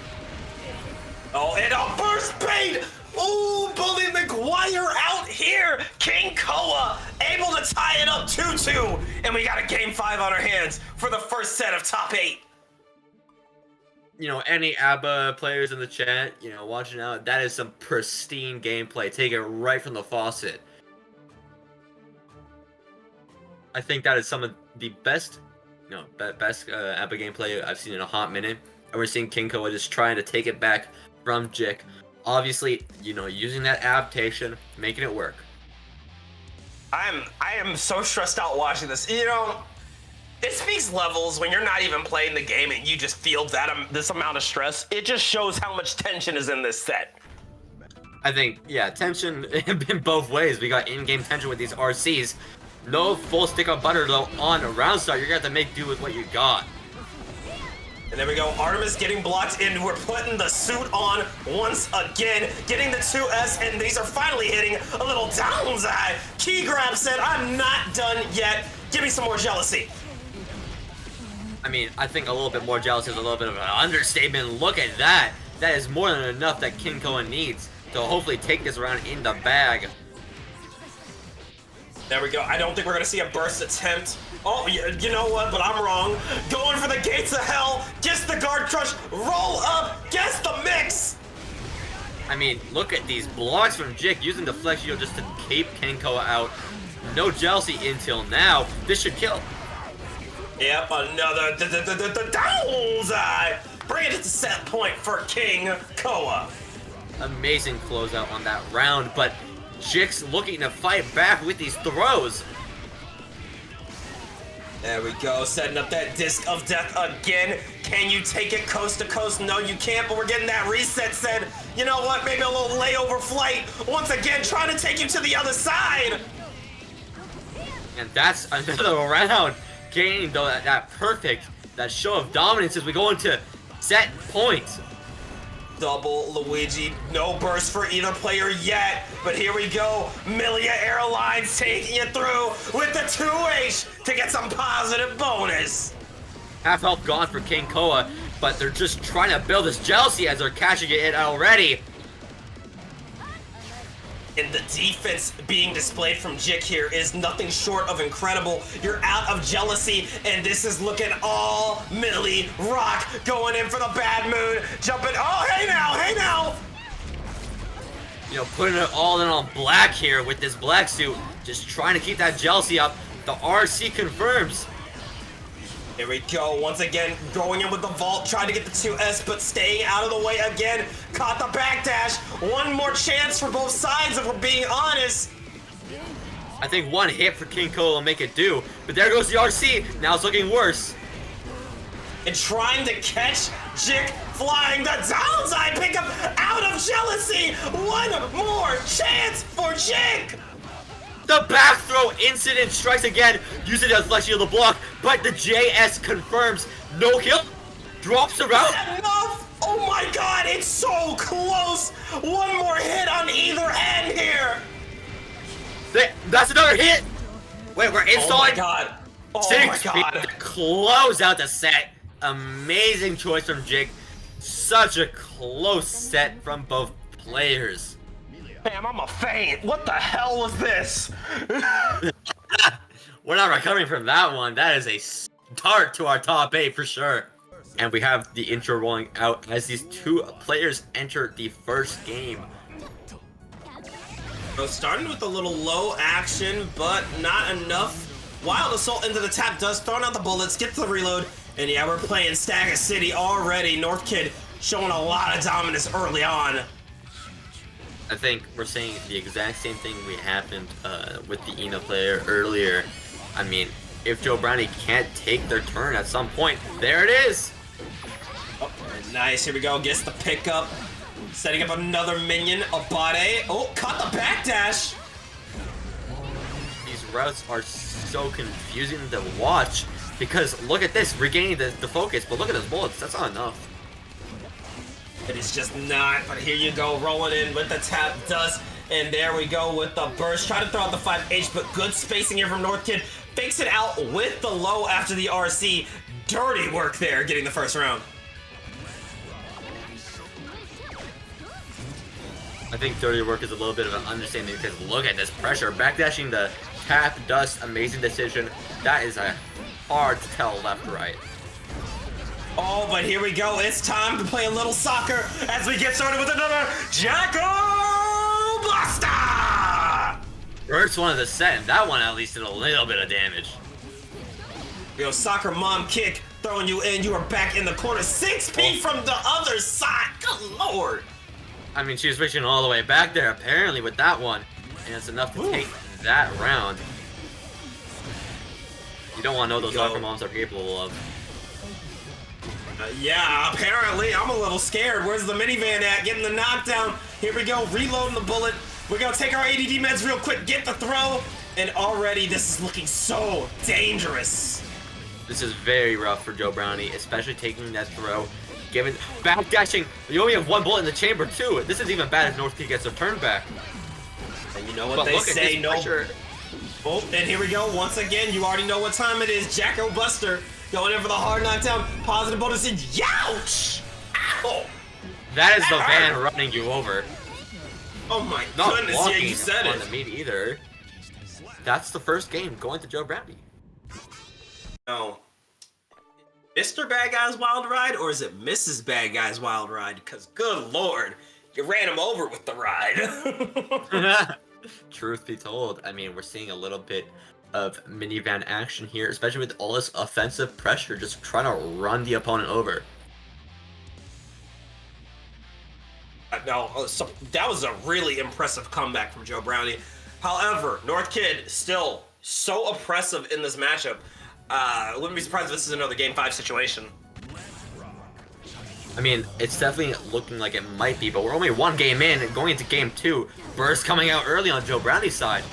Oh, and a burst bait! Ooh, Bully McGuire out here! King Koa able to tie it up 2-2, and we got a game 5 on our hands for the first set of top 8. You know, any ABBA players in the chat, you know, watching out, that is some pristine gameplay. Take it right from the faucet. I think that is some of the best, best ABBA gameplay I've seen in a hot minute. And we're seeing King Koa just trying to take it back from Jik. Obviously, you know, using that adaptation, making it work. I am so stressed out watching this. You know, it speaks levels when you're not even playing the game and you just feel this amount of stress. It just shows how much tension is in this set. I think, yeah, tension in both ways. We got in-game tension with these RCs. No full stick of butter, though, on a round start. You're going to have to make do with what you got. And there we go, Artemis getting blocked in. We're putting the suit on once again, getting the 2S, and these are finally hitting a little downside. Key grab said, I'm not done yet. Give me some more jealousy. I mean, I think a little bit more jealousy is a little bit of an understatement. Look at that. That is more than enough that King Koa needs to hopefully take this round in the bag. There we go. I don't think we're going to see a burst attempt. Oh, you know what? But I'm wrong. Going for the Gates of Hell. Gets the guard crush. Roll up. Gets the mix. I mean, look at these blocks from Jik using the flex shield just to keep King Koa out. No jealousy until now. This should kill. Yep, another downside. Bring it to set point for King Koa. Amazing closeout on that round, but Jik's looking to fight back with these throws. There we go, setting up that disc of death again. Can you take it coast to coast? No, you can't, but we're getting that reset said. You know what, maybe a little layover flight. Once again, trying to take you to the other side. And that's another round. Gaining though that show of dominance as we go into set points. Double Luigi, no burst for either player yet, but here we go. Milia Airlines taking you through with the 2H to get some positive bonus. Half health gone for King Koa, but they're just trying to build this jealousy as they're catching it already. And the defense being displayed from Jik here is nothing short of incredible. You're out of jealousy, and this is looking all Millie Rock going in for the bad mood, jumping. Oh, hey now! You know, putting it all in on Black here with this black suit, just trying to keep that jealousy up. The RC confirms. Here we go, once again, going in with the vault, trying to get the 2S, but staying out of the way again. Caught the backdash. One more chance for both sides, if we're being honest. I think one hit for King Cole will make it do, but there goes the RC. Now it's looking worse. And trying to catch Jik flying the downside pickup out of jealousy. One more chance for Jik. The back throw incident strikes again, using the flex shield to block, but the JS confirms no kill, drops around. Enough! Oh my god, it's so close! One more hit on either end here! That's another hit! Wait, we're installing. Oh my god! Oh 6 my god! feet to close out the set. Amazing choice from Jik. Such a close set from both players. Damn, I'm a faint. What the hell was this? We're not recovering from that one. That is a start to our top 8 for sure. And we have the intro rolling out as these two players enter the first game. So starting with a little low action, but not enough. Wild Assault into the tap does, throwing out the bullets, get to the reload. And yeah, we're playing Stagger City already. North Kid showing a lot of dominance early on. I think we're saying the exact same thing we happened with the Ina player earlier. I mean, if Joe Brownie can't take their turn at some point, there it is! Oh, nice, here we go, gets the pickup. Setting up another minion, Abade. Oh, caught the backdash! These routes are so confusing to watch, because look at this, regaining the focus, but look at those bullets, that's not enough. It is just not, but here you go, rolling in with the tap dust, and there we go with the burst. Try to throw out the 5H, but good spacing here from North Kid. Fakes it out with the low after the RC. Dirty work there, getting the first round. I think dirty work is a little bit of an understatement because look at this pressure. Backdashing the tap dust, amazing decision. That is a hard to tell left right. Oh, but here we go. It's time to play a little soccer as we get started with another Jackal Buster! First one of the set, and that one at least did a little bit of damage. Yo, soccer mom kick, throwing you in. You are back in the corner. 6P from the other side. Good lord. I mean, she was reaching all the way back there apparently with that one, and it's enough to take that round. You don't want to know those soccer moms are capable of. Yeah, apparently. I'm a little scared. Where's the minivan at? Getting the knockdown. Here we go, reloading the bullet. We're gonna take our ADD meds real quick, get the throw, and already this is looking so dangerous. This is very rough for Joe Brownie, especially taking that throw. Given backdashing, you only have one bullet in the chamber too. This is even bad if North Kid gets a turn back. And you know what they say, no pressure. Oh, and here we go, once again, you already know what time it is. Jacko Buster going in for the hard knockdown, positive bonus, and youch! Ow! That is the van running you over. Oh my Not goodness, yeah, you said on it. the meat either. That's the first game going to Joe Brownie. No. Mr. Bad Guy's Wild Ride, or is it Mrs. Bad Guy's Wild Ride? Because good lord, you ran him over with the ride. Truth be told, I mean, we're seeing a little bit of minivan action here, especially with all this offensive pressure, just trying to run the opponent over. No, so that was a really impressive comeback from Joe Brownie. However, North Kid still so oppressive in this matchup. Wouldn't be surprised if this is another Game 5 situation. I mean, it's definitely looking like it might be, but we're only one game in and going into Game 2. Burst coming out early on Joe Brownie's side.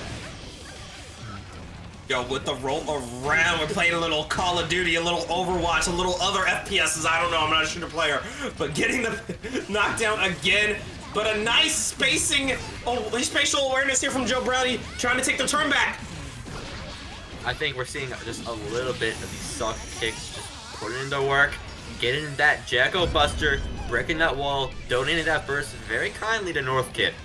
Yo, with the roll around, we're playing a little Call of Duty, a little Overwatch, a little other FPSs, I don't know, I'm not a shooter player. But getting the knockdown again, but a nice spacing, spatial awareness here from Joe Brownie, trying to take the turn back. I think we're seeing just a little bit of these suck kicks, just putting into work, getting that Jacko Buster, breaking that wall, donating that burst very kindly to North Kid.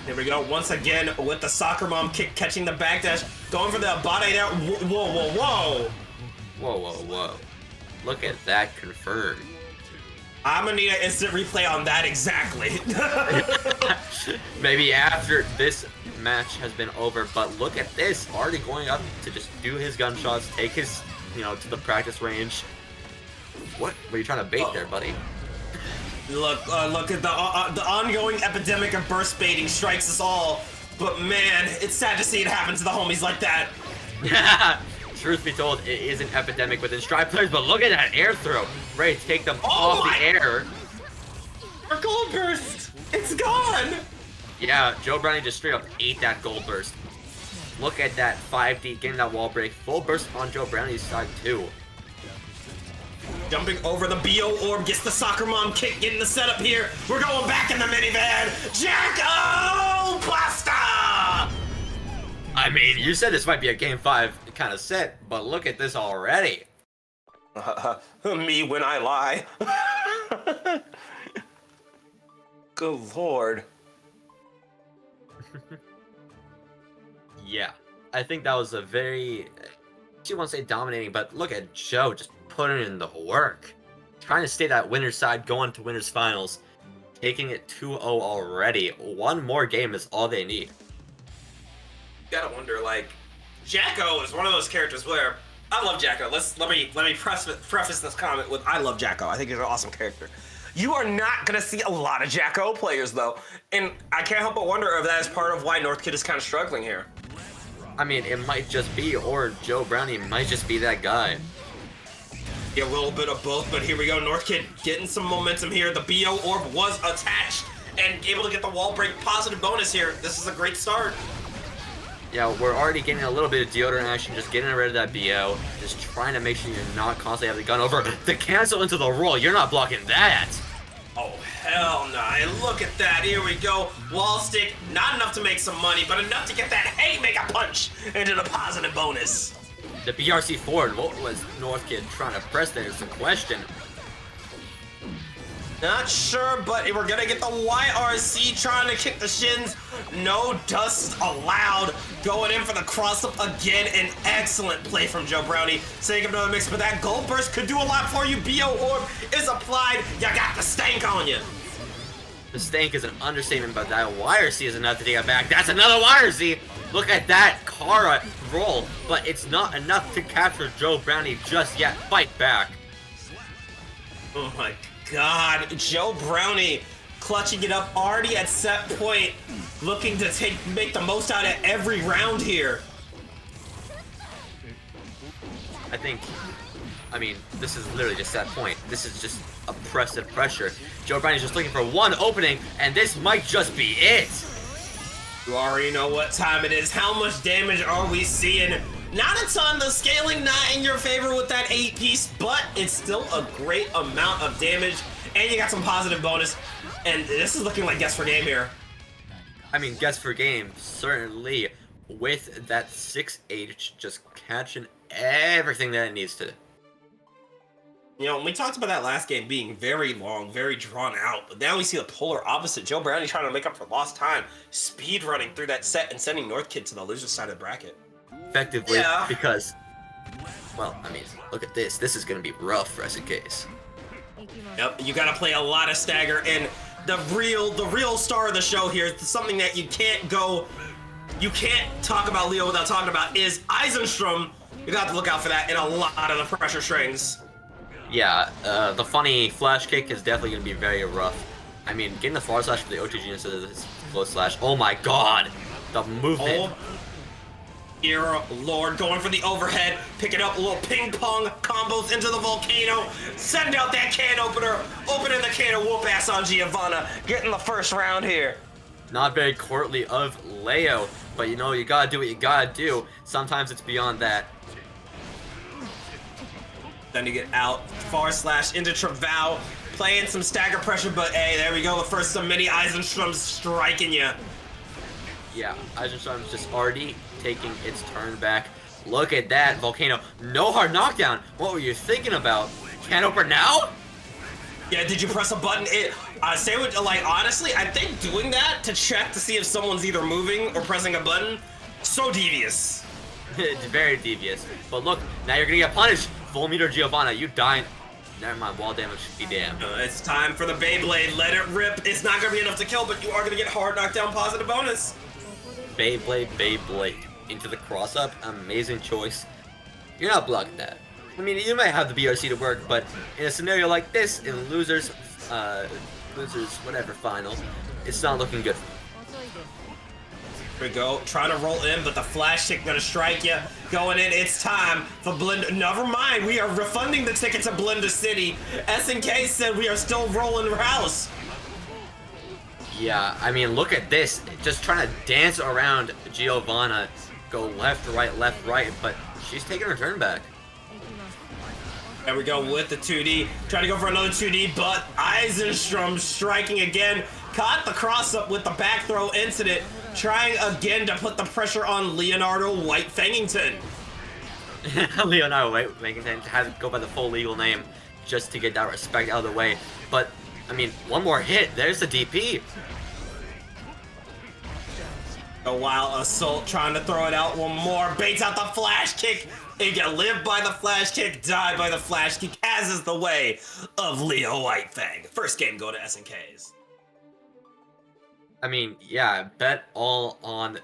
Here we go, once again with the soccer mom kick, catching the backdash, going for the body there. Whoa, whoa, whoa. Whoa, whoa, whoa. Look at that confirmed. I'm gonna need an instant replay on that exactly. Maybe after this match has been over, but look at this. Already going up to just do his gunshots, take his, to the practice range. What were you trying to bait there, buddy? Look at the ongoing epidemic of burst baiting strikes us all. But man, it's sad to see it happen to the homies like that. Truth be told, it is an epidemic within Strive players, but look at that air throw. Ready to take them off the air. Our gold burst! It's gone! Yeah, Joe Brownie just straight up ate that gold burst. Look at that 5D, getting that wall break. Full burst on Joe Brownie's side too. Jumping over the BO orb, gets the soccer mom kick, getting the setup here. We're going back in the minivan. Jacko Pasta! I mean, you said this might be a Game 5 kind of set, but look at this already. Me when I lie. Good lord. Yeah, I think that was a very, she won't say dominating, but look at Joe just putting in the work. Trying to stay that winner's side, going to winner's finals. Taking it 2-0 already. One more game is all they need. You gotta wonder, like, Jacko is one of those characters where I love Jacko. Let me preface this comment with I love Jacko. I think he's an awesome character. You are not gonna see a lot of Jacko players though, and I can't help but wonder if that is part of why North Kid is kind of struggling here. I mean, it might just be, or Joe Brownie might just be that guy. Yeah, a little bit of both, but here we go. North Kid getting some momentum here. The BO orb was attached and able to get the wall break. Positive bonus here. This is a great start. Yeah, we're already getting a little bit of deodorant action, just getting rid of that BO, just trying to make sure you're not constantly having the gun over the cancel into the roll. You're not blocking that. Oh, hell no. And look at that. Here we go. Wall stick. Not enough to make some money, but enough to get that haymaker punch into the positive bonus. The BRC forward, what was North Kid trying to press there is the question. Not sure, but we're gonna get the YRC trying to kick the shins. No dust allowed. Going in for the cross-up again. An excellent play from Joe Brownie. Setting up another mix, but that gold burst could do a lot for you. BO orb is applied. You got the stank on you. The stank is an understatement, but that YRC is enough to take it back. That's another YRC! Look at that Kara roll, but it's not enough to capture Joe Brownie just yet. Fight back. Oh my God, Joe Brownie clutching it up already at set point, looking to make the most out of every round here. I mean, this is literally just set point. This is just oppressive pressure. Joe Brownie's just looking for one opening, and this might just be it. You already know what time it is. How much damage are we seeing? Not a ton. The scaling not in your favor with that 8-piece, but it's still a great amount of damage. And you got some positive bonus. And this is looking like guess for game here. I mean, guess for game, certainly. With that 6H just catching everything that it needs to. You know, we talked about that last game being very long, very drawn out, but now we see the polar opposite. Joe Brownie trying to make up for lost time, speed running through that set and sending North Kid to the loser side of the bracket. Effectively, because, well, I mean, look at this. This is going to be rough for SNKs. Yep, you got to play a lot of stagger, and the real star of the show here, something that you can't talk about Leo without talking about, is Eisenstrom. You got to look out for that in a lot of the pressure strings. Yeah, the funny flash kick is definitely going to be very rough. I mean, getting the forward slash for the OTG instead of this close slash. Oh my God, the movement. Oh, dear Lord, going for the overhead, picking up a little ping pong combos into the volcano, send out that can opener, opening the can of whoop ass on Giovanna, getting the first round here. Not very courtly of Leo, but you know, you gotta do what you gotta do. Sometimes it's beyond that. Then you get out, far slash into Travau, playing some stagger pressure, but hey, there we go, the first of many Eisenstroms striking you. Yeah, Eisenstrom's just already taking its turn back. Look at that, Volcano. No hard knockdown. What were you thinking about? Can't open now? Yeah, did you press a button? Like, honestly, I think doing that to check to see if someone's either moving or pressing a button, so devious. It's very devious. But look, now you're gonna get punished. Full meter Giovanna, you dying. Never mind, wall damage, be damned. It's time for the Beyblade. Let it rip. It's not gonna be enough to kill, but you are gonna get hard knockdown positive bonus. Beyblade. Into the cross-up, amazing choice. You're not blocking that. I mean, you might have the BRC to work, but in a scenario like this, in losers whatever final, it's not looking good. Here we go, trying to roll in, but the flash kick gonna strike you. Going in, it's time for Blender. Never mind, we are refunding the ticket to Blender City. SNK said we are still rolling house. Yeah, I mean, look at this. Just trying to dance around Giovanna, go left, right, but she's taking her turn back. There we go with the 2D. Trying to go for another 2D, but Eisenstrom striking again. Caught the cross-up with the back throw incident. Trying again to put the pressure on Leonardo White-Fangington. Leonardo White-Fangington has to go by the full legal name just to get that respect out of the way. But, I mean, one more hit. There's the DP. A wild assault trying to throw it out one more. Baits out the flash kick. You can live by the flash kick, die by the flash kick, as is the way of Leo Whitefang. First game go to SNKs. I mean, yeah, bet all on,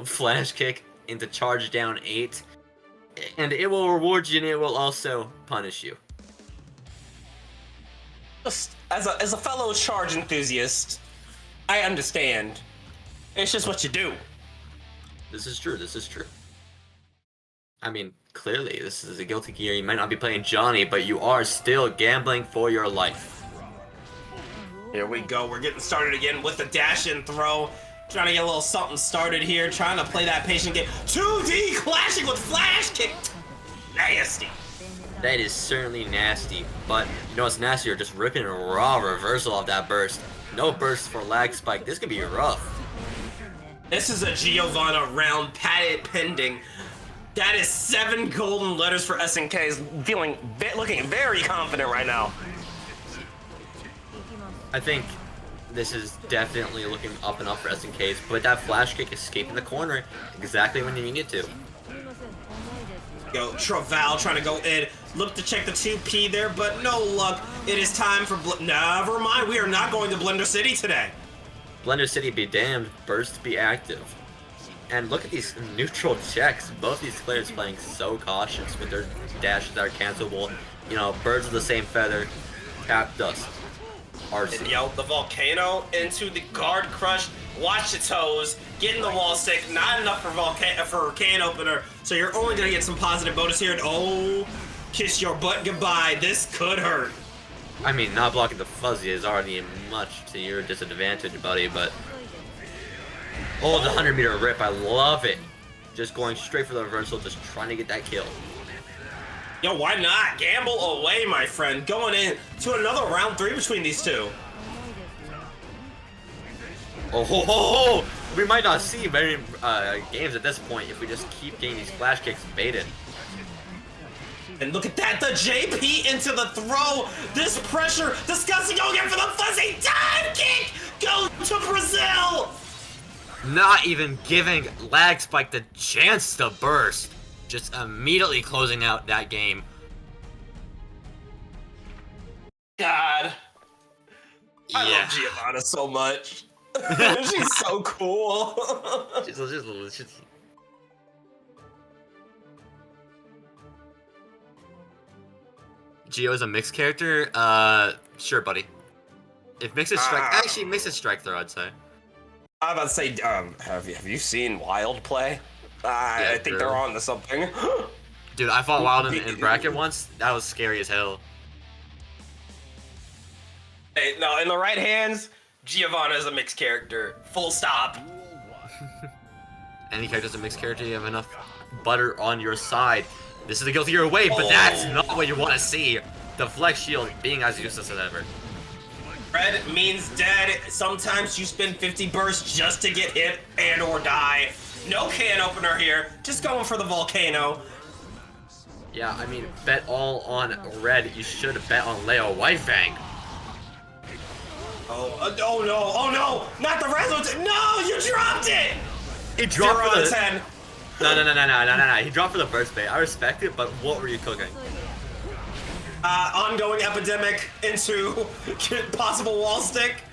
flash kick into charge down 8. And it will reward you and it will also punish you. Just as a fellow charge enthusiast, I understand. It's just what you do. This is true. I mean, clearly, this is a Guilty Gear. You might not be playing Johnny, but you are still gambling for your life. Here we go. We're getting started again with the dash and throw. Trying to get a little something started here. Trying to play that patient game. 2D clashing with flash kick. Nasty. That is certainly nasty, but you know what's nastier? Just ripping a raw reversal off that burst. No burst for lag spike. This could be rough. This is a Giovanna round, padded pending. That is 7 golden letters for SNKs, looking very confident right now. I think this is definitely looking up and up for SNKs, but that flash kick escaping the corner exactly when you need it to. Go, Traval trying to go in. Look to check the 2P there, but no luck. It is time for never mind, we are not going to Blender City today. Blender City be damned, burst be active. And look at these neutral checks. Both these players playing so cautious with their dashes that are cancelable. Birds of the same feather, tap dust. RC. And the volcano into the guard crush. Watch the toes. Getting the wall stick. Not enough for can opener. So you're only gonna get some positive bonus here. And oh, kiss your butt goodbye. This could hurt. I mean, not blocking the fuzzy is already much to your disadvantage, buddy. But oh, the 100-meter rip. I love it. Just going straight for the reversal. Just trying to get that kill. Yo, why not? Gamble away, my friend. Going in to another round 3 between these two. Oh, ho, ho, ho. We might not see many games at this point if we just keep getting these flash kicks baited. And look at that, the JP into the throw. This pressure, disgusting. Go again for the fuzzy dive kick. Go to Brazil. Not even giving lag spike the chance to burst. Just immediately closing out that game. God. I love Giovanna so much. She's so cool. Gio's a mixed character? Sure, buddy. If mixed is strike, actually mixed is strike throw, I'd say. I'm about to say, have you seen Wild play? I think they're on to something. Dude, I fought Wild in bracket once. That was scary as hell. Hey, no, in the right hands, Giovanna is a mixed character. Full stop. Any character's a mixed character, you have enough butter on your side. This is a Guilty Gear away, but that's not what you want to see. The flex shield being as useless as ever. Red means dead. Sometimes you spend 50 bursts just to get hit and or die. No can opener here. Just going for the volcano. Yeah, I mean, bet all on red. You should bet on Leo Whitefang. Oh no, oh no, not the Razzle. No, you dropped it. He dropped 0 for out of the 10. No. He dropped for the burst bait. I respect it, but what were you cooking? Ongoing epidemic into possible wall stick.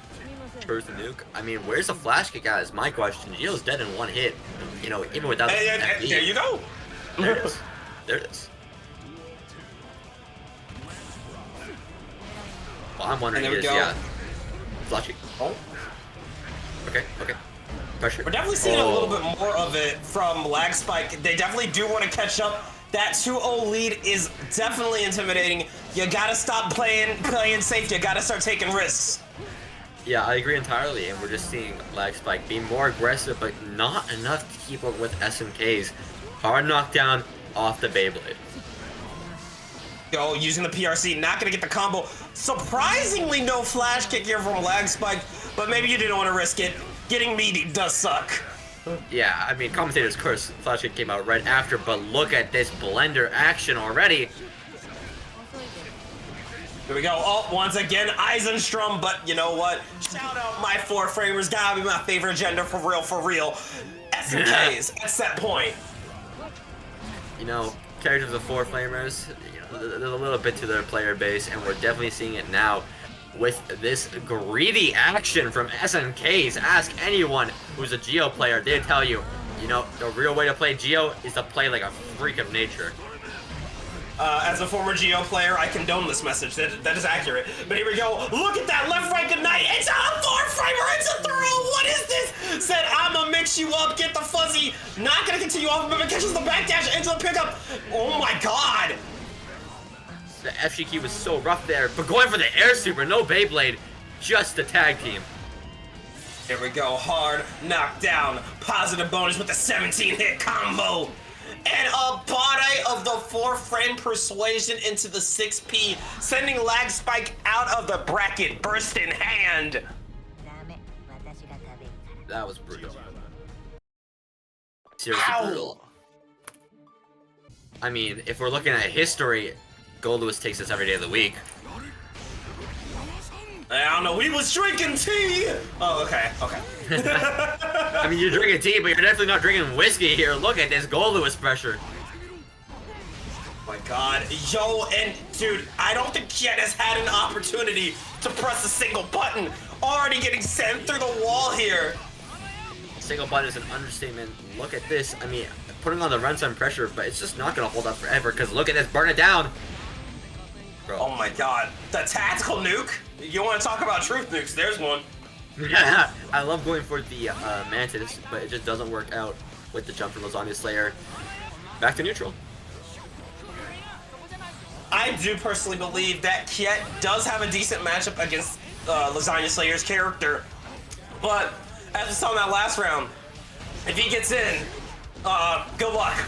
Burst the nuke. I mean, where's the flash kick at is my question. Gio's dead in one hit. You know, even without There you go. There it is. There it is. Well, I'm wondering is, yeah. Flash kick. Oh. Okay. Pressure. We're definitely seeing a little bit more of it from Lag Spike. They definitely do want to catch up. That 2-0 lead is definitely intimidating. You gotta stop playing safe. You gotta start taking risks. Yeah, I agree entirely, and we're just seeing Lag Spike be more aggressive, but not enough to keep up with SMK's. Hard knockdown off the Beyblade. Go using the PRC, not gonna get the combo. Surprisingly, no flash kick here from Lag Spike, but maybe you didn't want to risk it. Getting meaty does suck. Yeah, I mean, commentator's curse flash kick came out right after, but look at this blender action already. Here we go. Oh, once again, Eisenstrom, but you know what? Shout out my 4-framers. Gotta be my favorite gender for real, for real. SMKs at set point. You know, characters of 4-flamers, you know, there's a little bit to their player base, and we're definitely seeing it now with this greedy action from SMKs. Ask anyone who's a Geo player, they'll tell you, you know, the real way to play Geo is to play like a freak of nature. As a former Geo player, I condone this message. That is accurate. But here we go. Look at that left, right, good night. It's a 4-framer. It's a throw. What is this? Said, I'ma mix you up. Get the fuzzy. Not gonna continue off, but catches the backdash into the pickup. Oh my god. The FGQ was so rough there, but going for the air super, no Beyblade, just the tag team. Here we go. Hard knockdown. Positive bonus with the 17-hit combo. And a body of the 4-frame persuasion into the 6P, sending Lag Spike out of the bracket, burst in hand. That was brutal. Seriously brutal. I mean, if we're looking at history, Gold Lewis takes this every day of the week. I don't know, we was drinking tea! Oh, okay. I mean, you're drinking tea, but you're definitely not drinking whiskey here. Look at this Gold Lewis pressure. Oh my god. Yo, and dude, I don't think Jet has had an opportunity to press a single button. Already getting sent through the wall here. Single button is an understatement. Look at this. I mean, putting on the runtime pressure, but it's just not going to hold up forever, because look at this. Burn it down. Bro. Oh my god. The tactical nuke? You want to talk about truth nukes? There's one. Yeah, I love going for the Mantis, but it just doesn't work out with the jump from Lasagna Slayer. Back to neutral. I do personally believe that Kiet does have a decent matchup against Lasagna Slayer's character, but as we saw in that last round, if he gets in, good luck.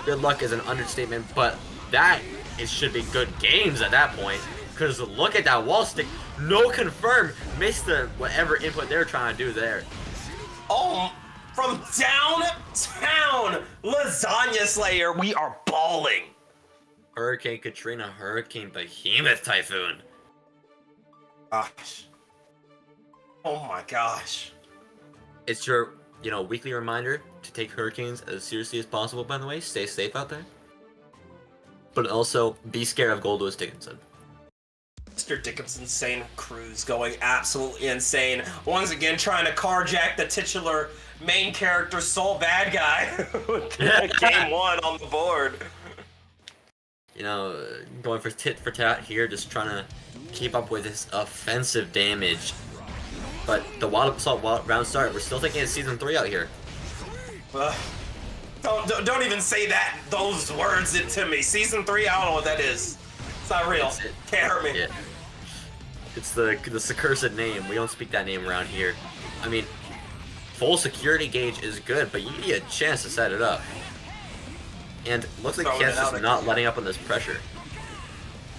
Good luck is an understatement, but that should be good games at that point. Because look at that wall stick. No confirm. Missed the whatever input they're trying to do there. Oh, from downtown, Lasagna Slayer, we are balling. Hurricane Katrina, Hurricane Behemoth Typhoon. Gosh. Oh my gosh. It's your, you know, weekly reminder to take hurricanes as seriously as possible, by the way. Stay safe out there. But also, be scared of Gold Lewis Dickinson. Mr. Dickinson's insane cruise going absolutely insane. Once again, trying to carjack the titular main character, Soul Badguy. Game 1 on the board. You know, going for tit for tat here, just trying to keep up with his offensive damage. But the Wild Assault round start, we're still thinking it's Season 3 out here. Don't even say those words into me. Season 3, I don't know what that is. It's not real. Can't hurt me. Yeah. It's the accursed name. We don't speak that name around here. I mean, full security gauge is good, but you need a chance to set it up. And looks like Kiet's just not letting up on this pressure.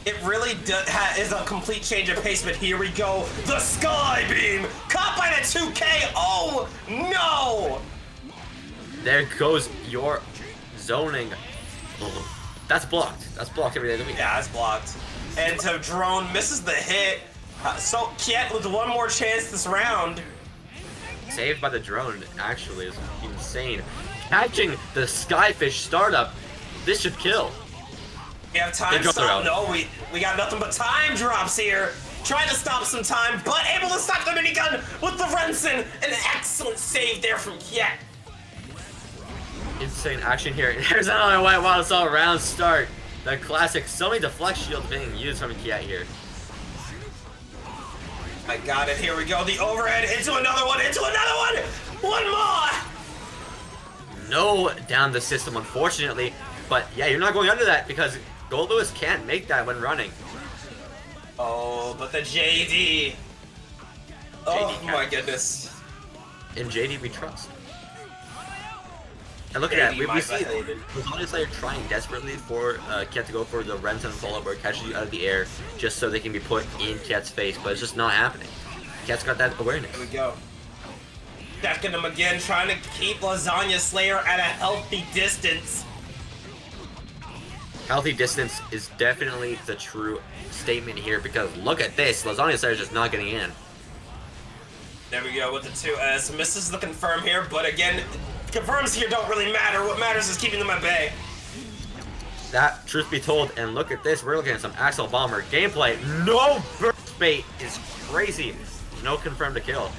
It really is a complete change of pace, but here we go. The Sky Beam! Caught by the 2K! Oh, no! There goes your zoning. Oh, that's blocked. That's blocked every day of the week. Yeah, that's blocked. And to Drone misses the hit. So Kiet with one more chance this round. Saved by the drone, actually, is insane. Catching the Skyfish startup, this should kill. We have time stop. No, we got nothing but time drops here. Trying to stop some time, but able to stop the minigun with the Rensen. An excellent save there from Kiet. Insane action here. There's another White Wild Assault round start. The classic Sony Deflect Shield being used from Kiet here. I got it. Here we go. The overhead into another one. Into another one. One more. No down the system, unfortunately. But yeah, you're not going under that because Gold Lewis can't make that when running. Oh, but the JD. Oh my goodness. In JD we trust. And look at that, we see Lasagna Slayer trying desperately for Kiet to go for the Rensen follow where it catches you out of the air just so they can be put in Kiet's face, but it's just not happening. Kiet's got that awareness. Here we go. Stacking him again, trying to keep Lasagna Slayer at a healthy distance. Healthy distance is definitely the true statement here because look at this, Lasagna Slayer is just not getting in. There we go with the 2S. Misses the confirm here, but again, confirms here don't really matter. What matters is keeping them at bay. That, truth be told, and look at this, we're looking at some Axel Bomber gameplay. No burst bait is crazy. No confirmed to kill.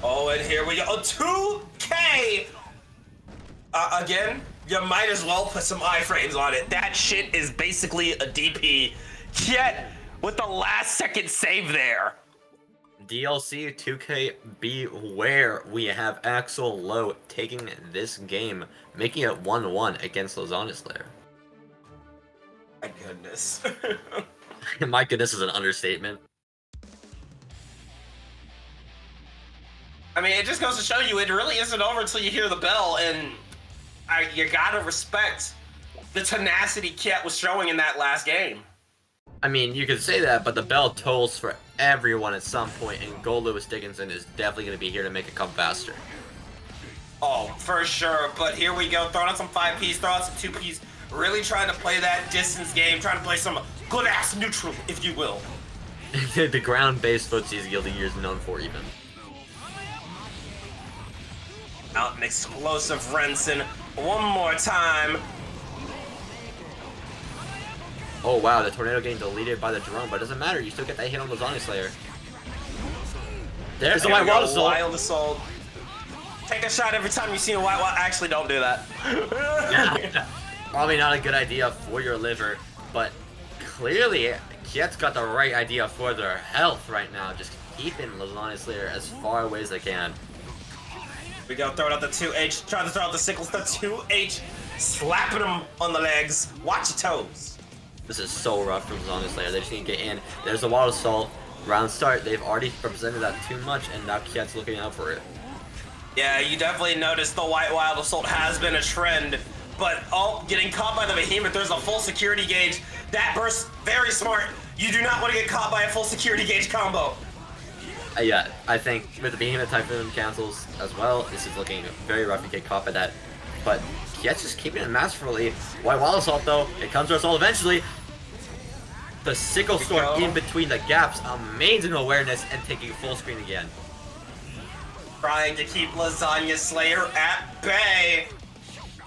Oh, and here we go. Oh, 2K! Again, you might as well put some iframes on it. That shit is basically a DP. Yet, with the last second save there. DLC 2K beware, we have Axel Low taking this game, making it 1-1 against Lasagna Slayer. My goodness. My goodness is an understatement. I mean, it just goes to show you it really isn't over until you hear the bell, and you gotta respect the tenacity Kiet was showing in that last game. I mean, you could say that, but the bell tolls for everyone at some point, and Gold Lewis Dickinson is definitely going to be here to make it come faster. Oh, for sure. But here we go, throwing out some 5Ps, throwing out some 2Ps, really trying to play that distance game, trying to play some good-ass neutral, if you will. The ground-based footsies Guilty Gear is known for, even. Out an explosive Rensen. One more time. Oh wow, the tornado getting deleted by the drone, but it doesn't matter, you still get that hit on the Lasagna Slayer. There's the White Wild Assault. Wild Assault. Take a shot every time you see a White Wild. Actually, don't do that. Yeah, probably not a good idea for your liver, but clearly Kiet's got the right idea for their health right now, just keeping Lasagna Slayer as far away as they can. We go, throwing out the 2H, trying to throw out the sickles, the 2H, slapping them on the legs. Watch your toes. This is so rough for Lasagna Slayer. They just need to get in. There's the Wild Assault. Round start. They've already represented that too much, and now Kiet's looking out for it. Yeah, you definitely noticed the White Wild Assault has been a trend, but getting caught by the Behemoth, there's a full security gauge. That burst, very smart. You do not want to get caught by a full security gauge combo. Yeah, I think with the Behemoth Typhoon cancels as well, this is looking very rough to get caught by that. But Kiet's just keeping it masterfully. White Wild Assault though, it comes to us all eventually. The Sickle Storm in between the gaps, amazing awareness and taking full screen again. Trying to keep Lasagna Slayer at bay.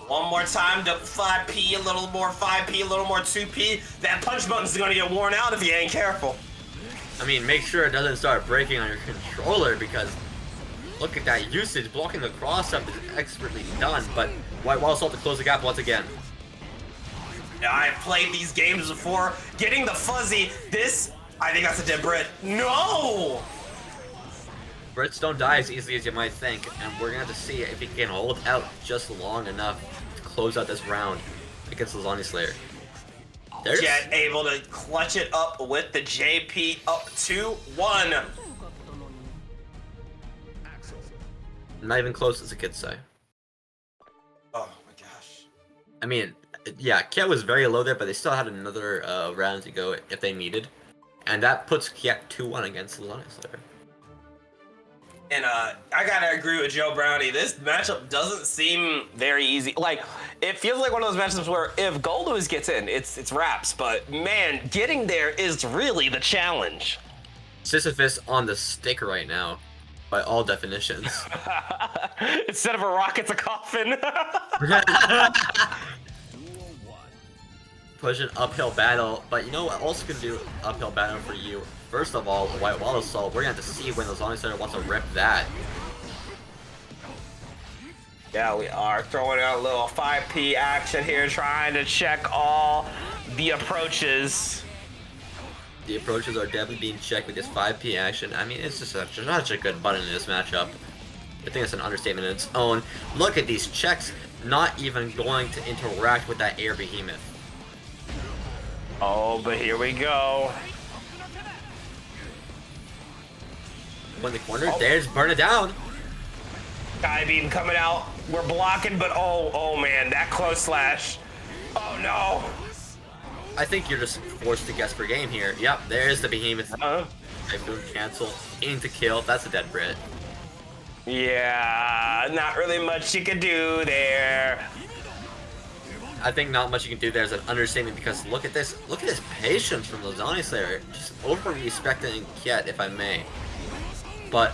One more time to 5P, a little more 5P, a little more 2P. That punch button's gonna get worn out if you ain't careful. I mean, make sure it doesn't start breaking on your controller because look at that usage. Blocking the cross-up is expertly done, but White Wild Assault to close the gap once again. Yeah, I've played these games before. Getting the fuzzy, I think that's a dead Brit. No! Brits don't die as easily as you might think, and we're gonna have to see if he can hold out just long enough to close out this round against Lasagna Slayer. Jet able to clutch it up with the JP up 2-1. Not even close, as the kids say. Oh my gosh. I mean, yeah, Kiet was very low there, but they still had another round to go if they needed. And that puts Kiet 2-1 against Lasagna Slayer. And I gotta agree with Joe Brownie. This matchup doesn't seem very easy. Like, it feels like one of those matchups where if Goldluz gets in, it's wraps. But man, getting there is really the challenge. Sisyphus on the stick right now, by all definitions. Instead of a rock, it's a coffin. Push an uphill battle, but you know what also can do uphill battle for you? First of all, White Wall Assault, we're gonna have to see when the Lasagna Center wants to rip that. Yeah, we are throwing out a little 5P action here, trying to check all the approaches. The approaches are definitely being checked with this 5P action. I mean, it's just such a good button in this matchup. I think it's an understatement in its own. Look at these checks, not even going to interact with that air behemoth. Oh, but here we go. When the corner, there's burn it down. Sky beam coming out. We're blocking, but oh man, that close slash. Oh no. I think you're just forced to guess per game here. Yep, there's the behemoth. Typhoon cancel into kill. That's a dead Brit. Yeah, not really much you can do there. I think not much you can do there is an understatement because look at this patience from Lasagna Slayer. Just over-respecting Kiet, if I may. But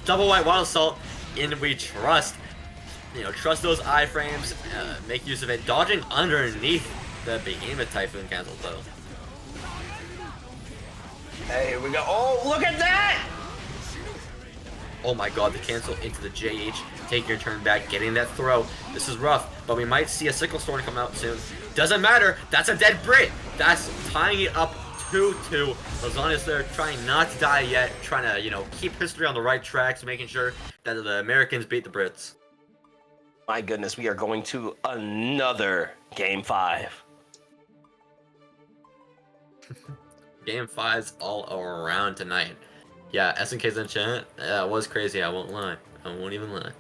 double White Wild Assault, in we trust. You know, trust those iframes, make use of it. Dodging underneath the Behemoth Typhoon cancel though. Hey, here we go. Oh, look at that! Oh my god, the cancel into the JH. Take your turn back, getting that throw. This is rough, but we might see a Sickle Storm come out soon. Doesn't matter, that's a dead Brit. That's tying it up 2-2. Lasagna Slayer trying not to die yet, trying to, you know, keep history on the right tracks, making sure that the Americans beat the Brits. My goodness, we are going to another Game 5. Game 5's all around tonight. Yeah, SNK's in chat. That was crazy, I won't lie. I won't even lie.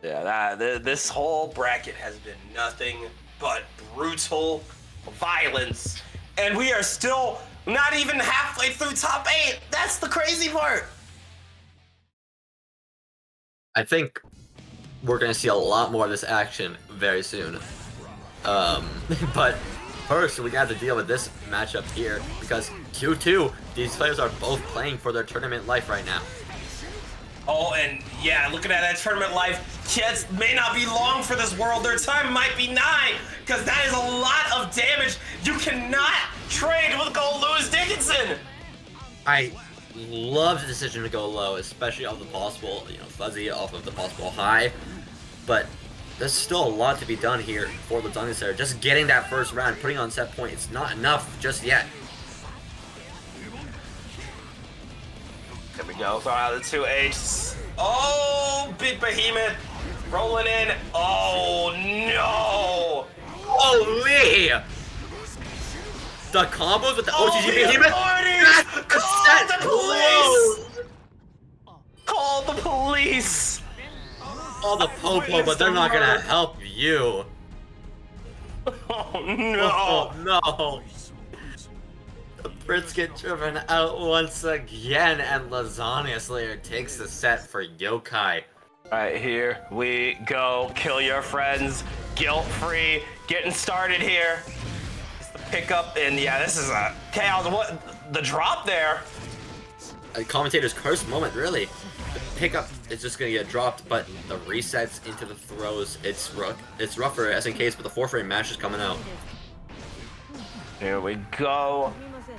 Yeah, this whole bracket has been nothing but brutal violence. And we are still not even halfway through top 8. That's the crazy part. I think we're going to see a lot more of this action very soon. But first, we got to deal with this matchup here because 2-2, these players are both playing for their tournament life right now. Oh, and yeah, looking at that tournament life, kids may not be long for this world. Their time might be nigh, because that is a lot of damage. You cannot trade with Goldluz Dickinson. I love the decision to go low, especially off the possible, you know, fuzzy off of the possible high. But there's still a lot to be done here for the Lasagna Slayer. Just getting that first round, putting on set point, it's not enough just yet. There we go, throw out the 2H. Oh, big behemoth rolling in. Oh no! Holy! The combos with the OTG behemoth. Call the police! Call the police! All the popo, but they're not gonna help you. Oh no! Oh no! The Brits get driven out once again, and Lasagna Slayer takes the set for Yokai. Alright, here we go. Kill your friends. Guilt-free. Getting started here. It's the pickup, and yeah, this is a chaos. What? The drop there? A commentator's cursed moment, really. The pickup is just gonna get dropped, but the resets into the throws, it's rough for SNKs, but the 4-frame mash is coming out. Here we go.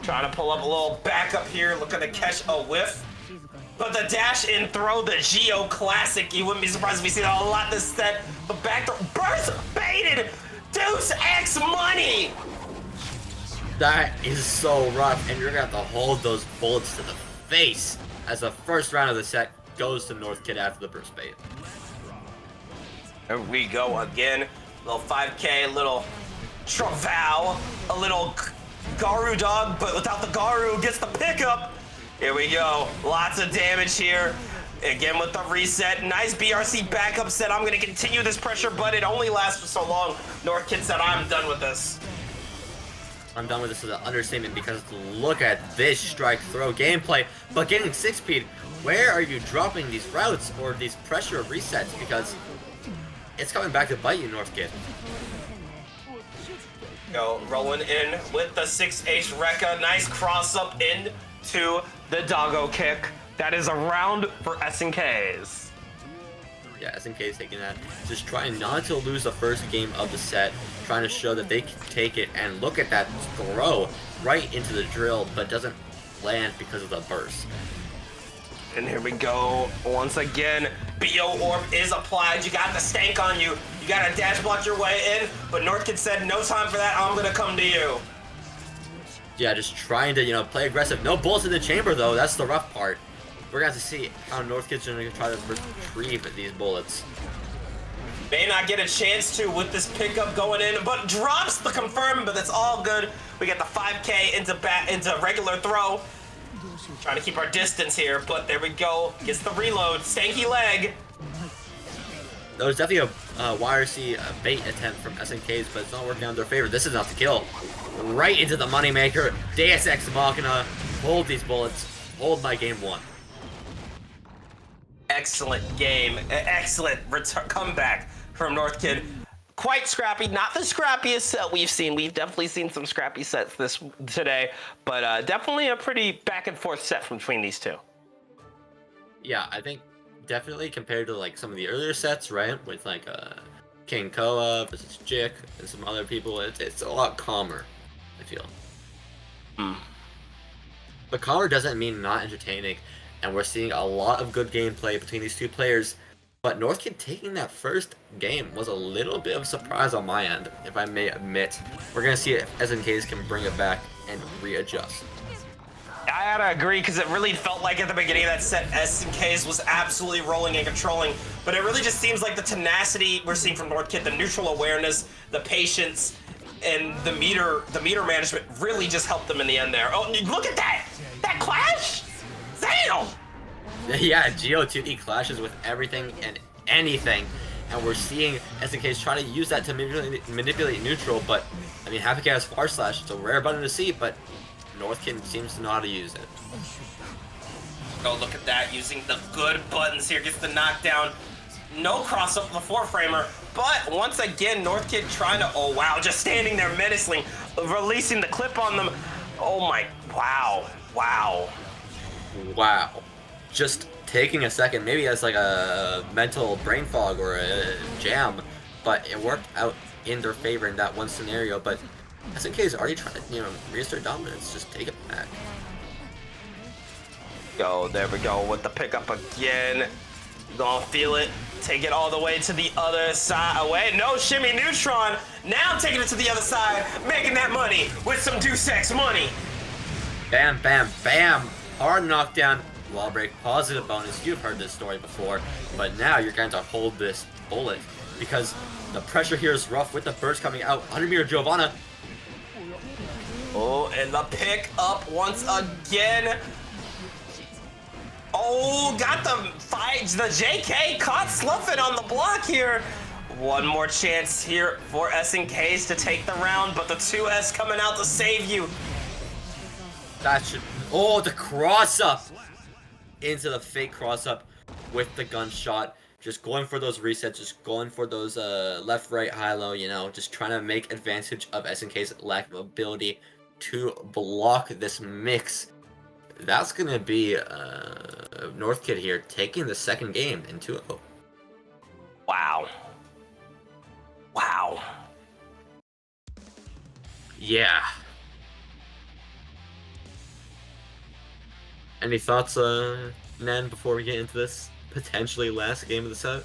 Trying to pull up a little backup here, looking to catch a whiff. But the dash in throw, the Geo classic, you wouldn't be surprised if we see that a lot this set. The back throw, burst baited, Deuce X money. That is so rough, and you're gonna have to hold those bullets to the face as the first round of the set goes to North Kid after the burst bait. Here we go again. Little 5K, little Travau, a little Garu dog, but without the Garu, gets the pickup. Here we go. Lots of damage here. Again with the reset. Nice BRC backup set. I'm going to continue this pressure, but it only lasts for so long. North Kid said, I'm done with this. I'm done with this as an understatement because look at this strike throw gameplay. But getting 6-speed, where are you dropping these routes or these pressure resets? Because it's coming back to bite you, Northkid. Go, rolling in with the 6H Rekka. Nice cross up into the doggo kick. That is a round for SNKs. Yeah, SNK is taking that. Just trying not to lose the first game of the set. Trying to show that they can take it, and look at that throw right into the drill, but doesn't land because of the burst. And here we go. Once again, BO Orb is applied. You got the stank on you. You got to dash block your way in, but Northkid said, no time for that. I'm going to come to you. Yeah, just trying to, you know, play aggressive. No bullets in the chamber, though. That's the rough part. We're going to have to see how Northkid's going to try to retrieve these bullets. May not get a chance to with this pickup going in, but drops the confirm, but that's all good. We get the 5K into regular throw. Trying to keep our distance here, but there we go. Gets the reload. Stanky leg. That was definitely a YRC bait attempt from SNKs, but it's not working out in their favor. This is enough to kill. Right into the moneymaker. Deus Ex Machina. Hold these bullets. Hold my game 1. Excellent game. Excellent comeback from Northkid. Quite scrappy. Not the scrappiest set we've seen. We've definitely seen some scrappy sets today, but definitely a pretty back and forth set between these two. Yeah, I think definitely compared to like some of the earlier sets, right? With like King Koa versus Jik and some other people, it's a lot calmer, I feel. But calmer doesn't mean not entertaining, and we're seeing a lot of good gameplay between these two players. But Northkid taking that first game was a little bit of a surprise on my end, if I may admit. We're going to see if SNKs can bring it back and readjust. I gotta agree, because it really felt like at the beginning of that set, SNKs was absolutely rolling and controlling, but it really just seems like the tenacity we're seeing from Northkid, the neutral awareness, the patience, and the meter management really just helped them in the end there. Oh, look at that! That clash! Damn! Yeah, Geo2D clashes with everything and anything, and we're seeing SNKs try to use that to manipulate neutral, but, I mean, Happy has Far Slash, it's a rare button to see, but Northkid seems to know how to use it. Oh, look at that, using the good buttons here, gets the knockdown. No cross up the 4-framer, but once again, Northkid trying to, oh wow, just standing there menacingly, releasing the clip on them. Oh my, wow. Just taking a second, maybe as like a mental brain fog or a jam, but it worked out in their favor in that one scenario. But SNK is already trying to, reassert dominance, just take it back. Go, there we go with the pickup again. Gonna feel it, take it all the way to the other side. Away, no shimmy neutron. Now taking it to the other side, making that money with some Deus Ex money. Bam, bam, bam. Hard knockdown. Wall break, positive bonus. You've heard this story before, but now you're going to hold this bullet because the pressure here is rough with the burst coming out. 100-meter Giovanna. Oh, and the pick up once again. Oh, got the JK caught sloughing on the block here. One more chance here for SNKs to take the round, but the 2S coming out to save you. That should. Oh, the cross up into the fake cross up with the gunshot. Just going for those resets, just going for those left, right, high, low, just trying to make advantage of SNK's lack of ability to block this mix. That's going to be Northkid here taking the second game in 2-0. Wow. Yeah. Any thoughts, Nen, before we get into this potentially last game of the set?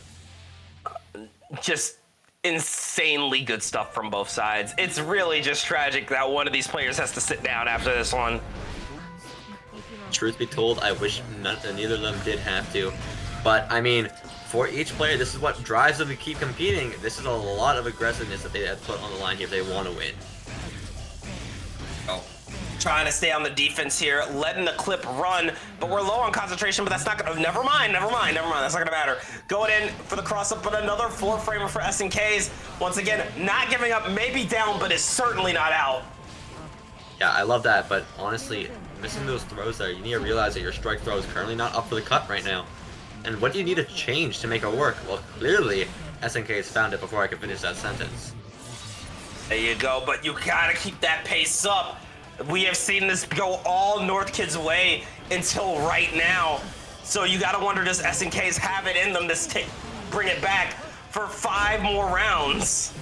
Just insanely good stuff from both sides. It's really just tragic that one of these players has to sit down after this one. Truth be told, I wish neither of them did have to. But, I mean, for each player, this is what drives them to keep competing. This is a lot of aggressiveness that they have to put on the line here if they want to win. Oh. Trying to stay on the defense here, letting the clip run, but we're low on concentration, but that's not gonna, never mind, that's not gonna matter. Going in for the cross up, but another 4-framer for SNKs. Once again, not giving up, maybe down, but is certainly not out. Yeah, I love that, but honestly, missing those throws there, you need to realize that your strike throw is currently not up for the cut right now. And what do you need to change to make it work? Well, clearly, SNK has found it before I can finish that sentence. There you go, but you gotta keep that pace up. We have seen this go all North Kid's way until right now. So you gotta wonder, does SNKs have it in them to bring it back for 5 more rounds?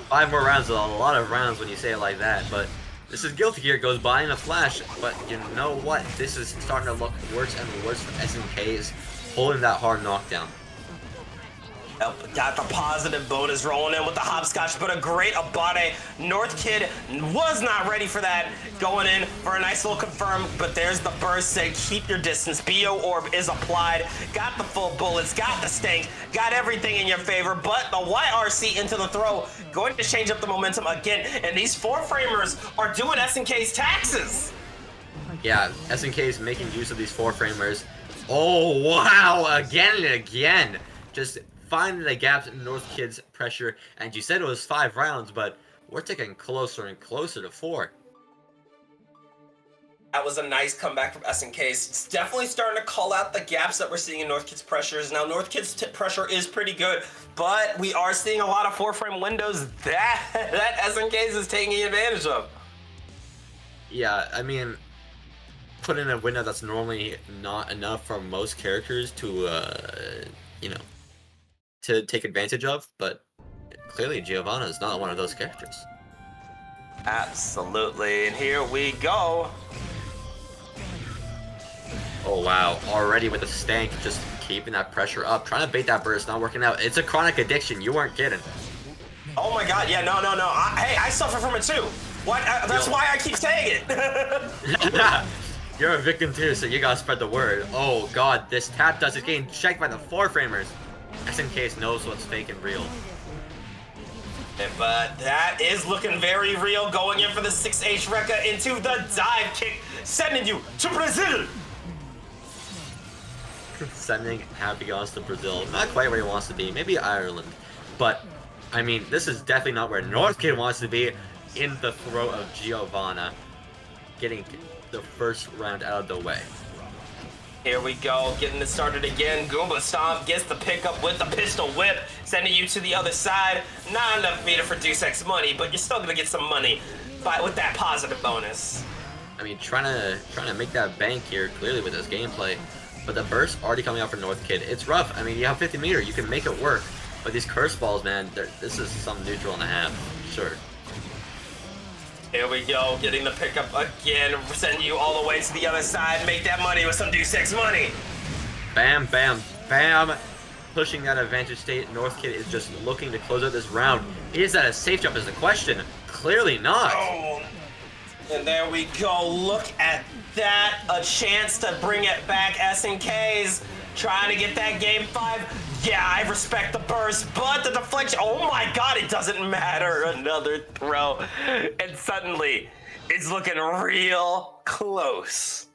5 more rounds is a lot of rounds when you say it like that, but this is Guilty Gear, goes by in a flash, but you know what? This is starting to look worse and worse for SNKs, holding that hard knockdown. Yep, got the positive bonus rolling in with the hopscotch, but a great Abate. North Kid was not ready for that, going in for a nice little confirm, but there's the burst, say keep your distance. BO Orb is applied, got the full bullets, got the stank, got everything in your favor, but the YRC into the throw, going to change up the momentum again, and these 4-framers are doing SNK's taxes. Yeah, SNK is making use of these 4-framers. Oh, wow, again and again. Just finding the gaps in North Kid's pressure, and you said it was 5 rounds, but we're taking closer and closer to 4. That was a nice comeback from SNK's. It's definitely starting to call out the gaps that we're seeing in North Kid's pressures. Now, North Kid's pressure is pretty good, but we are seeing a lot of 4-frame windows that SNK's is taking advantage of. Yeah, I mean, put in a window that's normally not enough for most characters to, you know, to take advantage of, but clearly Giovanna is not one of those characters. Absolutely, and here we go. Oh wow, already with the stank, just keeping that pressure up, trying to bait that burst, not working out. It's a chronic addiction, you weren't kidding. Oh my god, yeah, no. Hey, I suffer from it too. What? That's why I keep saying it. You're a victim too, so you gotta spread the word. Oh god, this tap dust is getting checked by the 4-framers. SNK knows what's fake and real. But that is looking very real, going in for the 6H Rekka into the dive kick, sending you to Brazil. Sending Happy Gauss to Brazil. Not quite where he wants to be, maybe Ireland. But, I mean, this is definitely not where North Kid wants to be, in the throat of Giovanna, getting the first round out of the way. Here we go, getting it started again. Goomba Stomp gets the pickup with the pistol whip, sending you to the other side. Not enough meter for Deus Ex money, but you're still gonna get some money with that positive bonus. I mean, trying to make that bank here, clearly with this gameplay. But the burst already coming out for North Kid. It's rough. I mean, you have 50 meter, you can make it work. But these curse balls, man, this is some neutral and a half, sure. Here we go, getting the pickup again, sending you all the way to the other side, make that money with some Deus Ex money. Bam, bam, bam. Pushing that advantage state. North Kid is just looking to close out this round. Is that a safe jump is the question? Clearly not. Oh, and there we go, look at that. A chance to bring it back. SNK's trying to get that game 5. Yeah, I respect the burst, but the deflection, oh my god, it doesn't matter. Another throw, and suddenly, it's looking real close.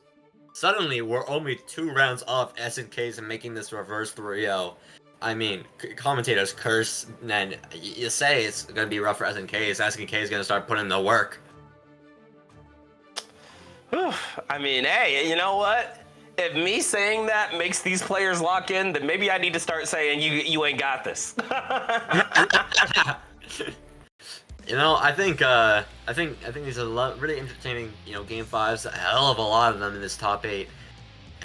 Suddenly, we're only 2 rounds off SNK's and making this reverse 3-0. I mean, commentators curse, and you say it's going to be rough for SNK's. SNK is going to start putting in the work. I mean, hey, you know what? If me saying that makes these players lock in, then maybe I need to start saying you ain't got this. You know, I think these are really entertaining. You know, game 5s, a hell of a lot of them in this top 8,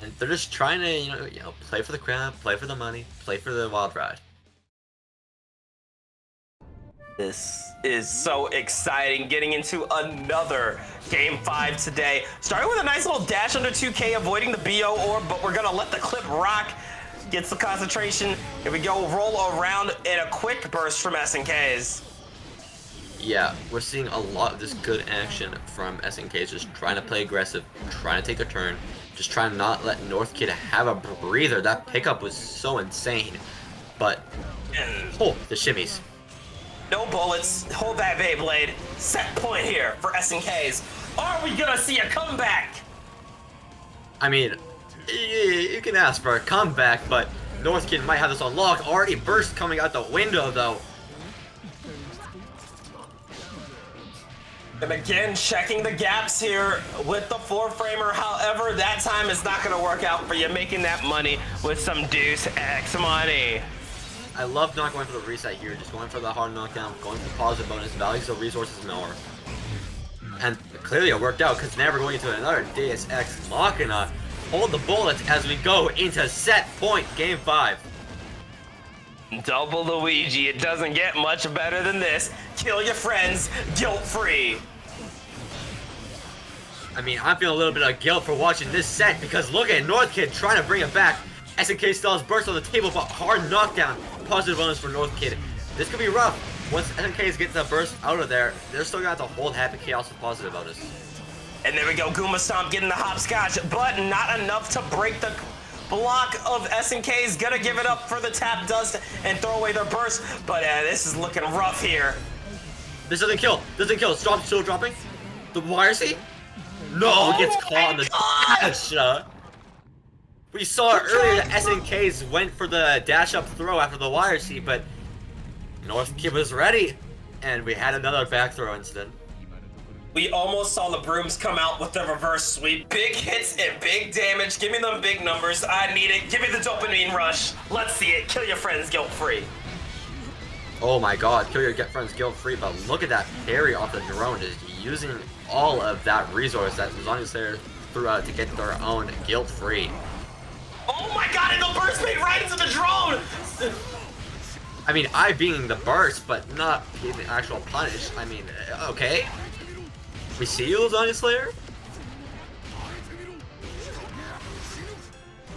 and they're just trying to you know play for the crowd, play for the money, play for the wild ride. This is so exciting, getting into another game 5 today. Starting with a nice little dash under 2K, avoiding the BO orb, but we're gonna let the clip rock. Gets the concentration. Here we go, roll around in a quick burst from SNK's. Yeah, we're seeing a lot of this good action from SNK's, just trying to play aggressive, trying to take their turn, just trying to not let North Kid have a breather. That pickup was so insane. But, oh, the shimmies. No bullets, hold that Beyblade. Set point here for SNK's. Are we gonna see a comeback? I mean, you can ask for a comeback, but North Kid might have this on lock. Already burst coming out the window, though. And again, checking the gaps here with the 4-framer. However, that time is not going to work out for you, making that money with some Deuce X money. I love not going for the reset here, just going for the hard knockdown, going for the positive bonus, values of resources more. And clearly it worked out, because now we're going into another Deus Ex Machina. Hold the bullets as we go into set point, game 5. Double Luigi, it doesn't get much better than this. Kill your friends, guilt-free. I mean, I'm feeling a little bit of guilt for watching this set, because look at North Kid trying to bring it back. SNK still has burst on the table, but hard knockdown. Positive bonus for North Kid. This could be rough. Once SNK gets the burst out of there, they're still gonna have to hold Happy Chaos with positive bonus. And there we go, Goomba Stomp getting the hopscotch, but not enough to break the block of SNK's. Gonna give it up for the tap dust and throw away their burst, but this is looking rough here. This doesn't kill. Doesn't kill. Stop, still dropping. The wire seat? No, it gets caught on the dash. We saw earlier that SNK's went for the dash up throw after the wire seat, but North Kid was ready, and we had another back throw incident. We almost saw the brooms come out with the reverse sweep. Big hits and big damage. Give me them big numbers. I need it. Give me the dopamine rush. Let's see it. Kill your friends guilt-free. Oh my god, kill your friends guilt-free, but look at that parry off the drone, just using all of that resource that Lasagna's there throughout to get their own guilt-free. Oh my god, and the burst made right into the drone! I mean, I being the burst, but not being the actual punish. I mean, okay. We see you, Lasagna Slayer?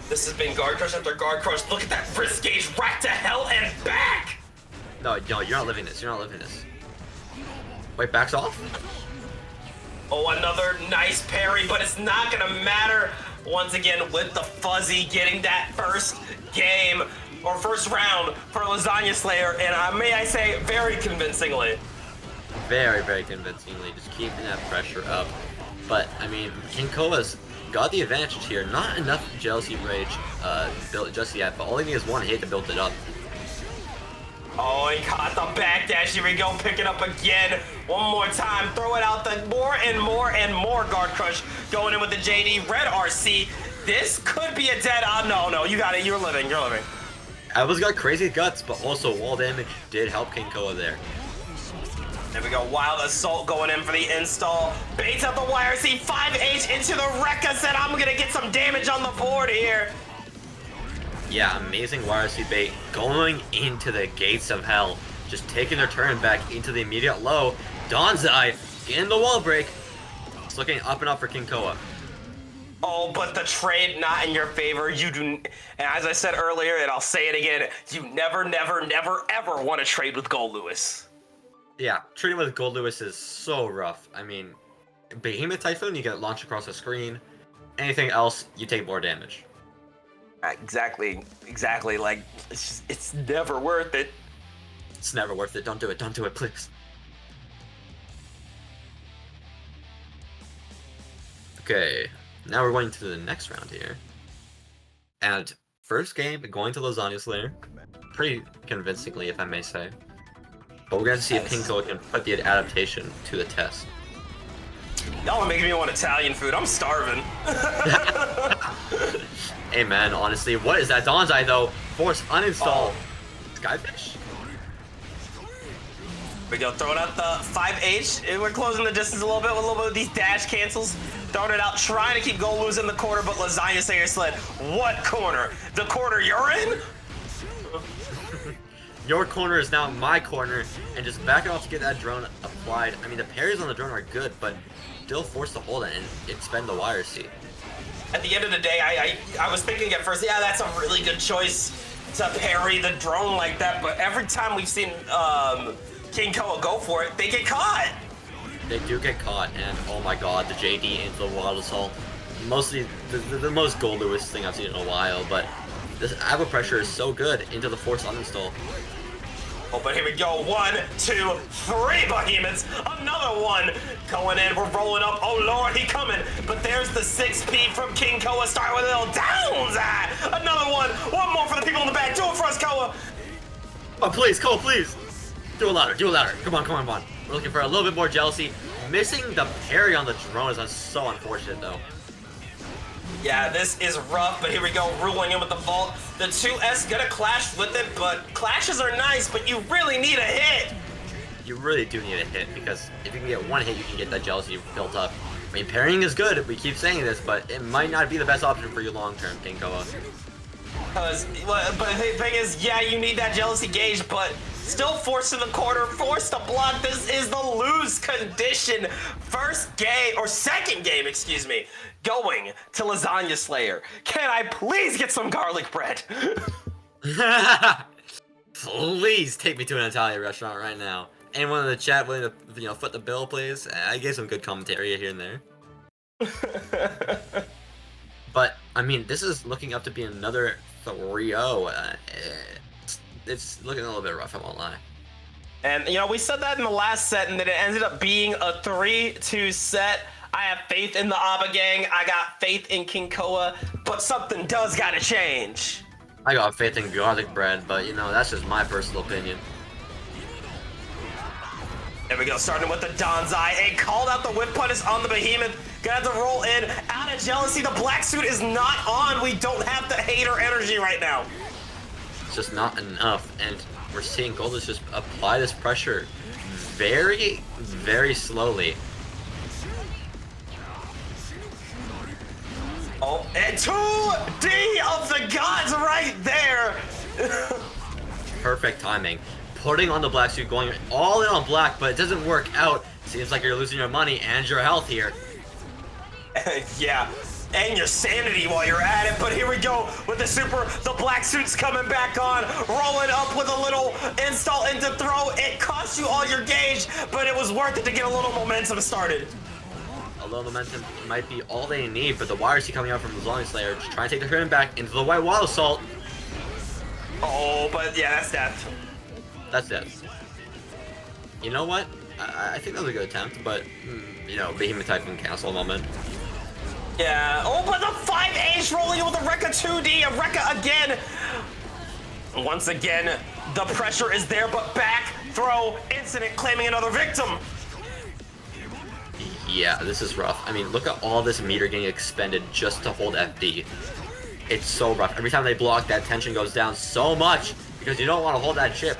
This has been guard crush after guard crush. Look at that wrist gauge right to hell and back! No, you're not living this. You're not living this. Wait, backs off? Oh, another nice parry, but it's not gonna matter. Once again, with the fuzzy getting that first game, or first round for Lasagna Slayer, and may I say, very convincingly. Very, very convincingly, just keeping that pressure up. But, I mean, King Koa's got the advantage here. Not enough Jealousy Rage built just yet, but all he needs is one hit to build it up. Oh, he caught the backdash. Here we go, pick it up again. One more time, throw it out the more and more and more guard crush. Going in with the JD, red RC. This could be a dead, no, you got it, you're living. Elbo's got crazy guts, but also wall damage did help King Koa there. There we go, Wild Assault going in for the install. Baits out the YRC, 5H into the Rekka set. I'm gonna get some damage on the board here. Yeah, amazing YRC bait going into the gates of hell. Just taking their turn back into the immediate low. Donzai getting the wall break. It's looking up and up for King Koa. Oh, but the trade not in your favor. You do, and as I said earlier, and I'll say it again, you never, ever want to trade with Gold Lewis. Yeah, trading with Gold Lewis is so rough. I mean, Behemoth Typhoon, you get launched across the screen. Anything else, you take more damage. Exactly. Like, it's never worth it. It's never worth it. Don't do it, please. Okay, now we're going to the next round here. And first game, going to Lasagna Slayer. Pretty convincingly, if I may say. But we're going to see if King Koa can put the adaptation to the test. Y'all are making me want Italian food. I'm starving. Hey man, honestly, what is that Donzai though? Force uninstall. Skyfish? We go, throwing out the 5H. We're closing the distance a little bit with these dash cancels. Throwing it out, trying to keep Gold Lewis in the corner, but Lasagna Slayer sled. What corner? The corner you're in? Your corner is now my corner, and just back it off to get that drone applied. I mean, the parries on the drone are good, but still force to hold it and expend the wire seat. At the end of the day, I was thinking at first, yeah, that's a really good choice to parry the drone like that, but every time we've seen King Koa go for it, they get caught. They do get caught, and oh my god, the JD into the Wild Assault. Mostly the most Gold Lewis thing I've seen in a while, but this Ava pressure is so good into the force uninstall. Oh, but here we go. 1, 2, 3 behemoths. Another one going in. We're rolling up. Oh, Lord, he coming. But there's the 6P from King Koa. Start with a little downs. Another one. One more for the people in the back. Do it for us, Koa. Oh, please, Koa, please. Do it louder. Come on. We're looking for a little bit more jealousy. Missing the parry on the drone is so unfortunate, though. Yeah, this is rough, but here we go, ruling in with the vault. The 2S gonna clash with it, but clashes are nice, but you really need a hit. You really do need a hit, because if you can get one hit, you can get that jealousy built up. I mean, parrying is good, we keep saying this, but it might not be the best option for you long-term, King Koa. But the thing is, yeah, you need that jealousy gauge, but still forced in the corner, forced to block. This is the lose condition. First game, or second game, excuse me, going to Lasagna Slayer. Can I please get some garlic bread? Please take me to an Italian restaurant right now. Anyone in the chat willing to, foot the bill, please? I gave some good commentary here and there. But, I mean, this is looking up to be another 3-0. It's looking a little bit rough, I won't lie. And, we said that in the last set, and then it ended up being a 3-2 set. I have faith in the Abba gang. I got faith in King Koa, but something does gotta change. I got faith in garlic bread, but, that's just my personal opinion. There we go, starting with the Donzai. A called out the whip punish on the Behemoth. Gonna have to roll in. Out of jealousy, the black suit is not on. We don't have the hater energy right now. It's just not enough, and we're seeing Goldust just apply this pressure very, very slowly. Oh, and 2D of the gods right there. Perfect timing. Putting on the black suit, going all in on black, but it doesn't work out. Seems like you're losing your money and your health here. Yeah, and your sanity while you're at it, but here we go with the super. The black suit's coming back on, rolling up with a little install into throw. It cost you all your gauge, but it was worth it to get a little momentum started. A little momentum might be all they need, but the YRC coming out from the Lasagna Slayer, just trying to take the Hidden back into the White Wild Assault. Oh, but yeah, that's death. That's death. You know what? I think that was a good attempt, but, Behemoth Typhoon cancel moment. Yeah, oh, but the 5H rolling with a Rekka 2D, a Rekka again. Once again, the pressure is there, but back throw incident claiming another victim. Yeah, this is rough. I mean, look at all this meter getting expended just to hold FD. It's so rough. Every time they block, that tension goes down so much because you don't want to hold that chip.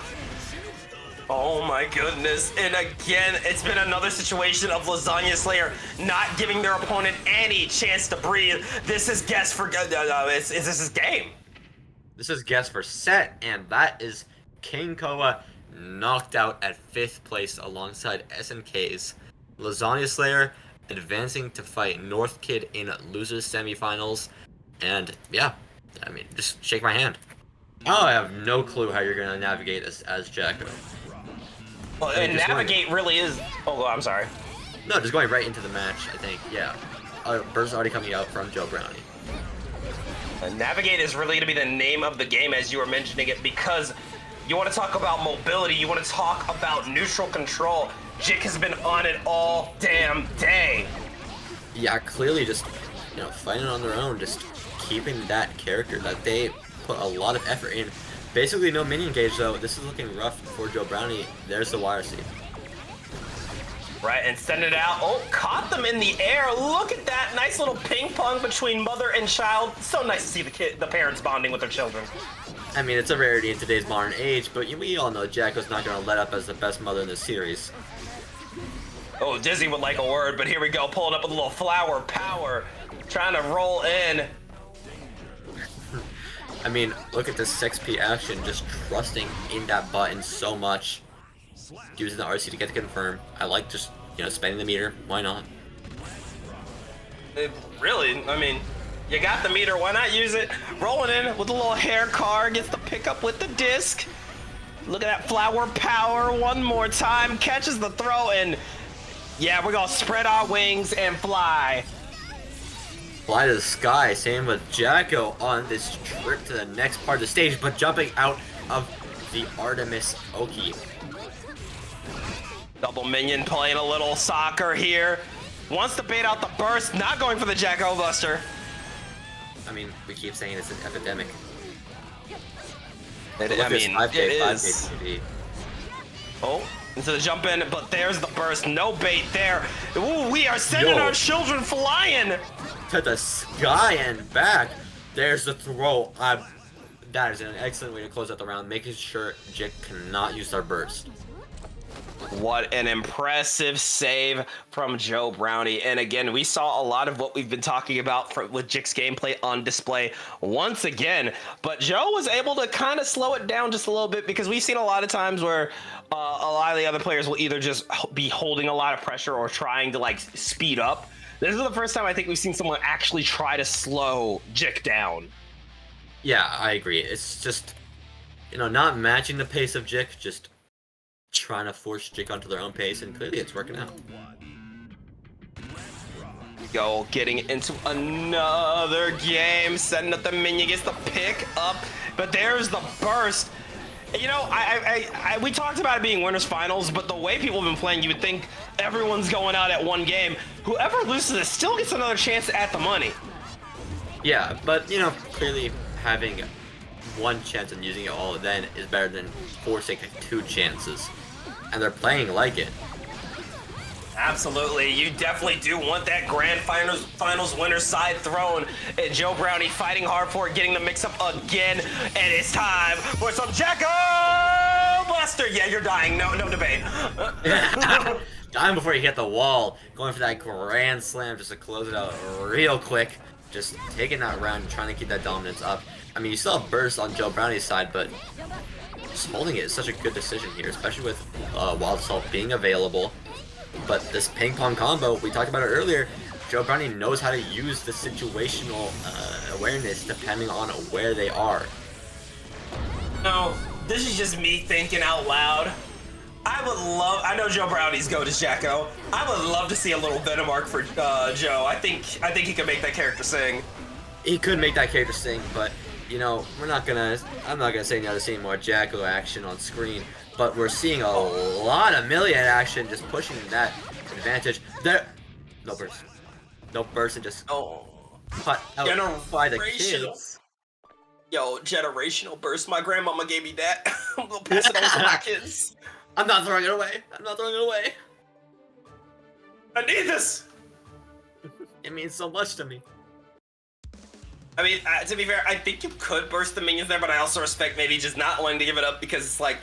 Oh my goodness, and again, it's been another situation of Lasagna Slayer not giving their opponent any chance to breathe. This is guess for, this is game. This is guess for Sept, and that is King Koa knocked out at 5th place alongside SNK's. Lasagna Slayer advancing to fight North Kid in losers semifinals, and yeah, I mean, just shake my hand. I have no clue how you're gonna navigate this as Jacko. Well, and navigate really is. Oh, I'm sorry. No, just going right into the match, I think. Yeah. Burst already coming out from Joe Brownie. Navigate is really going to be the name of the game, as you were mentioning it, because you want to talk about mobility, you want to talk about neutral control. Jik has been on it all damn day. Yeah, clearly just, fighting on their own, just keeping that character that they put a lot of effort in. Basically no minion gauge though. This is looking rough for Joe Brownie. There's the YRC. Right, and send it out. Oh, caught them in the air. Look at that nice little ping pong between mother and child. So nice to see the parents bonding with their children. I mean, it's a rarity in today's modern age, but we all know Jacko's not going to let up as the best mother in the series. Oh, Dizzy would like a word, but here we go, pulling up with a little flower power, trying to roll in. I mean, look at this 6P action, just trusting in that button so much. Using the RC to get the confirm. I like just, spending the meter. Why not? Really, I mean, you got the meter, why not use it? Rolling in with a little hair car, gets the pickup with the disc. Look at that flower power one more time, catches the throw, and yeah, we're gonna spread our wings and fly. Fly to the sky, same with Jacko on this trip to the next part of the stage, but jumping out of the Artemis Oki. Double minion playing a little soccer here. Wants to bait out the burst, not going for the Jacko Buster. I mean, we keep saying it's an epidemic. It is. Oh, into the jump in, but there's the burst. No bait there. Ooh, we are sending our children flying to the sky and back. There's the throw. That is an excellent way to close out the round, making sure Jik cannot use their burst. What an impressive save from Joe Brownie. And again, we saw a lot of what we've been talking about with Jik's gameplay on display once again. But Joe was able to kind of slow it down just a little bit, because we've seen a lot of times where a lot of the other players will either just be holding a lot of pressure or trying to like speed up. This is the first time I think we've seen someone actually try to slow Jik down. Yeah, I agree. It's just, not matching the pace of Jik, just trying to force Jik onto their own pace, and clearly it's working out. Go, getting into another game, setting up the minion, gets the pick up, but there's the burst. We talked about it being winners finals, but the way people have been playing, you would think everyone's going out at one game. Whoever loses it still gets another chance at the money. Yeah, but clearly having one chance and using it all then is better than forcing 2 chances. And they're playing like it. Absolutely, you definitely do want that grand finals winner side throne. And Joe Brownie fighting hard for it, getting the mix up again, and it's time for some Jacko Buster. Yeah, you're dying. No debate. Dying before you hit the wall, going for that grand slam just to close it out real quick. Just taking that round, trying to keep that dominance up. I mean, you still have burst on Joe Brownie's side, but just holding it is such a good decision here, especially with Wild Assault being available. But this ping pong combo, we talked about it earlier, Joe Brownie knows how to use the situational awareness depending on where they are. No, this is just me thinking out loud. I know Joe Brownie's goat is Jacko. I would love to see a little Venom arc for Joe. I think he could make that character sing. He could make that character sing, but I'm not gonna say no to seeing more Jacko action on screen, but we're seeing a lot of Million action, just pushing that advantage. There, no burst, and just cut out by the kids. Yo, generational burst. My grandmama gave me that. I'm gonna pass it on to my kids. I'm not throwing it away. I need this. It means so much to me. I mean, to be fair, I think you could burst the minions there, but I also respect maybe just not wanting to give it up, because it's like,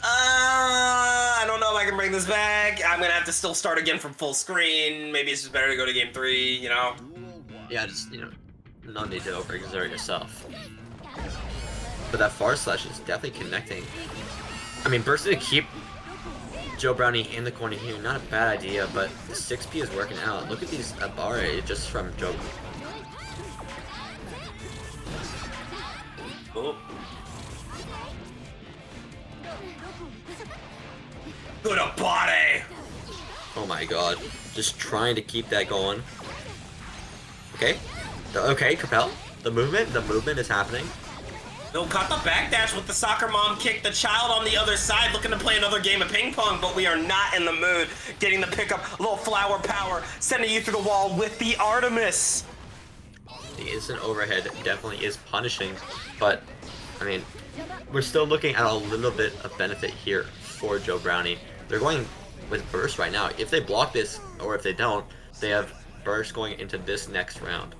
I don't know if I can bring this back. I'm gonna have to still start again from full screen. Maybe it's just better to go to game 3, Yeah, just, no need to overexert yourself. But that far slash is definitely connecting. I mean, bursting to keep Joe Brownie in the corner here, not a bad idea, but the 6P is working out. Look at these Abare just from Joe. Oh. Good body. Oh my god. Just trying to keep that going. Okay. Okay, Capel. The movement is happening. They'll cut the backdash with the soccer mom kick. The child on the other side looking to play another game of ping pong, but we are not in the mood. Getting the pickup, a little flower power, sending you through the wall with the Artemis. The instant overhead definitely is punishing, but, I mean, we're still looking at a little bit of benefit here for Joe Brownie. They're going with burst right now. If they block this, or if they don't, they have burst going into this next round.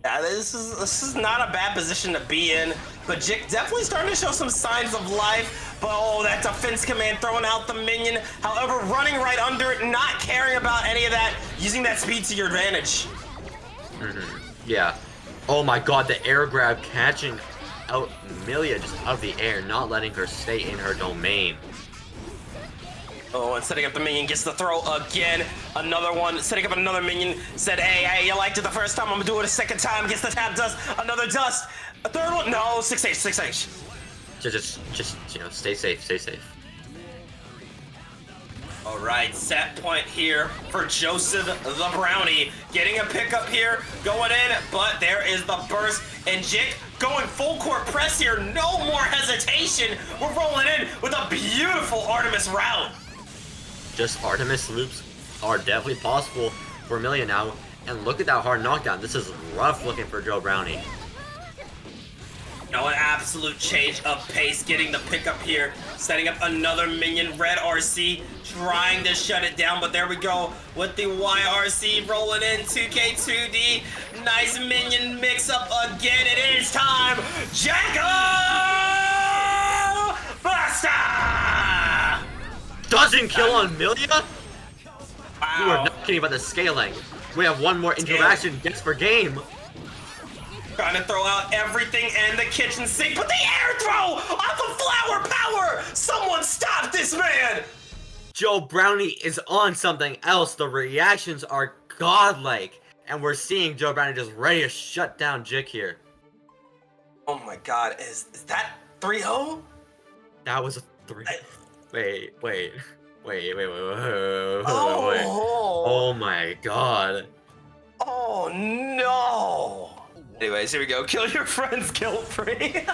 Yeah, this is not a bad position to be in, but Jik definitely starting to show some signs of life. But oh, that defense command throwing out the minion. However, running right under it, not caring about any of that, using that speed to your advantage. Yeah. Oh my god, the air grab catching out Milia just out of the air, not letting her stay in her domain. Oh, and setting up the minion, gets the throw again. Another one, setting up another minion. Said, hey, you liked it the first time, I'm gonna do it a second time. Gets the tap dust, another dust. A third one, no, 6H. Just stay safe. All right, set point here for Joseph the Brownie. Getting a pickup here, going in, but there is the burst. And Jik going full court press here, no more hesitation. We're rolling in with a beautiful Artemis route. Just Artemis loops are definitely possible for Milia now. And look at that hard knockdown. This is rough looking for Joe Brownie. Now an absolute change of pace, getting the pickup here, setting up another minion, Red RC, trying to shut it down, but there we go with the YRC rolling in, 2K2D, nice minion mix up again, it is time, Jacko Buster! Doesn't kill on Milia? Wow. You are not kidding about the scaling. We have one more interaction, gets per game. Trying to throw out everything and the kitchen sink, but the air throw off of flower power! Someone stop this man! Joe Brownie is on something else. The reactions are godlike. And we're seeing Joe Brownie just ready to shut down Jick here. Oh my god, is that 3-0? That was a 3. Wait. Oh my god. Oh no! Anyways, here we go. Kill your friends guilt-free.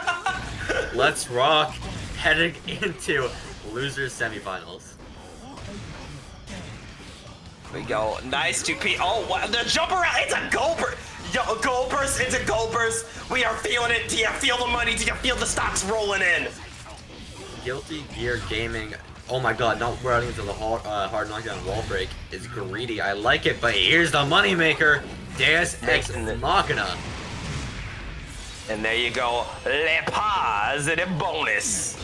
Let's rock. Heading into losers semifinals. Here we go. Nice 2P. Oh, wow. The jump around. It's a goal burst. Yo, goal burst. It's a goal burst. We are feeling it. Do you feel the money? Do you feel the stocks rolling in? Guilty Gear Gaming. Oh my god, not running into the hard knockdown wall break is greedy. I like it, but here's the moneymaker. Deus Ex Machina. And there you go. Le positive bonus.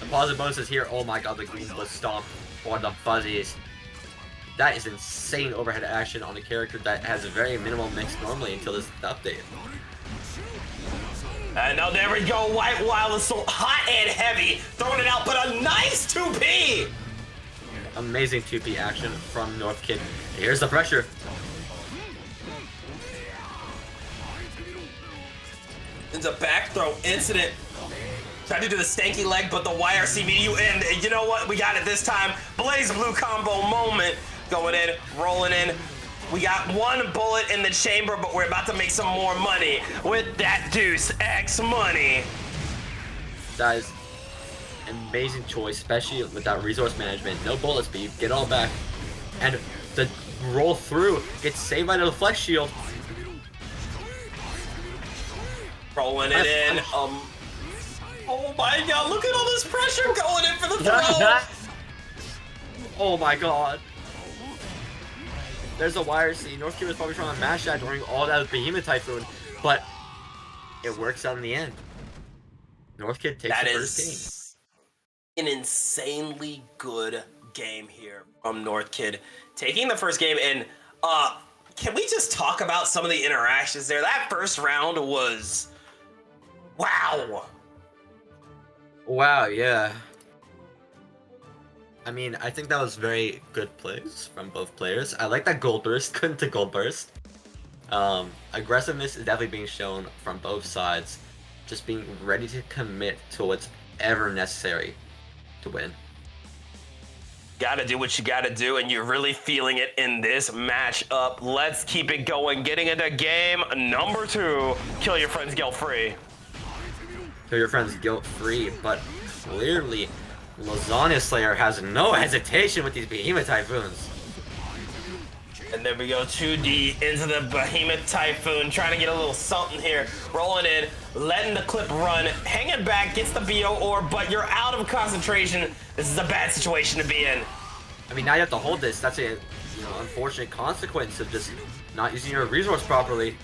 The positive bonus is here. Oh my god, the green was stomp for the fuzzies. That is insane overhead action on a character that has a very minimal mix normally until this update. And now there we go. White Wild Assault, hot and heavy, throwing it out, but a nice 2P. Amazing 2P action from North Kid. Here's the pressure. It's a back throw incident. Tried to do the stanky leg, but the YRC meet you in. You know what? We got it this time. Blaze Blue combo moment. Going in, rolling in. We got one bullet in the chamber, but we're about to make some more money with that Deus Ex money. That is an amazing choice, especially with that resource management. No bullet speed, get all back. And the roll through gets saved by the flex shield. Rolling it in. Oh my god, look at all this pressure going in for the throw. Oh my god. There's a YRC. North Kid was probably trying to mash that during all that Behemoth Typhoon, but it works out in the end. North Kid takes the first game. An insanely good game here from North Kid. Taking the first game, and can we just talk about some of the interactions there? That first round was... wow. Wow, yeah. I mean, I think that was very good plays from both players. I like that gold burst, couldn't to gold burst. Aggressiveness is definitely being shown from both sides. Just being ready to commit to whatever necessary to win. Gotta do what you gotta do, and you're really feeling it in this matchup. Let's keep it going. Getting into game number 2. Kill your friends guilt-free. Kill your friends guilt-free, but clearly Lasagna Slayer has no hesitation with these Behemoth Typhoons. And there we go, 2D into the Behemoth Typhoon, trying to get a little something here. Rolling in, letting the clip run, hanging back, gets the BO orb, but you're out of concentration. This is a bad situation to be in. I mean, now you have to hold this. That's a unfortunate consequence of just not using your resource properly.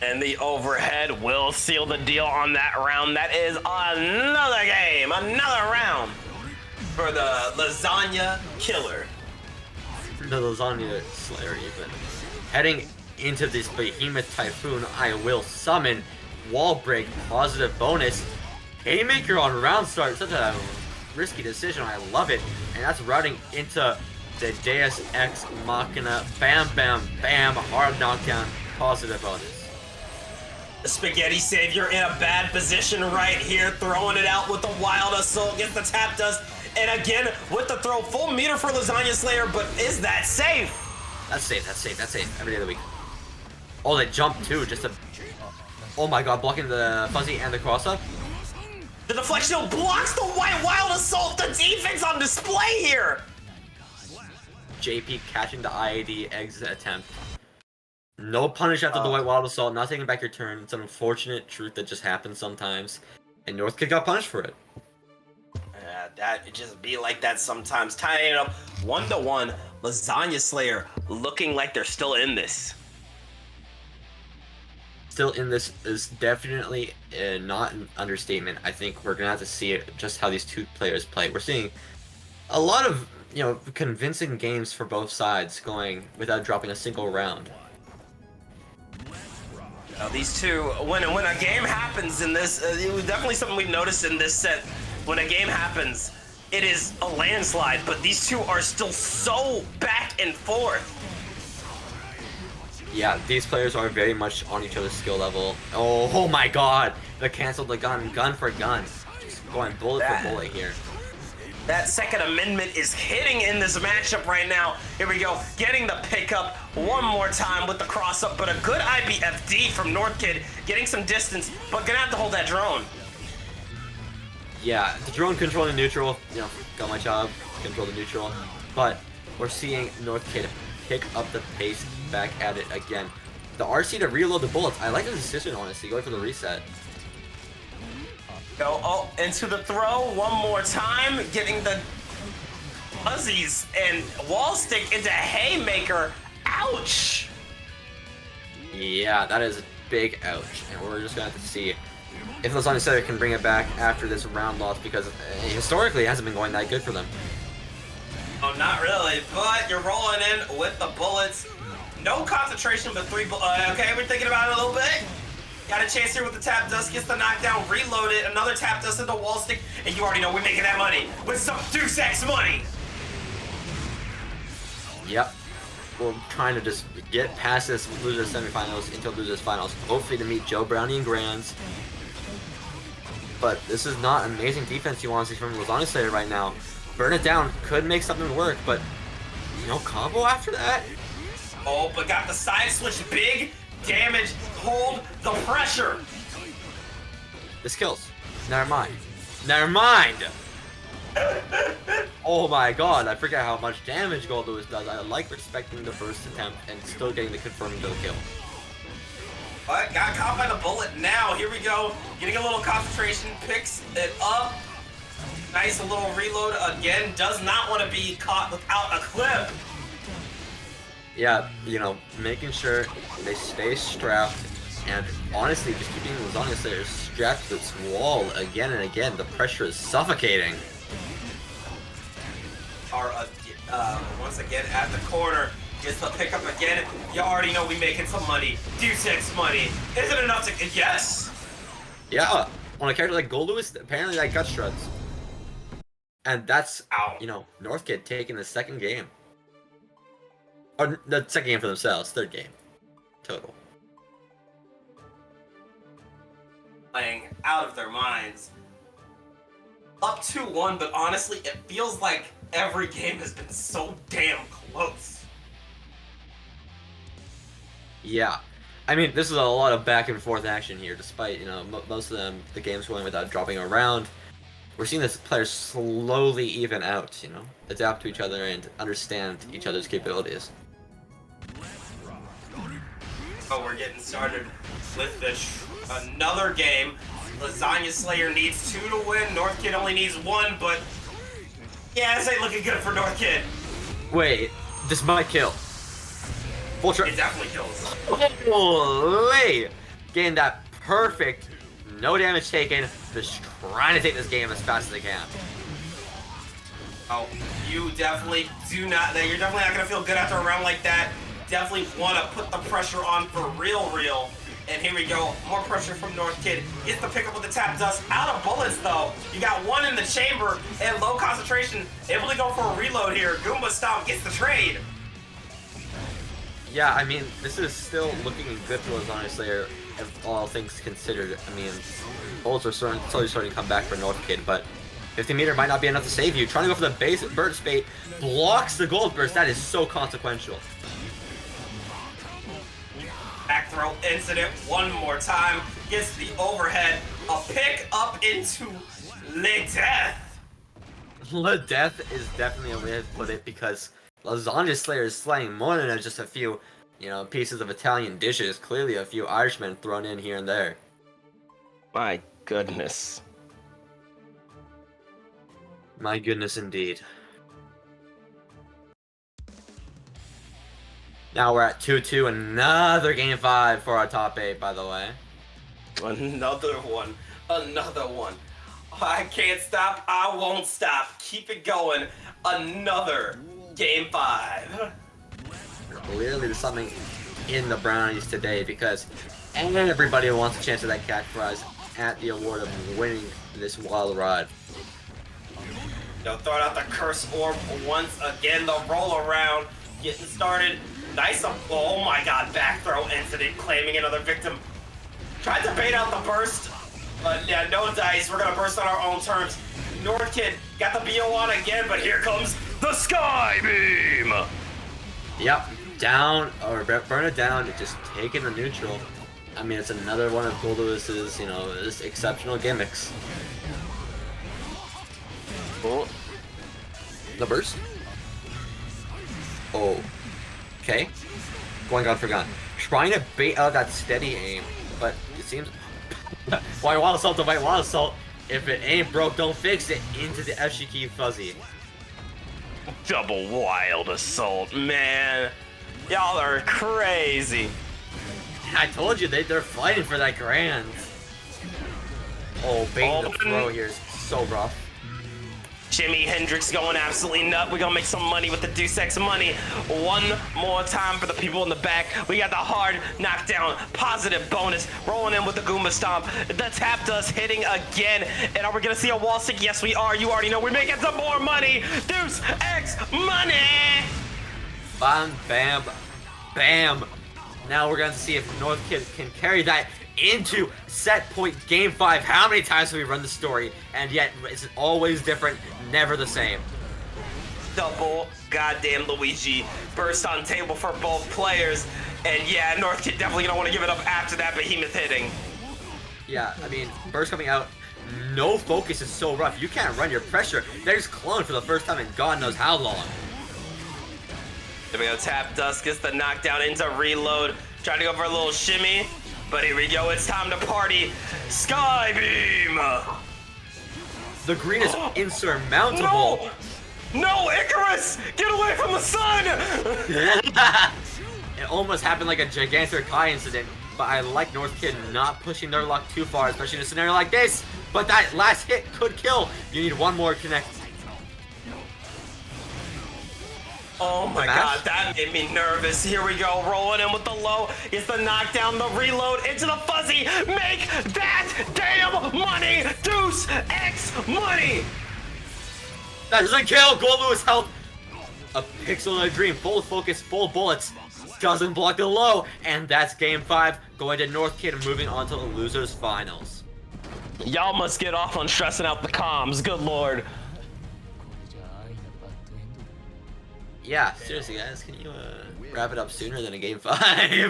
And the overhead will seal the deal on that round. That is another game, another round for the Lasagna Killer. The Lasagna Slayer even. Heading into this Behemoth Typhoon, I will summon Wall Break, positive bonus. Haymaker on round start, such a risky decision, I love it. And that's routing into the Deus Ex Machina, bam, bam, bam, hard knockdown, positive bonus. The Spaghetti Savior in a bad position right here, throwing it out with the Wild Assault, gets the tap dust, and again with the throw, full meter for Lasagna Slayer, but is that safe? That's safe, that's safe, that's safe, every day of the week. Oh, they jump too, just a... Oh my god, blocking the fuzzy and the cross-up. The deflection blocks the White Wild Assault, the defense on display here! JP catching the IAD exit attempt. No punish after the White Wild Assault, not taking back your turn. It's an unfortunate truth that just happens sometimes. And Northkid got punished for it. That it just be like that sometimes. Tying it up 1-1. Lasagna Slayer looking like they're still in this. Still in this is definitely not an understatement. I think we're gonna have to see it, just how these two players play. We're seeing a lot of convincing games for both sides going without dropping a single round. These two, when a game happens in this, it was definitely something we've noticed in this set. When a game happens, it is a landslide, but these two are still so back and forth. Yeah, these players are very much on each other's skill level. Oh my god! They canceled the gun for gun. Just going bullet for bullet here. That second amendment is hitting in this matchup right now. Here we go, getting the pickup one more time with the cross up, but a good IBFD from Northkid, getting some distance, but gonna have to hold that drone. Yeah, the drone controlling neutral, got my job, control the neutral, but we're seeing Northkid pick up the pace back at it again. The RC to reload the bullets, I like the decision, honestly, going for the reset. Go into the throw one more time, getting the fuzzies and wall stick into Haymaker. Ouch! Yeah, that is a big ouch, and we're just gonna have to see if Lasagna Slayer can bring it back after this round loss, because historically it hasn't been going that good for them. Oh, not really, but you're rolling in with the bullets. No concentration, but 3 bullets. Okay, we're thinking about it a little bit. Got a chance here with the tap dust, gets the knockdown, reload it, another tap dust into wall stick, and you already know we're making that money with some Deus Ex money. Yep. We're trying to just get past this losers semifinals into losers finals, hopefully to meet Joe Brownie and Grands. But this is not amazing defense you want to see from Lasagna Slayer right now. Burn it down, could make something work, but no combo after that? Oh, but got the side switch, big damage, hold the pressure. This kills. Never mind. Never mind! Oh my god, I forget how much damage Gold Lewis does. I like respecting the first attempt and still getting the confirmed kill. But got caught by the bullet now. Here we go. Getting a little concentration, picks it up. Nice little reload again. Does not want to be caught without a clip. Yeah, making sure they stay strapped, and honestly, just keeping Lasagna Slayer strapped to its wall again and again. The pressure is suffocating. Once again at the corner, gets the pickup again. You already know we making some money. Deus Ex money. Is it enough to? Yes. Yeah, on a character like Gold Lewis, apparently that gut shreds. And that's, Northkid taking the second game. Or the second game for themselves, third game. Total. Playing out of their minds. Up 2-1, but honestly, it feels like every game has been so damn close. Yeah. I mean, this is a lot of back and forth action here, despite, most of them, the game's going without dropping a round. We're seeing this players slowly even out, adapt to each other and understand each other's capabilities. Oh, we're getting started with another game. Lasagna Slayer needs 2 to win. Northkid only needs 1, but yeah, this ain't looking good for Northkid. Wait, this might kill. Full It definitely kills. Holy! Getting that perfect, no damage taken, just trying to take this game as fast as they can. Oh, you definitely do not. You're definitely not gonna feel good after a round like that. Definitely want to put the pressure on for real. And here we go, more pressure from Northkid. Gets the pickup with the tap dust. Out of bullets though. You got 1 in the chamber and low concentration. Able to go for a reload here. Goomba Stomp gets the trade. Yeah, I mean, this is still looking good for Lasagna Slayer, all things considered. I mean, bullets are slowly starting to come back for Northkid, but 50 meter might not be enough to save you. Trying to go for the base burst bait, blocks the gold burst. That is so consequential. Back throw incident one more time. Gets the overhead. A pick up into Le Death. Le Death is definitely a way to put it, because Lasagna Slayer is slaying more than just a few You know, pieces of Italian dishes. Clearly a few Irishmen thrown in here and there. My goodness. My goodness indeed. Now we're at 2-2, another game 5 for our top 8, by the way. Another one. Another one. I can't stop. I won't stop. Keep it going. Another game 5. Clearly there's something in the brownies today because everybody wants a chance at that cash prize at the award of winning this wild ride. Throwing out the curse orb once again. The roll around. Getting started. Nice. Oh my god. Back throw incident. Claiming another victim. Tried to bait out the burst. But yeah, no dice. We're going to burst on our own terms. North Kid got the BO on again, but here comes the Sky Beam. Yep. Down, or burn it down, just taking the neutral. I mean, it's another one of Goldolus's, you know, just exceptional gimmicks. Oh. The burst. Oh. Okay. Going on for gun. Trying to bait out that steady aim, but it seems... White Wild Assault to White Wild Assault. If it ain't broke, don't fix it. Into the FG key fuzzy. Double Wild Assault, man. Y'all are crazy. I told you, they're fighting for that grand. Oh, baiting the throw here is so rough. Jimi Hendrix going absolutely nut. We're gonna make some money with the Deus Ex money. One more time for the people in the back. We got the hard knockdown, positive bonus, rolling in with the Goomba Stomp. The tap dust hitting again. And are we gonna see a wall stick? Yes, we are. You already know we're making some more money. Deus Ex money. Bam, bam, bam. Now we're gonna see if North Kid can carry that into set point game 5. How many times have we run the story? And yet it's always different, never the same. Double goddamn Luigi burst on table for both players. And yeah, North Kid definitely gonna want to give it up after that behemoth hitting. Yeah, I mean, burst coming out, no focus is so rough. You can't run your pressure. There's clone for the first time in God knows how long. There we go, tap dust gets the knockdown into reload. Trying to go for a little shimmy. But here we go, it's time to party. Sky Beam! The green is insurmountable. No! No, Icarus! Get away from the sun! It almost happened like a gigantic Kai incident, but I like North Kid not pushing their luck too far, especially in a scenario like this. But that last hit could kill. You need one more connect. Oh my god, that made me nervous. Here we go, rolling in with the low. It's the knockdown, the reload into the fuzzy. Make that damn money! Deus Ex money! That doesn't kill. Goldlewis health. A pixel in a dream. Full focus, full bullets. Doesn't block the low. And that's game 5. Going to North Kid and moving on to the losers finals. Y'all must get off on stressing out the comms. Good lord. Yeah, seriously, guys, can you wrap it up sooner than a game 5?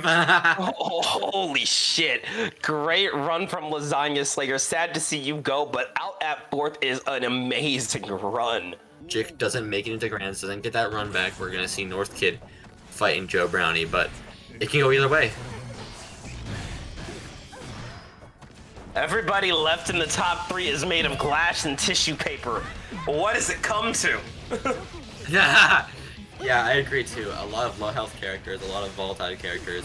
Oh, holy shit. Great run from Lasagna Slayer. Sad to see you go, but out at 4th is an amazing run. Jick doesn't make it into Grands, doesn't get that run back. We're going to see North Kid fighting Joe Brownie, but it can go either way. Everybody left in the top 3 is made of glass and tissue paper. What does it come to? Yeah, I agree too. A lot of low health characters, a lot of volatile characters.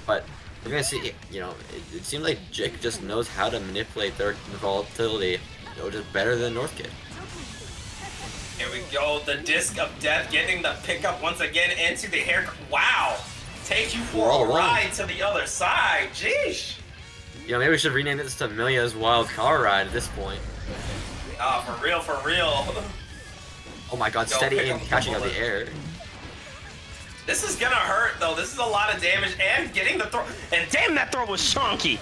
But we're gonna see, you know, it seems like Jick just knows how to manipulate their volatility, you know, just better than North Kid. Here we go, the Disc of Death getting the pickup once again into the hair. Wow! Take you for a ride to the other side. Jeez! You know, maybe we should rename this to Milia's Wild Car Ride at this point. Ah, for real, for real. Oh my god, steady aim catching out the air. This is gonna hurt though. This is a lot of damage and getting the throw. And damn, that throw was chunky.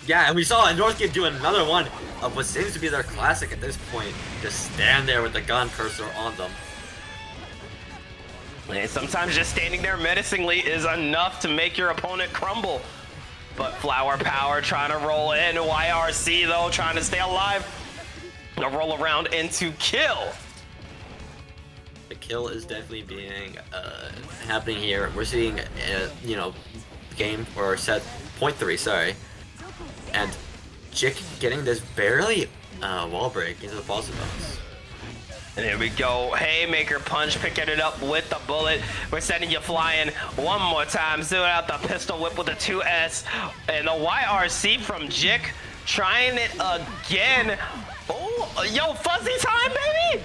Yeah, and we saw North Kid do another one of what seems to be their classic at this point. Just stand there with the gun cursor on them. And sometimes just standing there menacingly is enough to make your opponent crumble. But Flower Power trying to roll in. YRC though, trying to stay alive. A roll around into kill. kill is definitely being happening here. We're seeing, you know, game or set point 3, sorry, and Jick getting this barely wall break into the positive box. And here we go. Haymaker punch, picking it up with the bullet. We're sending you flying one more time. Zoom out the pistol whip with the 2S. And the YRC from Jick trying it again. Oh, yo, fuzzy time, baby!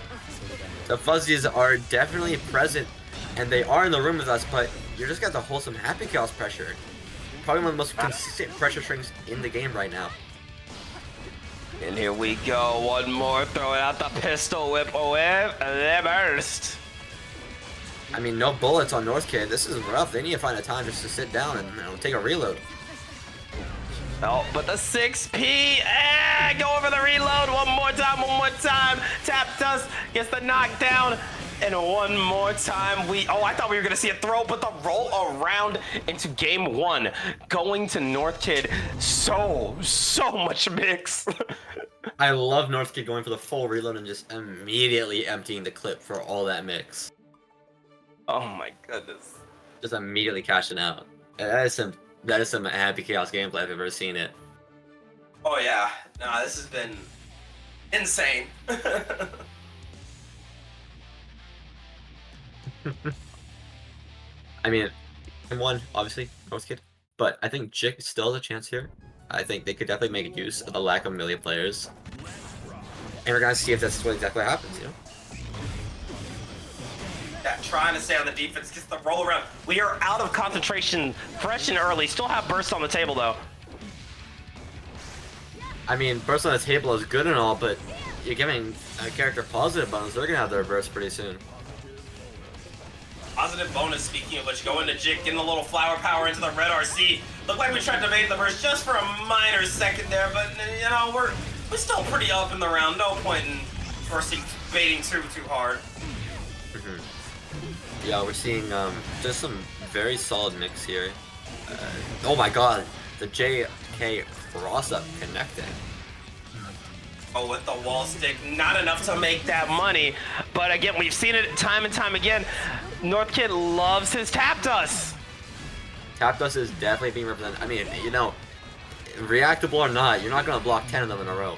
The fuzzies are definitely present, and they are in the room with us, but you're just got the wholesome Happy Chaos pressure. Probably one of the most consistent pressure strings in the game right now. And here we go, one more, throwing out the pistol whip, and they burst. I mean, no bullets on North Kid. This is rough. They need to find a time just to sit down and, you know, take a reload. Oh, but the 6P, go over the reload, one more time. Tap Dust gets the knockdown, and one more time. I thought we were gonna see a throw, but the roll around into game 1, going to North Kid. So much mix. I love North Kid going for the full reload and just immediately emptying the clip for all that mix. Oh my goodness. Just immediately cashing out. That is some Happy Chaos gameplay if I've ever seen it. Oh yeah, nah, this has been insane. I mean, game 1, obviously, North Kid, but I think Jick still has a chance here. I think they could definitely make use of the lack of melee players. And we're gonna see if that's what exactly happens, you know? Yeah, trying to stay on the defense, gets the roll around. We are out of concentration, fresh and early. Still have burst on the table though. I mean, burst on the table is good and all, but you're giving a character positive bonus. They're gonna have their burst pretty soon. Positive bonus, speaking of which, going to Jick, getting a little flower power into the red RC. Looked like we tried to bait the burst just for a minor second there, but you know, we're still pretty up in the round. No point in bursting, baiting too hard. Yeah, we're seeing just some very solid mix here. Oh my god, the JK cross-up connecting. Oh, with the wall stick, not enough to make that money. But again, we've seen it time and time again. North Kid loves his Tap Dust. Tap Dust is definitely being represented. I mean, you know, reactable or not, you're not going to block 10 of them in a row.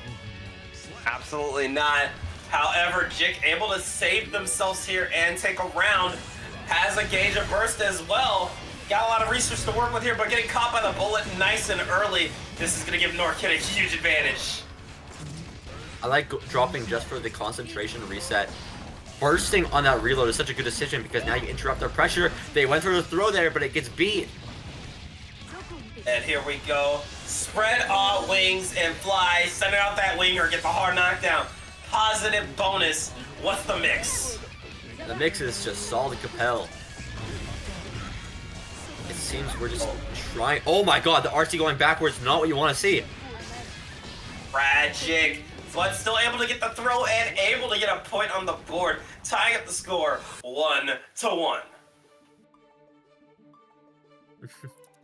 Absolutely not. However, Jick able to save themselves here and take a round. Has a gauge of burst as well. Got a lot of research to work with here, but getting caught by the bullet nice and early. This is going to give North Kid a huge advantage. I like dropping just for the concentration reset. Bursting on that reload is such a good decision because now you interrupt their pressure. They went for the throw there, but it gets beat. And here we go. Spread all wings and fly. Send out that wing or get the hard knockdown. Positive bonus. What's the mix? The mix is just solid Capel. It seems we're just trying. Oh my god, the RC going backwards, not what you want to see. Tragic. But still able to get the throw and able to get a point on the board, tying up the score 1-1.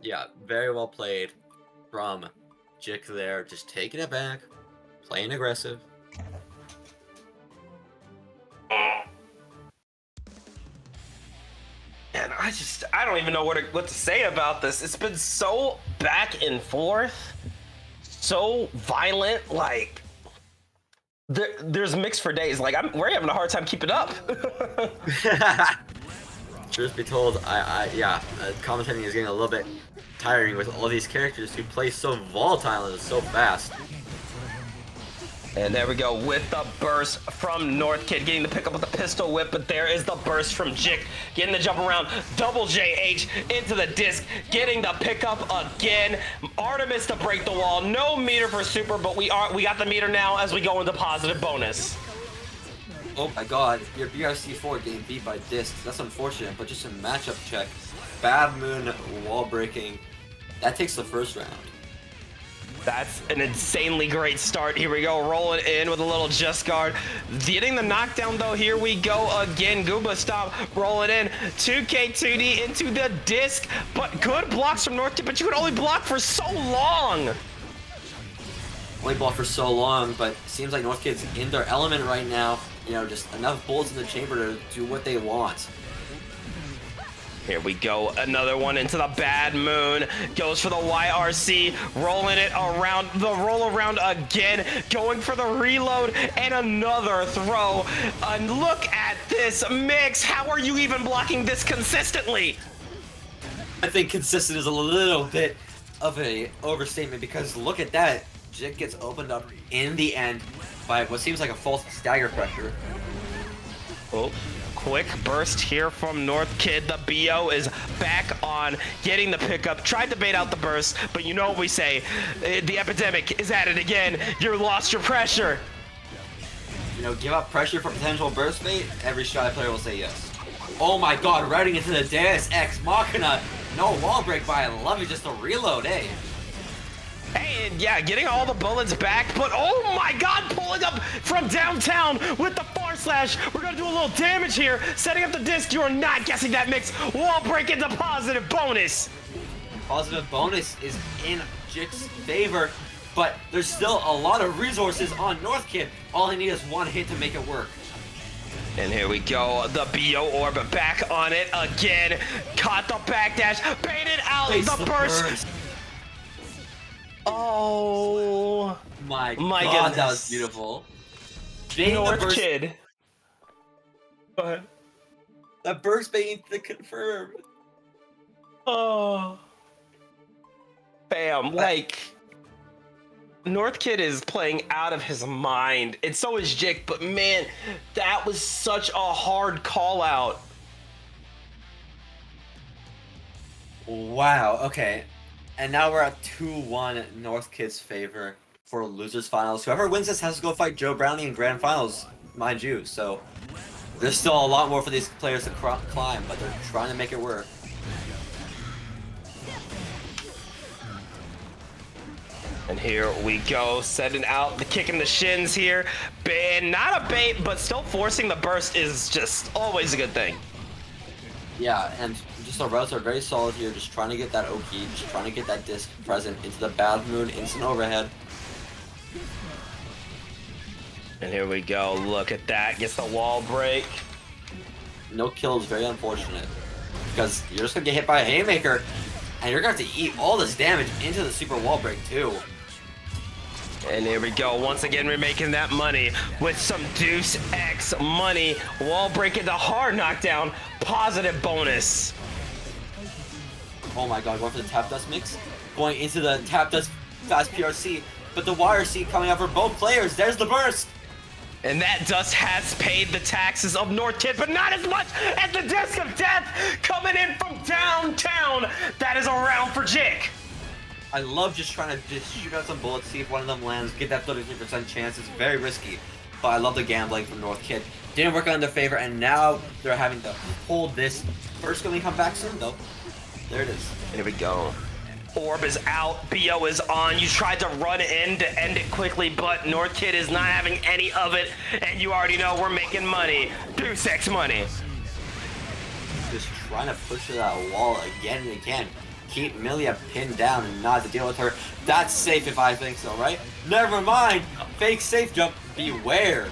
Yeah, very well played from Jick there, just taking it back, playing aggressive. And I don't even know what to say about this. It's been so back and forth, so violent, like there's mixed for days. Like we're having a hard time keeping up. Truth be told, commentating is getting a little bit tiring with all these characters who play so volatile and so fast. And there we go with the burst from North Kid, getting the pick up with the pistol whip, but there is the burst from Jick, getting the jump around, double JH into the disc, getting the pickup again. Artemis to break the wall, no meter for super, but we got the meter now as we go into positive bonus. Oh my god, your BRC4 getting beat by discs, that's unfortunate, but just a matchup check. Bad Moon wall breaking, that takes the first round. That's an insanely great start. Here we go, rolling in with a little just guard. Getting the knockdown though, here we go again. Gooba stop, rolling in. 2K2D into the disc, but good blocks from North Kid, but you could only block for so long. only ball for so long, but seems like North Kid's in their element right now. You know, just enough bullets in the chamber to do what they want. Here we go, another one into the Bad Moon, goes for the YRC, rolling it around, the roll around again, going for the reload, and another throw. And look at this mix, how are you even blocking this consistently? I think consistent is a little bit of a overstatement, because look at that, Jik gets opened up in the end by what seems like a false stagger pressure. Oh. Quick burst here from North Kid. The BO is back on, getting the pickup. Tried to bait out the burst, but you know what we say. The epidemic is at it again. You lost your pressure. You know, give up pressure for potential burst bait, every Shy player will say yes. Oh my god, routing into the Deus Ex Machina. No wall break by, I love it, just a reload, eh? Hey, and yeah, getting all the bullets back, but oh my god, pulling up from downtown with the far slash. We're gonna do a little damage here, setting up the disc. You are not guessing that mix. Wall break into positive bonus. Positive bonus is in Jik's favor, but there's still a lot of resources on North Kid. All he needs is one hit to make it work. And here we go, the BO orb back on it again. Caught the backdash, baited out the burst. Oh my god, goodness. That was beautiful. North Kid. Go ahead. That burst bait to confirm. Oh. Bam, like, North Kid is playing out of his mind, and so is Jik, but man, that was such a hard call out. Wow, okay. And now we're at 2-1 North Kid's favor for losers finals. Whoever wins this has to go fight Joe Brownie in grand finals, mind you. So there's still a lot more for these players to climb, but they're trying to make it work. And here we go, setting out the kick in the shins here. And not a bait, but still forcing the burst is just always a good thing. Yeah, and just the routes are very solid here, just trying to get that Oki, just trying to get that disc present into the Bad Moon, instant overhead. And here we go, look at that, gets the wall break. No kill is very unfortunate, because you're just going to get hit by a haymaker, and you're going to have to eat all this damage into the super wall break too. And here we go, once again we're making that money with some Deuce X money. Wall break into hard knockdown, positive bonus. Oh my god, going for the tap dust mix, going into the tap dust fast PRC, but the YRC coming out for both players. There's the burst. And that dust has paid the taxes of North Kid, but not as much as the disc of death coming in from downtown. That is a round for Jik. I love just trying to just shoot out some bullets, see if one of them lands, get that 33% chance. It's very risky, but I love the gambling from North Kid. Didn't work out in their favor, and now they're having to hold this. First going to come back soon, though. There it is. And here we go. Orb is out, BO is on. You tried to run in to end it quickly, but North Kid is not having any of it, and you already know we're making money. Deuce X money. Just trying to push to that wall again and again. Keep Milia pinned down and not to deal with her. That's safe if I think so, right? Never mind. Fake safe jump. Beware.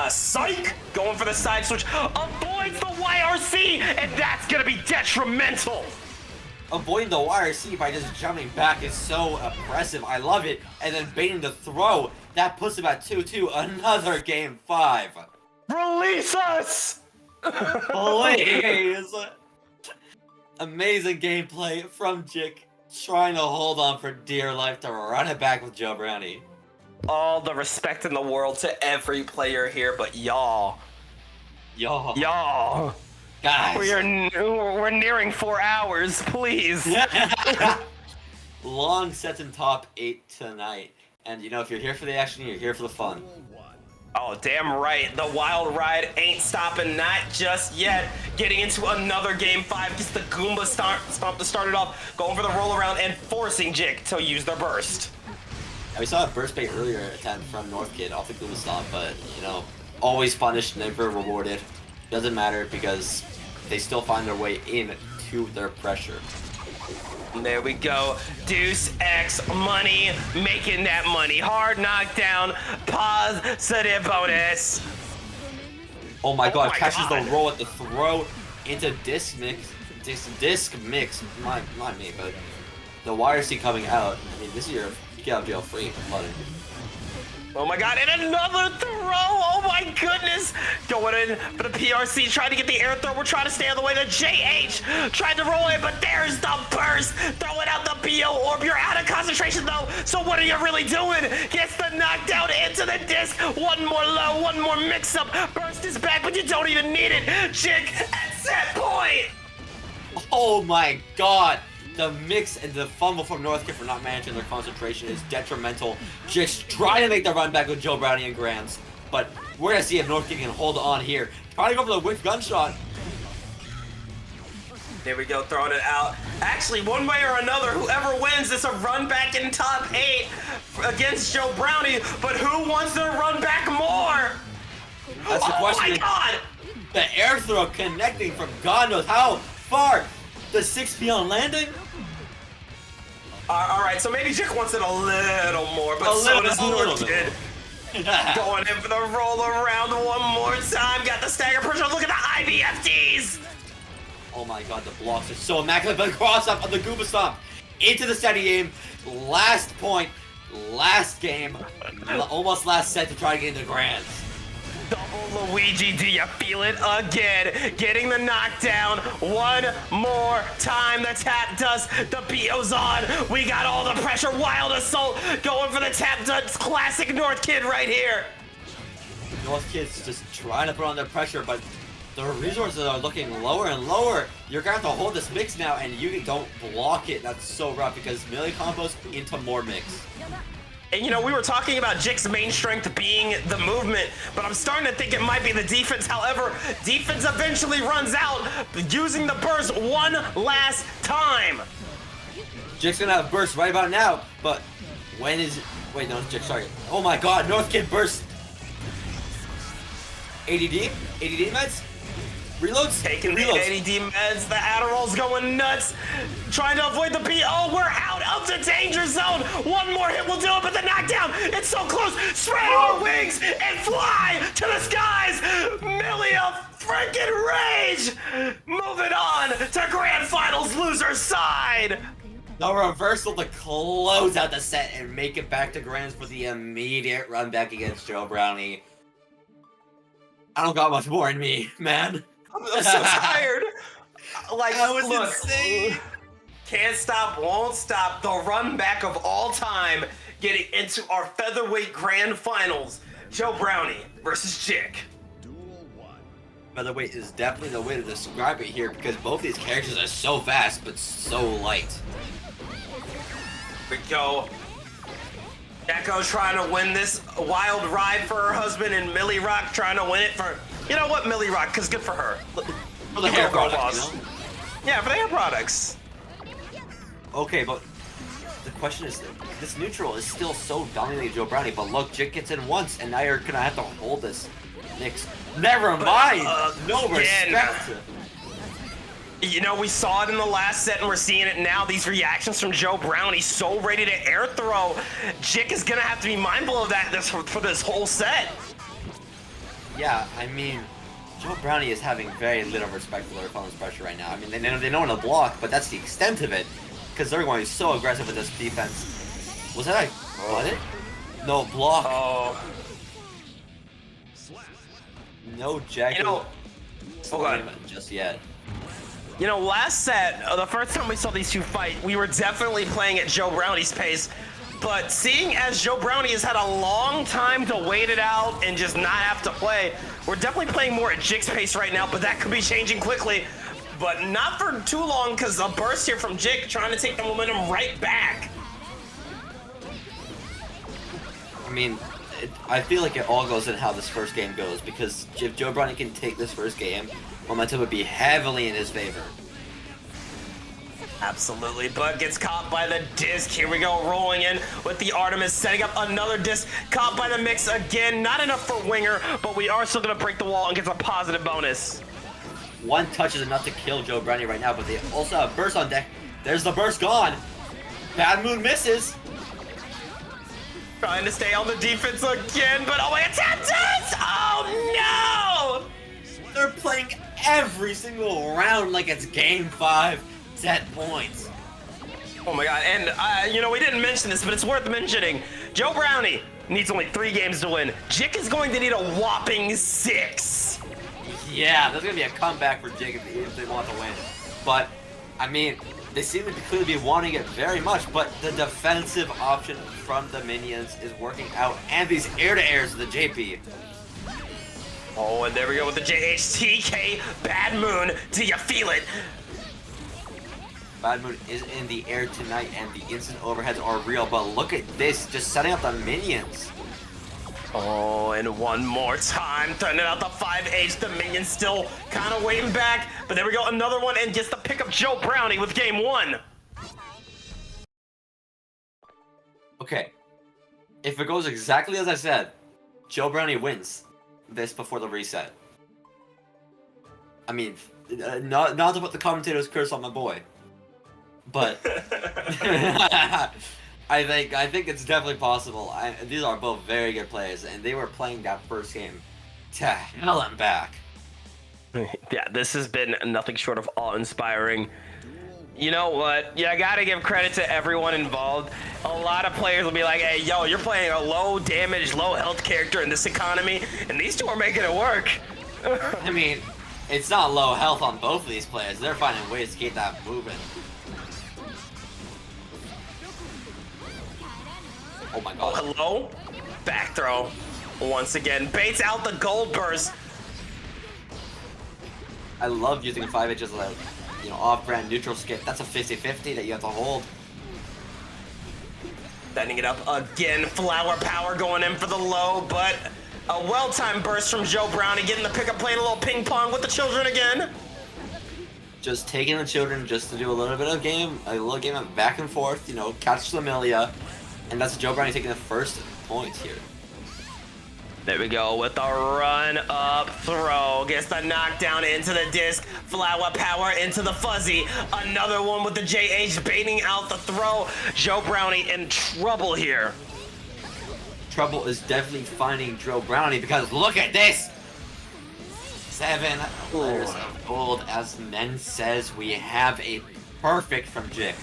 Psych! Going for the side switch. Avoids the YRC, and that's going to be detrimental. Avoiding the YRC by just jumping back is so impressive. I love it. And then baiting the throw. That puts him at 2-2. Another game 5. Release us! Please. Amazing gameplay from Jik, trying to hold on for dear life to run it back with Joe Brownie. All the respect in the world to every player here, but y'all, guys, we're nearing 4 hours, please. Long sets in top 8 tonight, and you know, if you're here for the action, you're here for the fun. Oh, damn right. The wild ride ain't stopping, not just yet. Getting into another game 5. Gets the Goomba stomp to start it off. Going for the roll around and forcing Jik to use their burst. And we saw a burst bait earlier attempt from North Kid off the Goomba stomp, but, you know, always punished, never rewarded. Doesn't matter because they still find their way in to their pressure. There we go. Deuce X money, making that money. Hard knockdown, positive bonus. Oh my god, catches God. the roll at the throw into disc mix. Disc mix, not me, but the YRC coming out. I mean, this is your get out of jail free button. Oh my god, and another throw! Oh my goodness! Going in for the PRC, trying to get the air throw. We're trying to stay out of the way. The JH tried to roll it, but there's the burst. Throwing out the BO orb. You're out of concentration though, so what are you really doing? Gets the knockdown into the disc. One more low, one more mix up. Burst is back, but you don't even need it. Jig at set point! Oh my god! The mix and the fumble from Northkid for not managing their concentration is detrimental. Just trying to make the run back with Joe Brownie and Grams. But we're gonna see if Northkid can hold on here. Trying to go for the whip gunshot. There we go, throwing it out. Actually, one way or another, whoever wins is a run back in top 8 against Joe Brownie. But who wants to run back more? That's the question. Oh my god! The air throw connecting from God knows how far. The 6P on landing? All right, so maybe Jick wants it a little more, but so does Northkid. Going in for the roll around one more time. Got the stagger pressure. Look at the IBFDs. Oh my god, the blocks are so immaculate. But cross up on the Gooba Stomp into the steady game. Last point, last game, almost last set to try to get into grands. Double Luigi, do you feel it again? Getting the knockdown one more time. The tap dust, the BO's on. We got all the pressure. Wild Assault going for the tap dust. Classic Northkid right here. Northkid's just trying to put on the pressure, but the resources are looking lower and lower. You're gonna have to hold this mix now, and you don't block it. That's so rough because melee combos into more mix. And you know, we were talking about Jick's main strength being the movement, but I'm starting to think it might be the defense. However, defense eventually runs out, using the burst one last time. Jick's gonna have burst right about now, but when is... Wait, no, it's Jick, sorry. Oh my god, Northkid burst. ADD? ADD meds? Reloads? Taking the reloads. ADD meds, the Adderall's going nuts. Trying to avoid the B. Oh, we're out of the danger zone. One more hit will do it, but the knockdown, it's so close. Spread our wings and fly to the skies. Millia freaking rage. Moving on to Grand Finals loser side. The reversal to close out the set and make it back to Grands for the immediate run back against Joe Brownie. I don't got much more in me, man. I'm so tired. Like, that was look, insane. Can't stop, won't stop. The run back of all time, getting into our featherweight grand finals. Joe Brownie versus Jick. Featherweight is definitely the way to describe it here because both these characters are so fast but so light. Here we go. Echo trying to win this wild ride for her husband, and Millie Rock trying to win it for, you know what, Millie Rock, because good for her. For the hair products, you know? Yeah, for the hair products. Okay, but the question is, this neutral is still so dominating Joe Brownie, but look, Jick gets in once, and now you're gonna have to hold this mix. Never mind! No respect! You know, we saw it in the last set, and we're seeing it now. These reactions from Joe Brownie, so ready to air throw. Jick is gonna have to be mindful of that for this whole set. Yeah, I mean, Joe Brownie is having very little respect for their opponent's pressure right now. I mean, they know when to block, but that's the extent of it, because they're going so aggressive with this defense. Was that a button? No, block. Oh. No Jack. You know, hold on. Just yet. You know, last set, the first time we saw these two fight, we were definitely playing at Joe Brownie's pace. But seeing as Joe Brownie has had a long time to wait it out and just not have to play, we're definitely playing more at Jick's pace right now, but that could be changing quickly. But not for too long, because a burst here from Jick trying to take the momentum right back. I mean, I feel like it all goes in how this first game goes, because if Joe Brownie can take this first game, momentum would be heavily in his favor. Absolutely, but gets caught by the disc. Here we go, rolling in with the Artemis, setting up another disc. Caught by the mix again. Not enough for Winger, but we are still going to break the wall and get a positive bonus. One touch is enough to kill Joe Brownie right now, but they also have Burst on deck There's the burst gone. Bad Moon misses. Trying to stay on the defense again, but oh, attempt it! Oh no! They're playing every single round like it's game 5, set points. Oh my god, and you know, we didn't mention this, but it's worth mentioning. Joe Brownie needs only 3 games to win. Jick is going to need a whopping 6. Yeah, there's gonna be a comeback for Jake if they want to win. But, I mean, they seem to clearly be wanting it very much, but the defensive option from the minions is working out, and these air-to-airs of the JP. Oh, and there we go with the JHTK Bad Moon. Do you feel it? Bad Moon is in the air tonight, and the instant overheads are real, but look at this, just setting up the minions. Oh, and one more time, threatening out the 5H. The minions still kind of waiting back, but there we go, another one, and gets to pick up Joe Brownie with game 1. Okay, if it goes exactly as I said, Joe Brownie wins this before the reset. I mean, not to put the commentators' curse on my boy, but I think it's definitely possible. These are both very good players, and they were playing that first game to hell and back. Yeah, this has been nothing short of awe-inspiring. You know what? Yeah, I gotta give credit to everyone involved. A lot of players will be like, hey, yo, you're playing a low damage, low health character in this economy, and these two are making it work. I mean, it's not low health on both of these players. They're finding ways to get that moving. Oh my god. Oh, hello? Back throw. Once again, baits out the gold burst. I love using 5H as a, you know, off-brand neutral skip. That's a 50-50 that you have to hold. Setting it up again. Flower power going in for the low, but a well-timed burst from Joe Brownie, getting the pickup, playing a little ping pong with the children again. Just taking the children just to do a little bit of game, a little game of back and forth, you know, catch Lamilia. And that's Joe Brownie taking the first point here. There we go with the run up throw. Gets the knockdown into the disc. Flower power into the fuzzy. Another one with the JH baiting out the throw. Joe Brownie in trouble here. Trouble is definitely finding Joe Brownie because look at this! 7 letters of gold. As Men says, we have a perfect from Jick.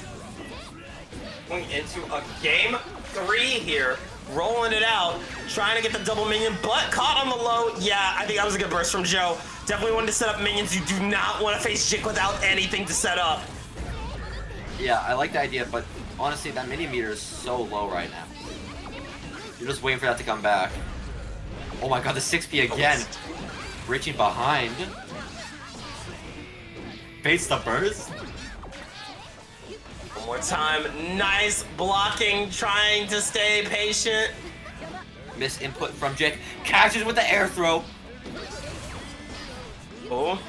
Going into a game 3 here, rolling it out, trying to get the double minion, but caught on the low. Yeah, I think that was a good burst from Joe. Definitely wanted to set up minions. You do not want to face Jick without anything to set up. Yeah, I like the idea, but honestly, that minion meter is so low right now. You're just waiting for that to come back. Oh my god, the 6P again. Reaching behind. Baits the burst. One more time, nice blocking, trying to stay patient. Miss input from Jick. Catches with the air throw. Oh.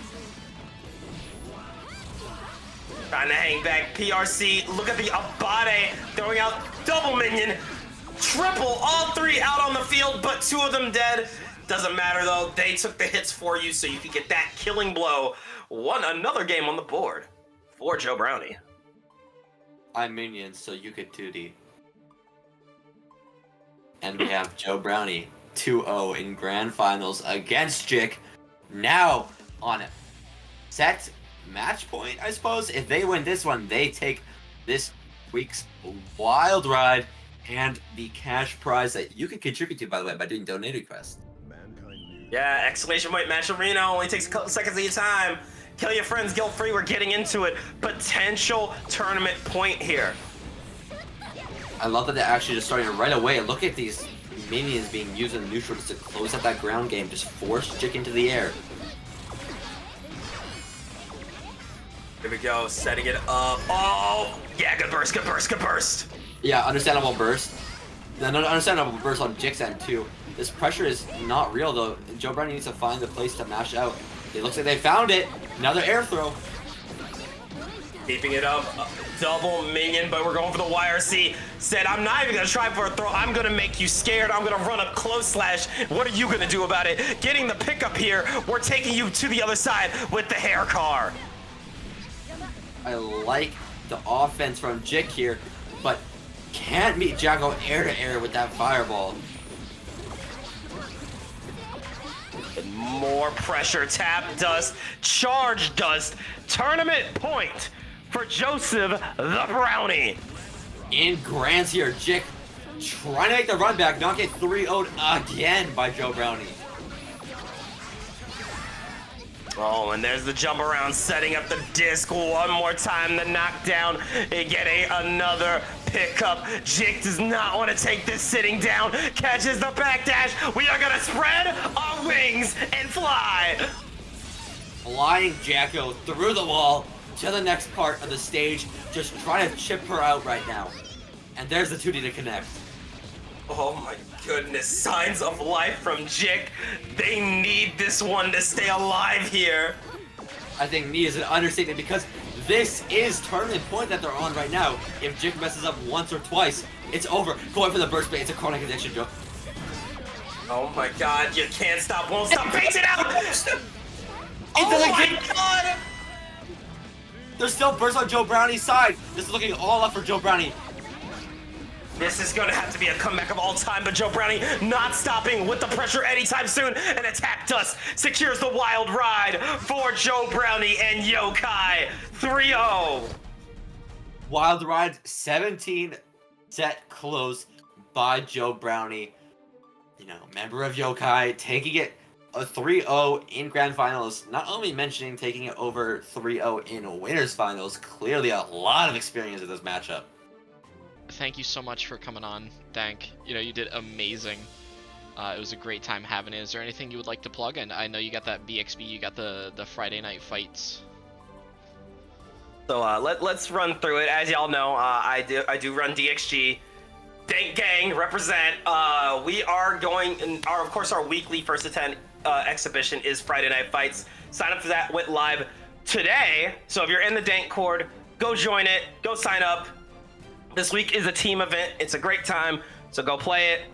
Trying to hang back PRC. Look at the Abate throwing out double minion. Triple, all 3 out on the field, but 2 of them dead. Doesn't matter though, they took the hits for you so you could get that killing blow. Another game on the board for Joe Brownie. I'm minion, so you could 2D. And we have Joe Brownie 2-0 in grand finals against Jick. Now on set match point, I suppose. If they win this one, they take this week's wild ride and the cash prize that you can contribute to, by the way, by doing donate requests. Yeah, exclamation point match arena only takes a couple seconds of your time. Kill your friends guilt free. We're getting into it. Potential tournament point here. I love that they're actually just starting right away. Look at these minions being used in neutral just to close out that ground game. Just force Jick into the air. Here we go, setting it up. Oh, yeah, good burst, good burst, good burst. Yeah, understandable burst. Understandable burst on Jick's end too. This pressure is not real though. Joe Brownie needs to find the place to mash out. It looks like they found it. Another air throw. Keeping it up. Double minion, but we're going for the YRC. Said, I'm not even going to try for a throw. I'm going to make you scared. I'm going to run up close slash. What are you going to do about it? Getting the pickup here. We're taking you to the other side with the hair car. I like the offense from Jik here, but can't meet Jacko air to air with that fireball. And more pressure, tap dust, charge dust, tournament point for Joseph the Brownie. In Grants here, Jik trying to make the run back, not get 3-0'd again by Joe Brownie. Oh, and there's the jump around, setting up the disc one more time. The knockdown, and get another pickup. Jake does not want to take this sitting down. Catches the backdash. We are gonna spread our wings and fly. Flying Jacko through the wall to the next part of the stage, just trying to chip her out right now. And there's the 2D to connect. Oh my goodness, signs of life from Jik. They need this one to stay alive here. I think need is an understatement because this is tournament point that they're on right now. If Jik messes up once or twice, it's over. Going for the burst bait, it's a chronic addiction, Joe. Oh my god, you can't stop, won't stop, bait it out! Oh my god! There's still burst on Joe Brownie's side. This is looking all up for Joe Brownie. This is going to have to be a comeback of all time, but Joe Brownie not stopping with the pressure anytime soon. And Attack Dust secures the wild ride for Joe Brownie and Yokai. 3-0. Wild ride, 17 set close by Joe Brownie. You know, member of Yokai, taking it a 3-0 in grand finals. Not only mentioning taking it over 3-0 in winners finals, clearly a lot of experience in this matchup. Thank you so much for coming on, Dank. You know, you did amazing. It was a great time having it. Is there anything you would like to plug? And I know you got that BXB, you got the Friday night fights. So let's run through it. As y'all know, I do run DXG. Dank Gang represent. We are going, and of course our weekly first to 10 exhibition is Friday night fights. Sign up for that. Went live today. So if you're in the Dank Cord, go join it. Go sign up. This week is a team event. It's a great time, so go play it.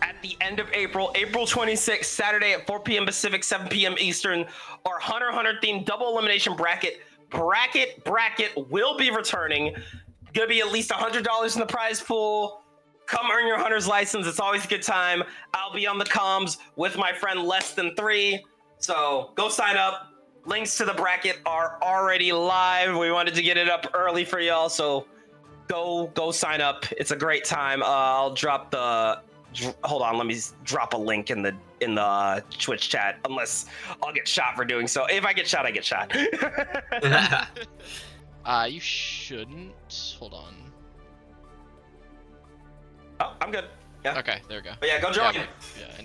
At the end of April, April 26th, Saturday at 4 p.m. Pacific, 7 p.m. Eastern, our Hunter x Hunter themed double elimination bracket will be returning. Gonna be at least $100 in the prize pool. Come earn your Hunter's license. It's always a good time. I'll be on the comms with my friend Less Than 3. So go sign up. Links to the bracket are already live. We wanted to get it up early for y'all, so go sign up. It's a great time. I'll drop the hold on, let me drop a link in the Twitch chat, unless I'll get shot for doing so. If I get shot, I get shot. You shouldn't. Hold on. Oh, I'm good. Yeah. Okay, there we go. But yeah, go join.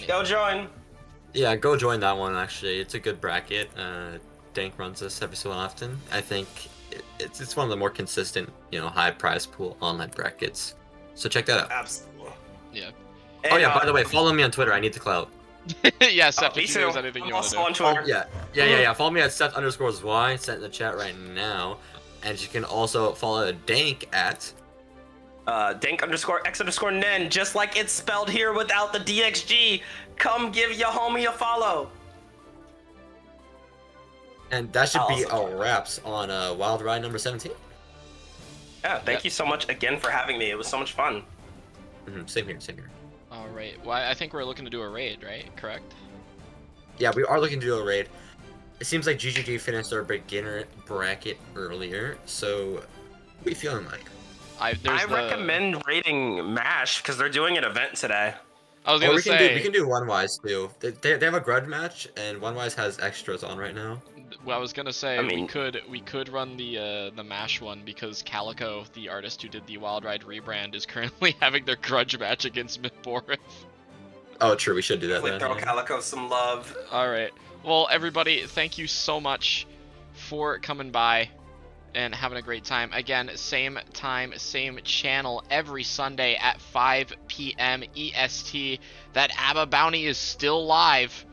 Go join. Yeah, go join that one, actually. It's a good bracket. Dank runs this every so often. I think it's one of the more consistent, you know, high prize pool online brackets. So check that out. Absolutely. Yeah. And, oh yeah, by the way, follow me on Twitter. I need the clout. Yeah, Sept, me if too. there's anything I'm you want to also do. on Twitter. Yeah. Follow me at Sept_Y. Sent in the chat right now. And you can also follow Dank at Dank_X_Nen, just like it's spelled here without the DXG. Come give your homie a follow. And that should be a wraps on Wild Ride number 17. Yeah, thank you so much again for having me. It was so much fun. Same here. All right. Well, I think we're looking to do a raid, right? Correct? Yeah, we are looking to do a raid. It seems like GGG finished their beginner bracket earlier, so what are you feeling like? I recommend raiding MASH because they're doing an event today. I was gonna say we can do OneWise too. They have a grudge match, and OneWise has extras on right now. Well, I was gonna say, I mean, we could run the MASH one because Calico, the artist who did the Wild Ride rebrand, is currently having their grudge match against Midborif. Oh, true. We should do that. Throw Calico some love. All right. Well, everybody, thank you so much for coming by and having a great time. Again, same time, same channel every Sunday at 5 p.m. EST. That ABBA bounty is still live.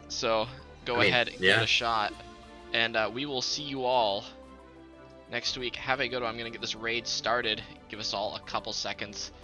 So go ahead and give it a shot. And we will see you all next week. Have a good one. I'm going to get this raid started. Give us all a couple seconds.